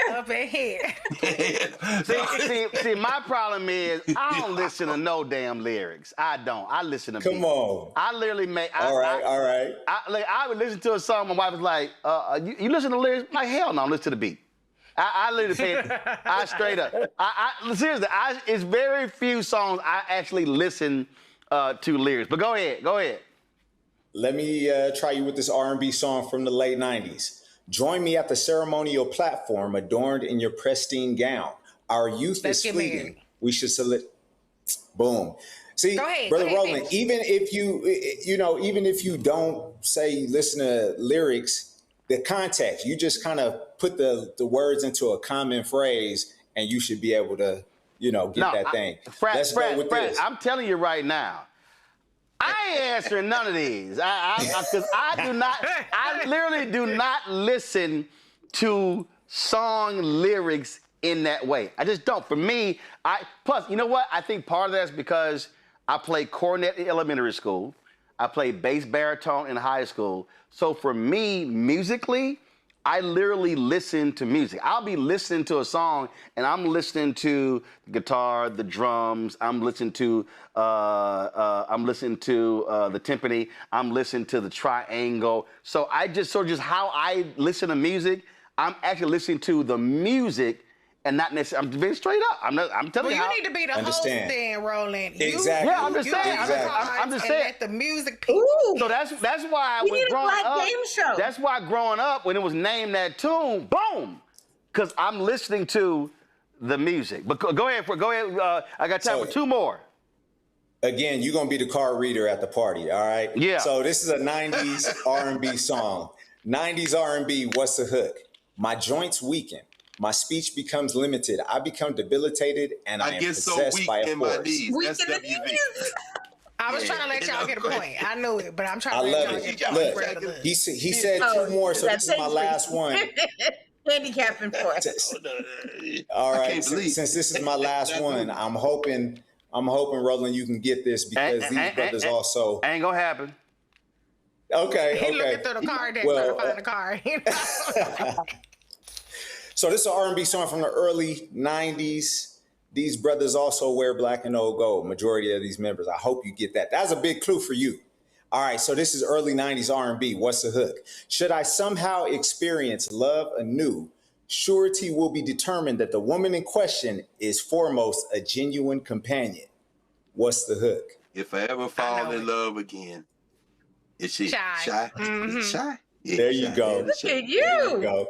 See, my problem is I don't listen to no damn lyrics. I don't. I listen to beats. Come on. I literally make. All right. I would listen to a song. My wife was like, "You listen to lyrics?" I'm like, hell no, I listen to the beat. I literally pay. I straight up. Seriously. It's very few songs I actually listen to lyrics. But go ahead. Let me try you with this R&B song from the late 90s. Join me at the ceremonial platform adorned in your pristine gown. Our youth is fleeting. We should salute. Boom. See, Brother Roland, even if you don't say listen to lyrics, the context, you just kind of put the words into a common phrase and you should be able to, get that thing. Let's go with this. I'm telling you right now, I ain't answering none of these. Because I literally do not listen to song lyrics in that way. I just don't. For me, plus, you know what? I think part of that's because I played cornet in elementary school. I played bass baritone in high school. So for me, musically, I literally listen to music. I'll be listening to a song and I'm listening to the guitar, the drums. I'm listening to the timpani. I'm listening to the triangle. So I just how I listen to music. I'm actually listening to the music and not necessarily. I'm being straight up. I'm telling you. Well, you need to be the host then, Roland. Exactly. Yeah, I'm just saying. I'm just saying. Let the music pick. So that's why when growing up. Game show. That's why growing up when it was named that tune, boom, because I'm listening to the music. But go ahead. I got time for two more. Again, you're gonna be the card reader at the party. All right. Yeah. So this is a '90s R&B song. '90s R&B. What's the hook? My joints weaken. My speech becomes limited. I become debilitated, and I am get so possessed weak by a in my force. knees. Weak That's in the WV. knees. I was trying to let y'all get a point. I knew it, but I'm trying I to let love y'all it. get a point. Look, he said two more, so this is my last one. Handicapping for us. All I right, can't believe since this is my last one, I'm hoping, Roland, you can get this because these brothers also ain't gonna happen. Okay, He looking through the card deck trying to find the card. So this is an R&B song from the early 90s. These brothers also wear black and old gold, majority of these members. I hope you get that. That's a big clue for you. All right, so this is early 90s R&B. What's the hook? Should I somehow experience love anew, surety will be determined that the woman in question is foremost a genuine companion. What's the hook? If I ever fall in love again, is she shy? Mm-hmm. Is it shy? Yeah, There you go. Look at you. There you go.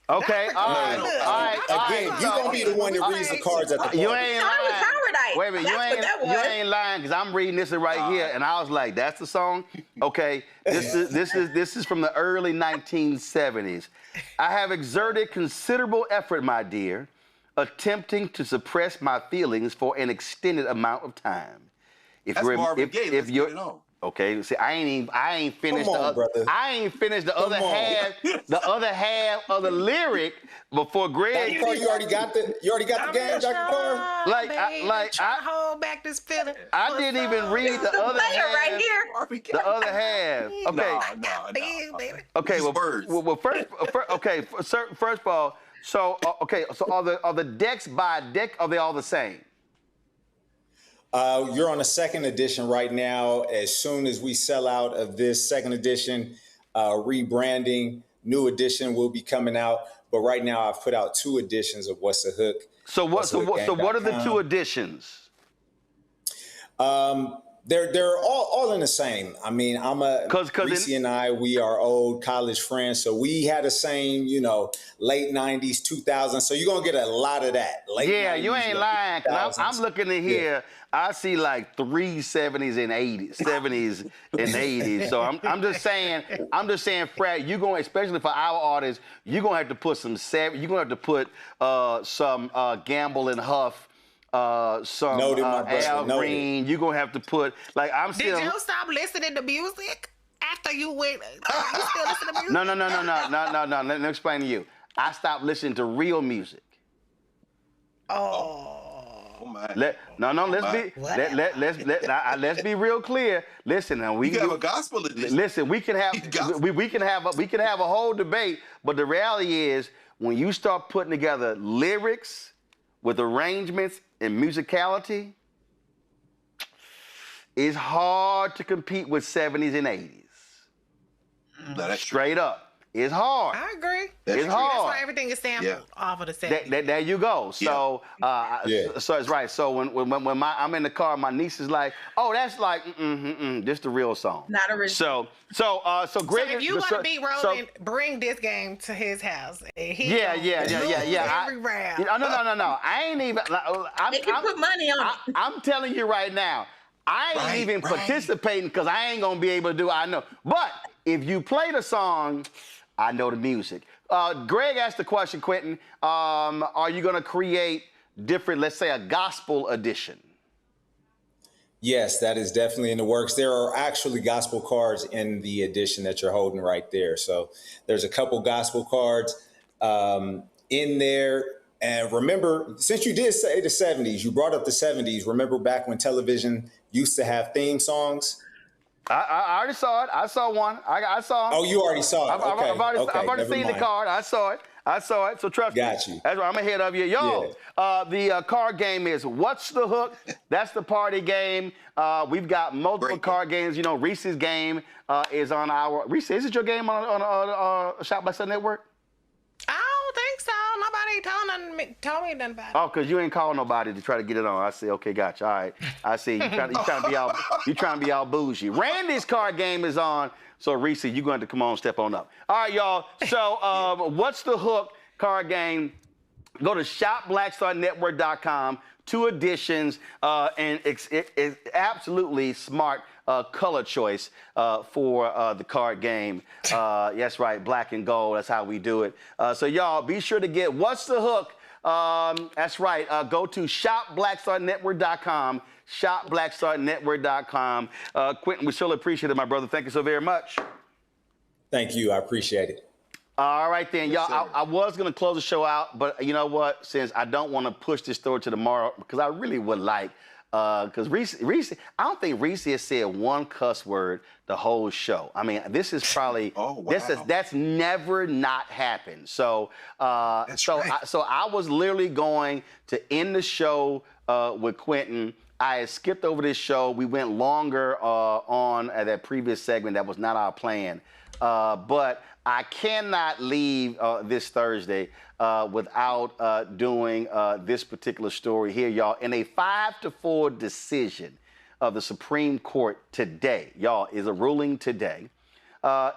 Okay, all right. Again, you're going to be the one that reads the cards at the party. You ain't lying. Wait a minute, That's what that was. you ain't lying because I'm reading this right here, and I was like, "That's the song." Okay, this is from the early 1970s. I have exerted considerable effort, my dear, attempting to suppress my feelings for an extended amount of time. That's Marvin Gaye. Let's get it on. Okay, see, I ain't finished Come on, brother. I ain't finished the other half of the lyric before Greg. Dr. Carr, you already got the game, Dr. Carr? I hold back this feeling. I didn't even read the other half. Right here. The other half. Okay. No. Okay. Well, first of all, so are the decks by deck? Are they all the same? You're on the second edition right now. As soon as we sell out of this second edition, rebranding, new edition will be coming out. But right now, I've put out 2 editions of What's the Hook. So what are the 2 editions? They're all in the same. I mean, Reese and I, we are old college friends, so we had the same, late 90s, 2000s. So you're gonna get a lot of that. Yeah, you ain't lying. Cause I'm looking at here. Yeah. I see like 3 70s and 80s. So I'm just saying, Fred, you're going, especially for our artists, you're gonna have to put some Gamble and Huff. Some Al Green. You're gonna have to put Did you stop listening to music after you went? You still listen to music? No. Let me explain to you. I stopped listening to real music. Oh my. Let's be real clear. Listen, now we can have a gospel edition. Listen, we can have a whole debate, but the reality is when you start putting together lyrics with arrangements and musicality, it's hard to compete with 70s and 80s. Straight up. It's hard. I agree. It's hard. That's why everything is sampled off of the 70s. There you go. So, so it's right. So when I'm in the car, my niece is like, "Oh, that's like, this the real song." Not original. So Greg. So if you want to beat Roland, bring this game to his house. And he Yeah. Every round. No. I ain't even. They can put money on it. I'm telling you right now, I ain't even participating because I ain't gonna be able to do. I know, but if you play the song, I know the music. Greg asked the question, Quentin, are you going to create different, let's say a gospel edition? Yes, that is definitely in the works. There are actually gospel cards in the edition that you're holding right there. So there's a couple gospel cards in there. And remember, since you did say the 70s, you brought up the 70s. Remember back when television used to have theme songs? I already saw it. I saw one. I saw it. Oh, you already saw it. I've already seen the card. I saw it. So trust me. Got you. That's right. I'm ahead of you. Yo, the card game is What's the Hook? That's the party game. We've got multiple card games. Reese's game is on our... Reese, is it your game on Shop by Sun Network? I don't think so. Nobody told me nothing about it. Oh, because you ain't called nobody to try to get it on. I see. Okay, gotcha. All right. I see. You trying to be all bougie. Randy's card game is on. So, Reese, you're going to come on, step on up. All right, y'all. So, What's the Hook card game? Go to shopblackstarnetwork.com. 2 editions, and it's absolutely smart color choice for the card game. That's right, black and gold. That's how we do it. So y'all be sure to get What's the Hook? That's right. Go to shopblackstarnetwork.com. Shopblackstarnetwork.com. Quentin, we surely appreciate it, my brother. Thank you so very much. Thank you. I appreciate it. All right, then, y'all. I was going to close the show out, but you know what? Since I don't want to push this story to tomorrow, because I really would like, because Reese, I don't think Reese has said one cuss word the whole show. I mean, this is probably, that's never not happened. So, so I was literally going to end the show with Quentin. I had skipped over this show. We went longer on that previous segment. That was not our plan. But I cannot leave this Thursday without doing this particular story here, y'all. In a 5-4 decision of the Supreme Court today, y'all, is a ruling today.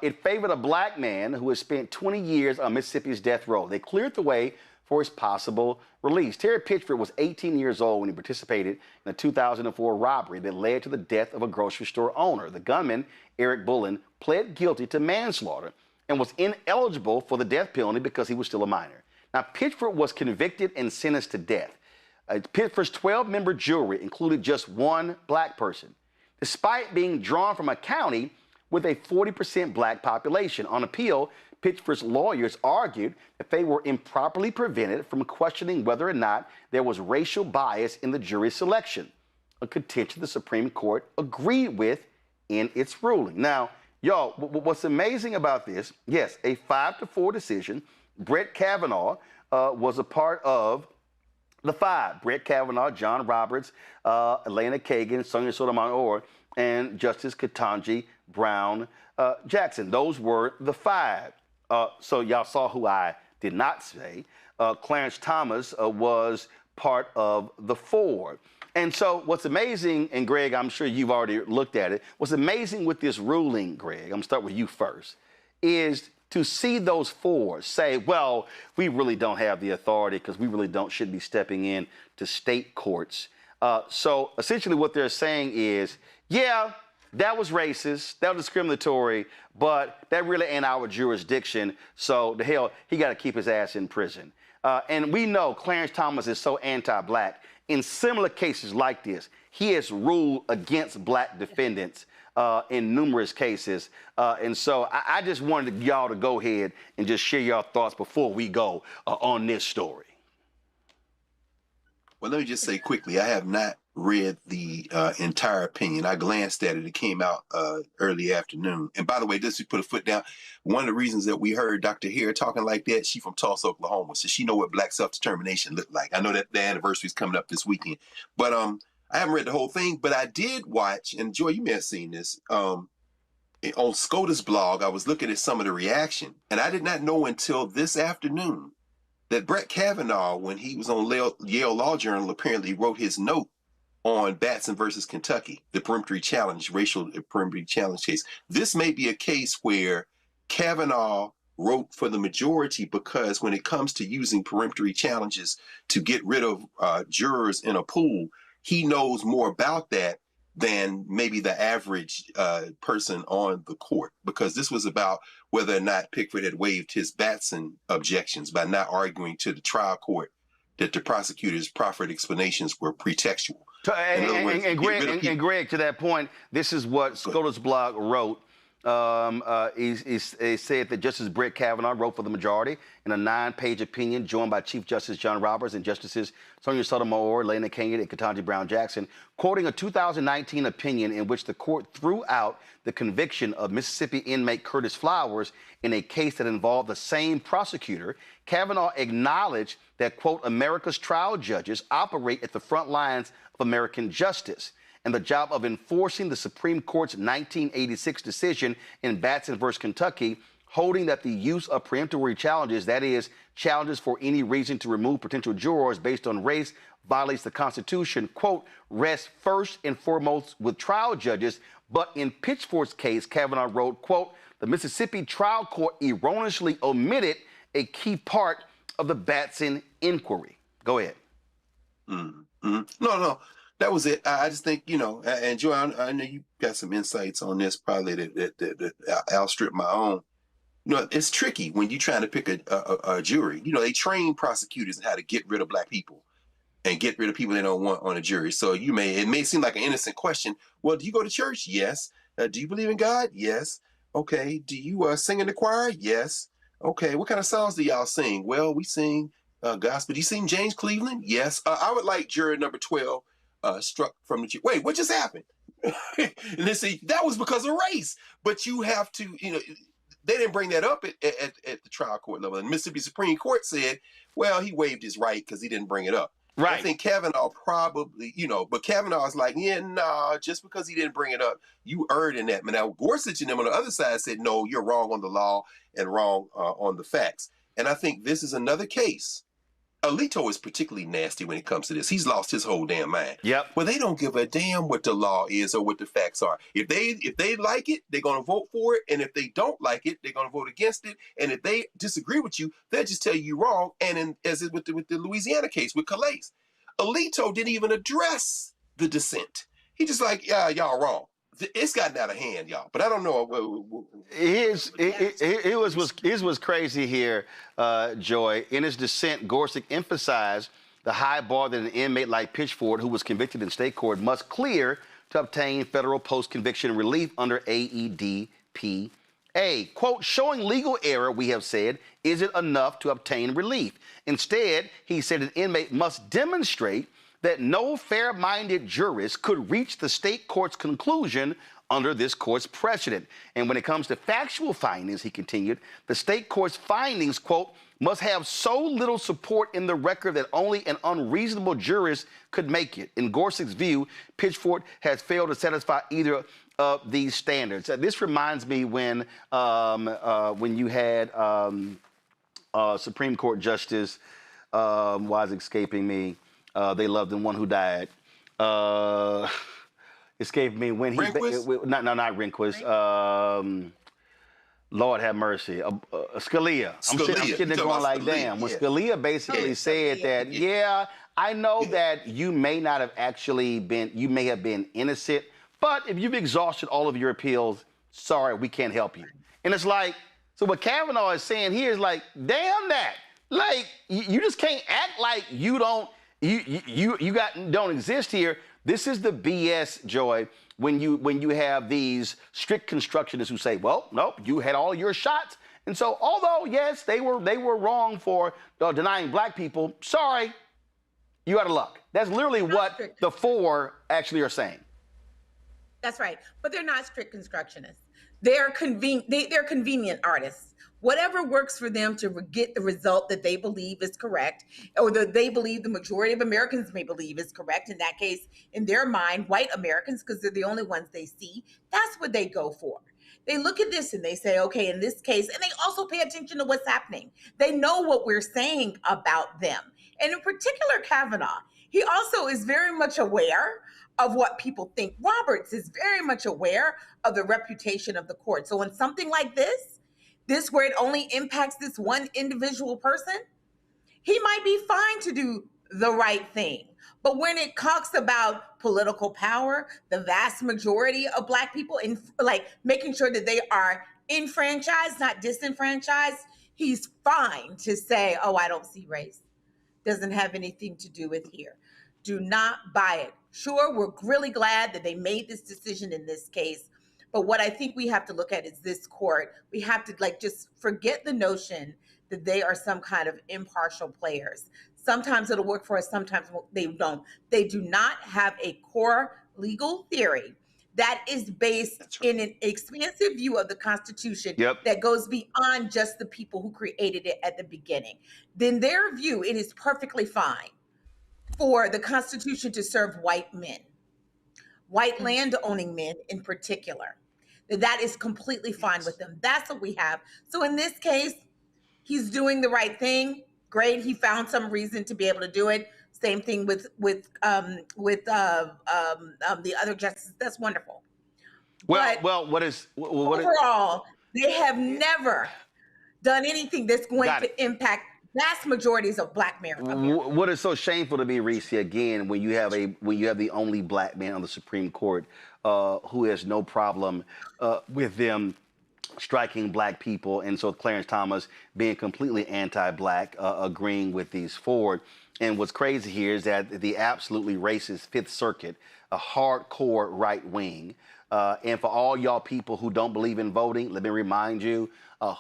It favored a black man who has spent 20 years on Mississippi's death row. They cleared the way for his possible release. Terry Pitchford was 18 years old when he participated in a 2004 robbery that led to the death of a grocery store owner. The gunman, Eric Bullen, pled guilty to manslaughter and was ineligible for the death penalty because he was still a minor. Now, Pitchford was convicted and sentenced to death. Pitchford's 12-member jury included just one black person, despite being drawn from a county with a 40% black population. On appeal, Pitchford's lawyers argued that they were improperly prevented from questioning whether or not there was racial bias in the jury selection, a contention the Supreme Court agreed with in its ruling. Now, y'all, what's amazing about this, yes, a 5-4 decision. Brett Kavanaugh was a part of the five. Brett Kavanaugh, John Roberts, Elena Kagan, Sonia Sotomayor, and Justice Ketanji Brown Jackson. Those were the five. So y'all saw who I did not say. Clarence Thomas was part of the four. And so what's amazing, and Greg, I'm sure you've already looked at it, what's amazing with this ruling, Greg, I'm going to start with you first, is to see those four say, well, we really don't have the authority because we really shouldn't be stepping in to state courts. So essentially what they're saying is, yeah, that was racist, that was discriminatory, but that really ain't our jurisdiction. So the hell, he got to keep his ass in prison. And we know Clarence Thomas is so anti-black. In similar cases like this, he has ruled against black defendants in numerous cases. And so I just wanted y'all to go ahead and just share your thoughts before we go on this story. Well, let me just say quickly, I have not read the entire opinion. I glanced at it. It came out early afternoon. And by the way, just to put a foot down, one of the reasons that we heard Dr. Hare talking like that, she from Tulsa, Oklahoma, so she know what black self-determination looked like. I know that the anniversary is coming up this weekend. But I haven't read the whole thing, but I did watch, and Joy, you may have seen this, on SCOTUS blog, I was looking at some of the reaction, and I did not know until this afternoon that Brett Kavanaugh, when he was on Yale Law Journal, apparently wrote his note on Batson versus Kentucky, the peremptory challenge, racial peremptory challenge case. This may be a case where Kavanaugh wrote for the majority because when it comes to using peremptory challenges to get rid of jurors in a pool, he knows more about that than maybe the average person on the court, because this was about whether or not Pickford had waived his Batson objections by not arguing to the trial court that the prosecutor's proffered explanations were pretextual. And Greg, to that point, this is what SCOTUS blog wrote. He said that Justice Brett Kavanaugh wrote for the majority in a 9-page opinion joined by Chief Justice John Roberts and Justices Sonia Sotomayor, Lena Kagan, and Ketanji Brown Jackson, quoting a 2019 opinion in which the court threw out the conviction of Mississippi inmate Curtis Flowers in a case that involved the same prosecutor. Kavanaugh acknowledged that, quote, America's trial judges operate at the front lines of American justice, and the job of enforcing the Supreme Court's 1986 decision in Batson versus Kentucky, holding that the use of preemptory challenges, that is, challenges for any reason to remove potential jurors based on race, violates the Constitution, quote, rests first and foremost with trial judges. But in Pitchford's case, Kavanaugh wrote, quote, the Mississippi trial court erroneously omitted a key part of the Batson inquiry. Go ahead. No. That was it. I just think, and Joe, I know you got some insights on this probably that outstrip my own. It's tricky when you're trying to pick a jury. They train prosecutors in how to get rid of black people and get rid of people they don't want on a jury. So it may seem like an innocent question. Well, do you go to church? Yes. Do you believe in God? Yes. Okay. Do you sing in the choir? Yes. Okay. What kind of songs do y'all sing? Well, we sing gospel. Do you sing James Cleveland? Yes. I would like juror number 12 struck from the jury. Wait, what just happened? And then see, that was because of race. But you have to, they didn't bring that up at the trial court level. And Mississippi Supreme Court said, well, he waived his right because he didn't bring it up. Right. I think Kavanaugh probably, but Kavanaugh's like, just because he didn't bring it up, you erred in that. But now Gorsuch and them on the other side said, no, you're wrong on the law and wrong on the facts. And I think this is another case. Alito is particularly nasty when it comes to this. He's lost his whole damn mind. Yep. Well, they don't give a damn what the law is or what the facts are. If they like it, they're going to vote for it. And if they don't like it, they're going to vote against it. And if they disagree with you, they'll just tell you wrong. And as with the Louisiana case with Calais, Alito didn't even address the dissent. He just like, yeah, y'all wrong. It's gotten out of hand, y'all. But I don't know. It was crazy here, Joy. In his dissent, Gorsuch emphasized the high bar that an inmate like Pitchford, who was convicted in state court, must clear to obtain federal post-conviction relief under AEDPA. Quote, showing legal error, we have said, isn't enough to obtain relief. Instead, he said an inmate must demonstrate that no fair-minded jurist could reach the state court's conclusion under this court's precedent. And when it comes to factual findings, he continued, the state court's findings, quote, must have so little support in the record that only an unreasonable jurist could make it. In Gorsuch's view, Pitchford has failed to satisfy either of these standards. This reminds me when you had Supreme Court Justice, why is it escaping me? They loved the one who died. Escaped me when he not Rehnquist. Lord have mercy. Scalia. I'm sitting there going like, damn. When Scalia basically said that, yeah, I know that you may not have actually been, you may have been innocent, but if you've exhausted all of your appeals, sorry, we can't help you. And it's like, so what Kavanaugh is saying here is like, damn that. Like, you just can't act like you don't, don't exist here. This is the BS, Joy, when you have these strict constructionists who say, well, nope, you had all your shots. And so, although, yes, they were wrong for denying black people, sorry, you out of luck. That's literally what the four actually are saying. That's right. But they're not strict constructionists. They're convenient artists. Whatever works for them to get the result that they believe is correct, or that they believe the majority of Americans may believe is correct. In that case, in their mind, white Americans, because they're the only ones they see, that's what they go for. They look at this and they say, okay, in this case, and they also pay attention to what's happening. They know what we're saying about them. And in particular, Kavanaugh, he also is very much aware of what people think. Roberts is very much aware of the reputation of the court. So in something like this where it only impacts this one individual person, he might be fine to do the right thing. But when it talks about political power, the vast majority of black people, in like making sure that they are enfranchised, not disenfranchised, he's fine to say, oh, I don't see race. Doesn't have anything to do with here. Do not buy it. Sure, we're really glad that they made this decision in this case. But what I think we have to look at is this court. We have to just forget the notion that they are some kind of impartial players. Sometimes it'll work for us, sometimes they don't. They do not have a core legal theory that is based in an expansive view of the Constitution that goes beyond just the people who created it at the beginning. In their view, it is perfectly fine for the Constitution to serve white men, white land-owning men in particular. That is completely fine with them. That's what we have. So in this case, he's doing the right thing. Great, he found some reason to be able to do it. Same thing with the other justices. That's wonderful. Overall, they have never done anything that's going to impact vast majorities of Black Americans. What is so shameful to me, Reese, again, when you have the only Black man on the Supreme Court who has no problem with them striking Black people, and so Clarence Thomas being completely anti-Black, agreeing with these four. And what's crazy here is that the absolutely racist Fifth Circuit, a hardcore right wing, and for all y'all people who don't believe in voting, let me remind you,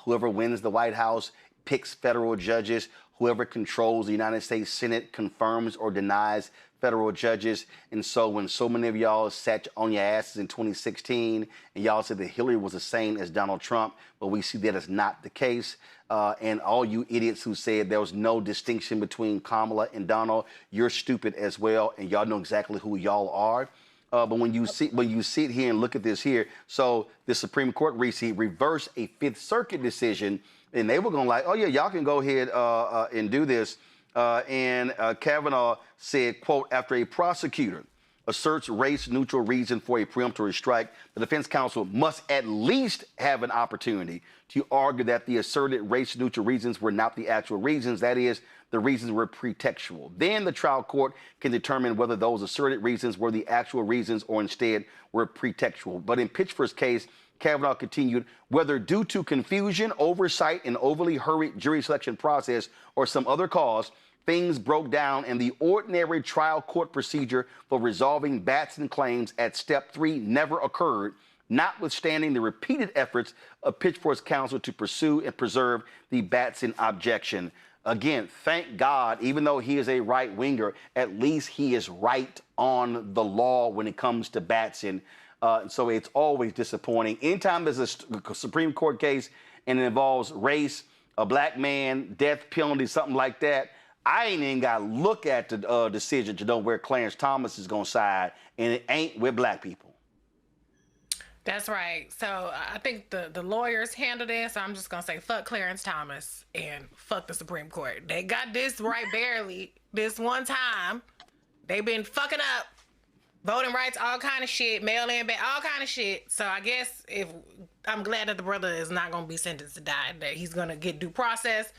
whoever wins the White House picks federal judges. Whoever controls the United States Senate confirms or denies federal judges. And so when so many of y'all sat on your asses in 2016 and y'all said that Hillary was the same as Donald Trump, but we see that is not the case. And all you idiots who said there was no distinction between Kamala and Donald, you're stupid as well, and y'all know exactly who y'all are. But when you sit here and look at this here, so the Supreme Court recently reversed a Fifth Circuit decision, and they were going like, oh yeah, y'all can go ahead and do this. And Kavanaugh said, quote, after a prosecutor asserts race-neutral reason for a preemptory strike, the defense counsel must at least have an opportunity to argue that the asserted race-neutral reasons were not the actual reasons. That is, the reasons were pretextual. Then the trial court can determine whether those asserted reasons were the actual reasons or instead were pretextual. But in Pitchford's case, Kavanaugh continued, whether due to confusion, oversight, an overly hurried jury selection process, or some other cause, things broke down and the ordinary trial court procedure for resolving Batson claims at step 3 never occurred, notwithstanding the repeated efforts of Pitchford's counsel to pursue and preserve the Batson objection. Again, thank God, even though he is a right-winger, at least he is right on the law when it comes to Batson. So it's always disappointing. Anytime there's a Supreme Court case and it involves race, a Black man, death penalty, something like that, I ain't even got to look at the decision to know where Clarence Thomas is going to side, and it ain't with Black people. That's right. So I think the lawyers handle this. I'm just going to say fuck Clarence Thomas and fuck the Supreme Court. They got this right barely this one time. They've been fucking up voting rights, all kind of shit, mail-in, all kind of shit. So I guess I'm glad that the brother is not going to be sentenced to die, that he's going to get due process.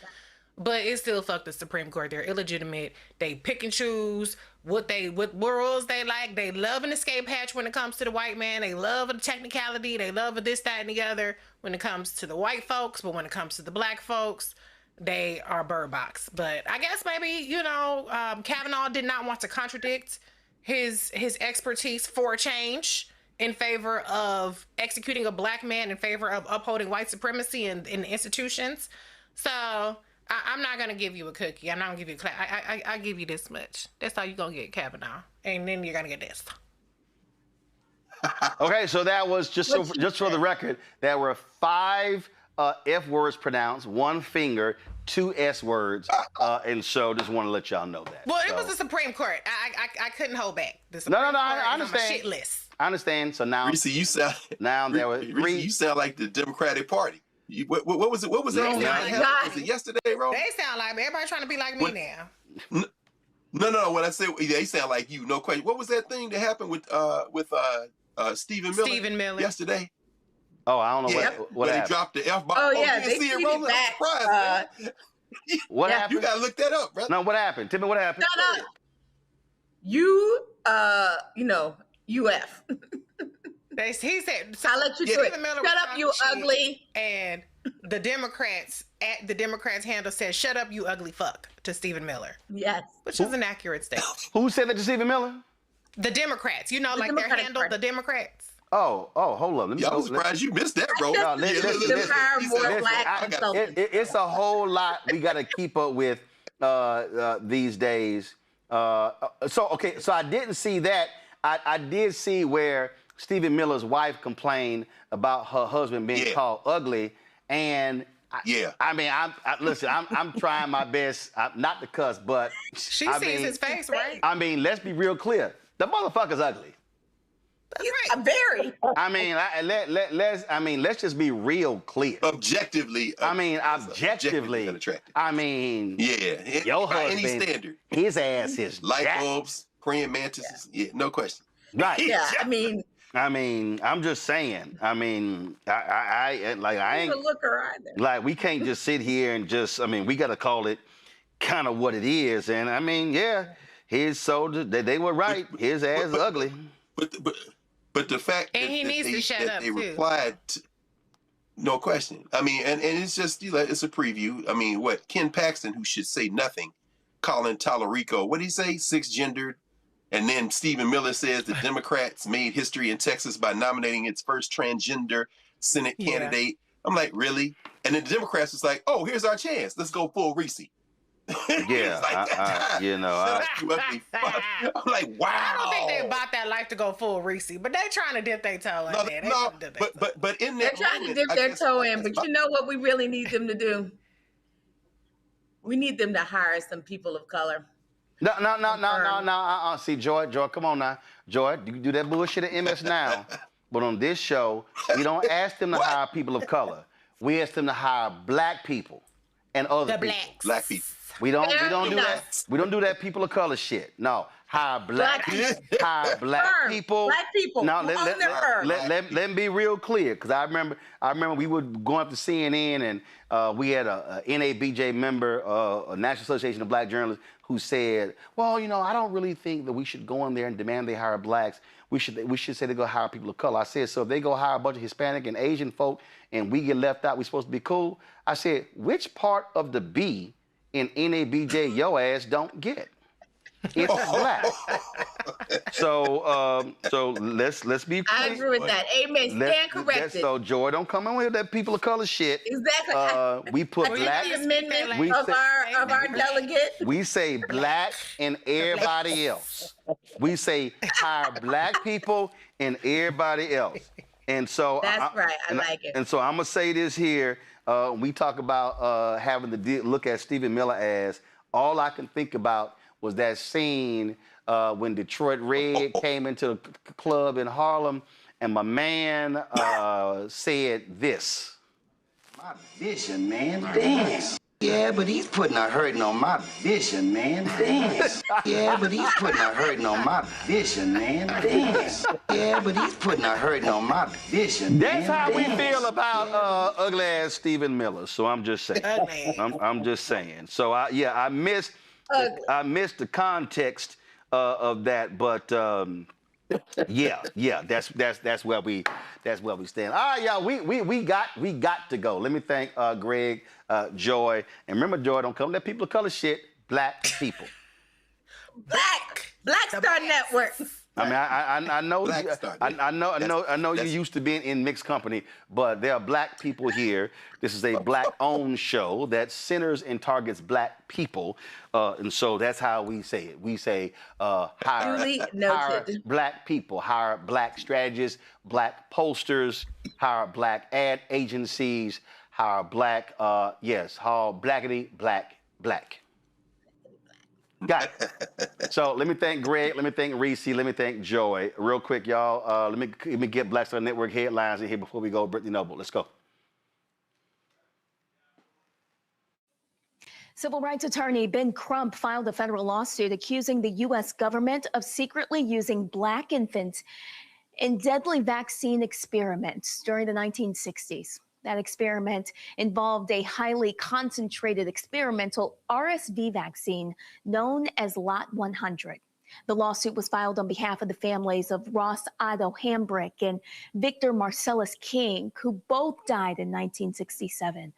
But it's still fuck the Supreme Court. They're illegitimate. They pick and choose what rules they like. They love an escape hatch when it comes to the white man. They love a technicality. They love a this, that, and the other when it comes to the white folks. But when it comes to the Black folks, they are bird box. But I guess maybe, Kavanaugh did not want to contradict his expertise for a change in favor of executing a Black man, in favor of upholding white supremacy in the institutions. So I'm not going to give you a cookie. I'm not going to give you a clap. I give you this much. That's all you're going to get, Kavanaugh. And then you're going to get this. Okay, so that was, just for the record, there were 5 F words pronounced, 1 finger, 2 S words, and so just want to let y'all know that. Well, it was the Supreme Court. I couldn't hold back. No, I understand. Shit list. I understand. So now, Reese, you sound there were 3. You sound like the Democratic Party. What was it? What was it? Was it yesterday, bro? They sound like everybody trying to be like me now. No. When I say they sound like you, no question. What was that thing that happened with Stephen Miller? Stephen Miller yesterday. Oh, I don't know what happened. They dropped the F bomb. Oh yeah, they see it rolling. I'm surprised, man. What happened? You gotta look that up, brother. No, what happened? Tell me what happened. Shut up. You, UF. He said, I'll let you do it. Shut up, you ugly. And the Democrats at the Democrats handle said, shut up, you ugly fuck, to Stephen Miller. Yes. Which is an accurate statement. Who said that to Stephen Miller? The Democrats. Their handle, the Democrats. Oh, hold on. I was surprised you missed that, bro. It's a whole lot we got to keep up with these days. So I didn't see that. I did see where Stephen Miller's wife complained about her husband being called ugly, and I'm trying my best not to cuss, but she sees his face, right? I mean, let's be real clear. The motherfucker's ugly. That's right. Very. Let's just be real clear. Objectively. Objectively. Your husband, any standard. His ass is light bulbs, praying mantises. Yeah, no question. Right. Yeah, I'm just saying. I ain't a looker either. Like, we can't just sit here and we got to call it kind of what it is. And I mean, yeah, his soldiers, they were right. His ass is ugly. But the fact And he needs to shut up, they too. replied, no question. I mean, and it's just, it's a preview. I mean, what, Ken Paxton, who should say nothing, calling Tallarico, what did he say, cisgendered? And then Stephen Miller says the Democrats made history in Texas by nominating its first transgender Senate candidate. I'm like, really? And then the Democrats was like, oh, here's our chance. Let's go full Reese. Yeah, I'm like, wow. I don't think they about that life to go full Reese, but they trying to dip their toe in there. But in they're that trying moment, to dip their toe in. But you know what we really need them to do? We need them to hire some people of color. No. See, Joy, come on now. Joy, you do that bullshit at MS Now. But on this show, we don't ask them to hire people of color. We ask them to hire black people and other people. Black people. We don't do that. We don't do that people of color shit. No. Hire black people. Hire black people. Black people. Now let me be real clear, because I remember we were going up to CNN and we had a NABJ member, a National Association of Black Journalists, who said, well, I don't really think that we should go in there and demand they hire blacks. We should say they go hire people of color. I said, so if they go hire a bunch of Hispanic and Asian folk and we get left out, we supposed to be cool? I said, which part of the B in NABJ your ass don't get? It's black. So let's be clear. I agree with that. Amen. Stand corrected. So Joy, don't come in with that people of color shit. Exactly. We put black. The amendment of our delegate. We say black and everybody else. We say hire black people and everybody else. And so that's right. I like it. And so I'm gonna say this here. We talk about having to look at Stephen Miller as, all I can think about was that scene when Detroit Red came into the club in Harlem, and my man said this. My vision, man, dance. Yeah, but he's putting a hurting on my vision, man, dance. Yeah, but he's putting a hurting on my vision, man, dance. Yeah, but he's putting a hurting on my vision, That's man, how dance. we feel about ugly ass Stephen Miller. So I'm just saying. I'm just saying. So I missed the context of that, but that's where we stand. All right, y'all, we got to go. Let me thank Greg, Joy, and remember, Joy, don't come that people of color shit. Black people. Black Star Network. I mean, I know you used to being in mixed company, but there are black people here. This is a black-owned show that centers and targets black people, and so that's how we say it. We say hire black people, hire black strategists, black pollsters, hire black ad agencies, hire black, hire blackity black. Got it. So let me thank Greg, let me thank Reese, let me thank Joy. Real quick, y'all, let me get Black Star Network headlines in here before we go Brittany Noble. Let's go. Civil rights attorney Ben Crump filed a federal lawsuit accusing the U.S. government of secretly using black infants in deadly vaccine experiments during the 1960s. That experiment involved a highly concentrated experimental RSV vaccine known as Lot 100. The lawsuit was filed on behalf of the families of Ross Otto Hambrick and Victor Marcellus King, who both died in 1967.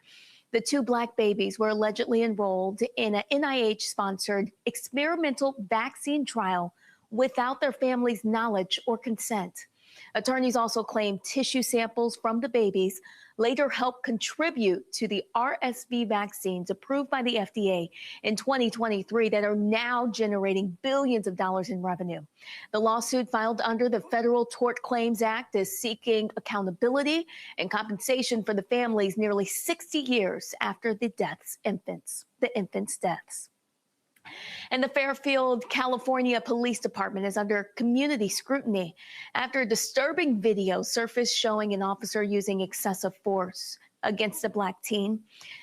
The two black babies were allegedly enrolled in an NIH-sponsored experimental vaccine trial without their families' knowledge or consent. Attorneys also claimed tissue samples from the babies later helped contribute to the RSV vaccines approved by the FDA in 2023 that are now generating billions of dollars in revenue. The lawsuit filed under the Federal Tort Claims Act is seeking accountability and compensation for the families nearly 60 years after the infants' deaths. And the Fairfield, California Police Department is under community scrutiny after a disturbing video surfaced showing an officer using excessive force against a Black teen.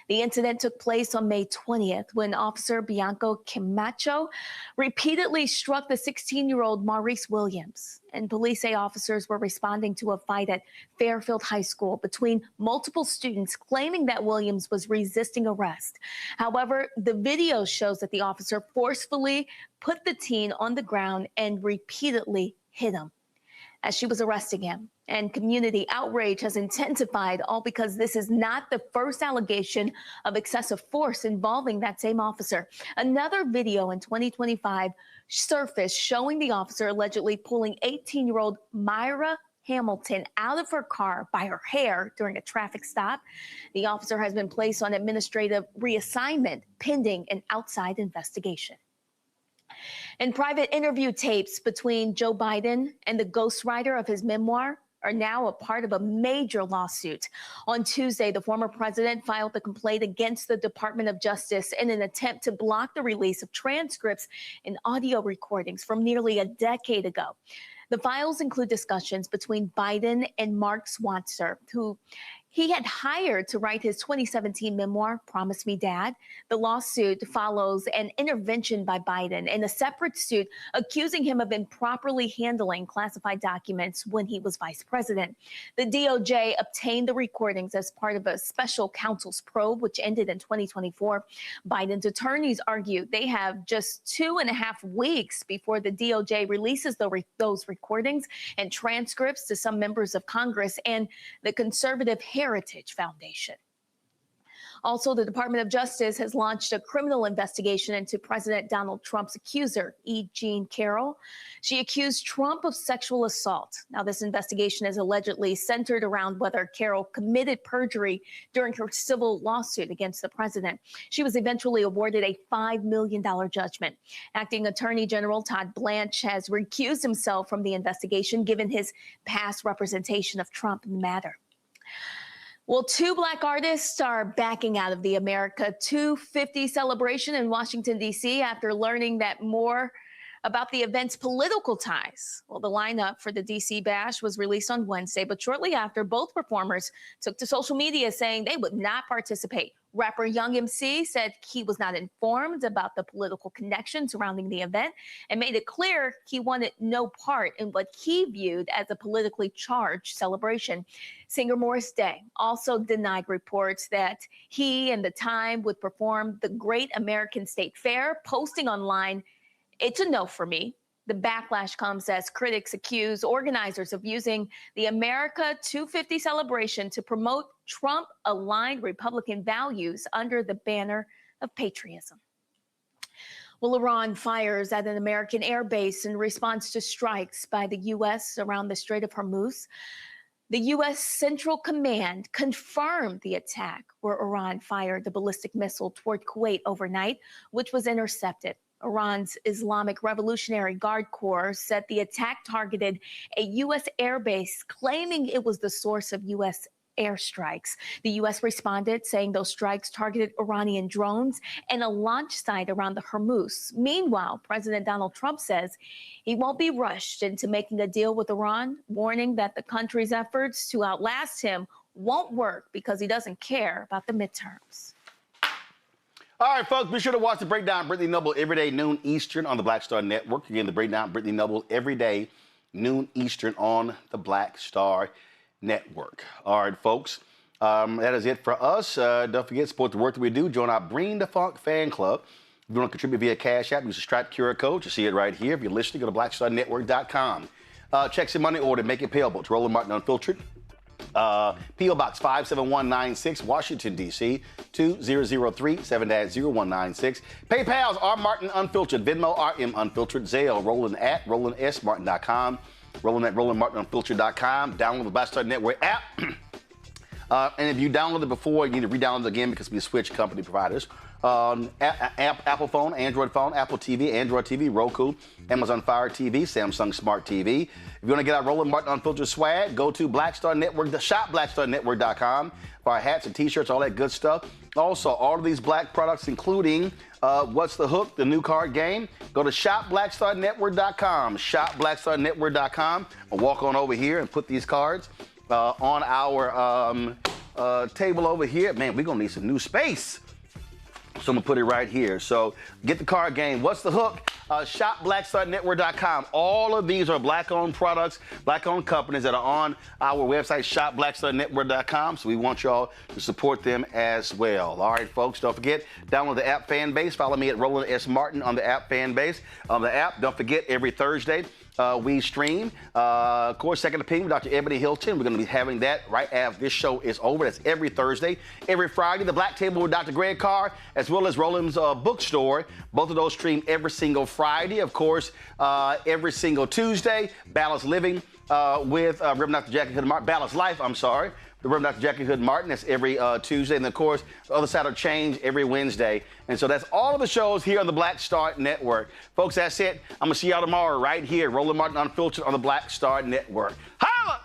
The incident took place on May 20th when Officer Bianco Camacho repeatedly struck the 16-year-old Maurice Williams. And police say officers were responding to a fight at Fairfield High School between multiple students claiming that Williams was resisting arrest. However, the video shows that the officer forcefully put the teen on the ground and repeatedly hit him as she was arresting him. And community outrage has intensified, all because this is not the first allegation of excessive force involving that same officer. Another video in 2025 surfaced showing the officer allegedly pulling 18-year-old Myra Hamilton out of her car by her hair during a traffic stop. The officer has been placed on administrative reassignment pending an outside investigation. And private interview tapes between Joe Biden and the ghostwriter of his memoir are now a part of a major lawsuit. On Tuesday, the former president filed a complaint against the Department of Justice in an attempt to block the release of transcripts and audio recordings from nearly a decade ago. The files include discussions between Biden and Mark Swatzer, who he had hired to write his 2017 memoir, Promise Me Dad. The lawsuit follows an intervention by Biden in a separate suit accusing him of improperly handling classified documents when he was vice president. The DOJ obtained the recordings as part of a special counsel's probe, which ended in 2024. Biden's attorneys argue they have just 2.5 weeks before the DOJ releases those recordings and transcripts to some members of Congress and the conservative Heritage Foundation. Also, the Department of Justice has launched a criminal investigation into President Donald Trump's accuser, E. Jean Carroll. She accused Trump of sexual assault. Now, this investigation is allegedly centered around whether Carroll committed perjury during her civil lawsuit against the president. She was eventually awarded a $5 million judgment. Acting Attorney General Todd Blanche has recused himself from the investigation, given his past representation of Trump in the matter. Well, 2 Black artists are backing out of the America 250 celebration in Washington, D.C. after learning that more about the event's political ties. Well, the lineup for the D.C. Bash was released on Wednesday, but shortly after, both performers took to social media saying they would not participate. Rapper Young MC said he was not informed about the political connection surrounding the event and made it clear he wanted no part in what he viewed as a politically charged celebration. Singer Morris Day also denied reports that he and the Time would perform the Great American State Fair, posting online, "It's a no for me." The backlash comes as critics accuse organizers of using the America 250 celebration to promote Trump-aligned Republican values under the banner of patriotism. Well, Iran fires at an American air base in response to strikes by the U.S. around the Strait of Hormuz. The U.S. Central Command confirmed the attack where Iran fired the ballistic missile toward Kuwait overnight, which was intercepted. Iran's Islamic Revolutionary Guard Corps said the attack targeted a U.S. airbase, claiming it was the source of U.S. airstrikes. The U.S. responded, saying those strikes targeted Iranian drones and a launch site around the Hormuz. Meanwhile, President Donald Trump says he won't be rushed into making a deal with Iran, warning that the country's efforts to outlast him won't work because he doesn't care about the midterms. All right, folks, be sure to watch the Breakdown Brittany Noble every day, noon Eastern on the Black Star Network. Again, the Breakdown Brittany Noble every day, noon Eastern on the Black Star Network. All right, folks, that is it for us. Don't forget, support the work that we do. Join our Bring the Funk fan club. If you want to contribute via Cash App, use the Stripe QR code. You see it right here. If you're listening, go to blackstarnetwork.com. Checks and money order, make it payable to Roland Martin Unfiltered. P.O. Box 57196, Washington, D.C. 2003 7-0196. PayPal's R. Martin Unfiltered, Venmo RM Unfiltered, Zelle, Roland at RolandSMartin.com, Roland at RolandMartinUnfiltered.com. Download the Black Star Network app. And if you downloaded it before, you need to re-download it again because we switch company providers. Apple phone, Android phone, Apple TV, Android TV, Roku, Amazon Fire TV, Samsung Smart TV. If you want to get our Roland Martin Unfiltered swag, go to Black Star Network, shop blackstarnetwork.com for our hats and t-shirts, all that good stuff. Also, all of these black products, including What's the Hook, the new card game, go to shopblackstarnetwork.com, shopblackstarnetwork.com, and walk on over here and put these cards on our table over here. Man, we're going to need some new space. So I'm going to put it right here. So get the card game. What's the hook? ShopBlackStarNetwork.com. All of these are black-owned products, black-owned companies that are on our website, ShopBlackStarNetwork.com. So we want y'all to support them as well. All right, folks, don't forget, download the app Fanbase. Follow me at Roland S. Martin on the app Fanbase. On the app, don't forget, every Thursday, we stream, of course, Second Opinion with Dr. Ebony Hilton. We're going to be having that right after this show is over. That's every Thursday. Every Friday, The Black Table with Dr. Greg Carr, as well as Roland's Bookstore. Both of those stream every single Friday. Of course, every single Tuesday, Balance Living with Reverend Dr. Jackie Hood Martin. Balance Life, I'm sorry. The Reverend Dr. Jackie Hood Martin. That's every Tuesday. And, of course, the other side of change every Wednesday. And so that's all of the shows here on the Black Star Network. Folks, that's it. I'm going to see y'all tomorrow right here. Roland Martin Unfiltered on the Black Star Network. Holla!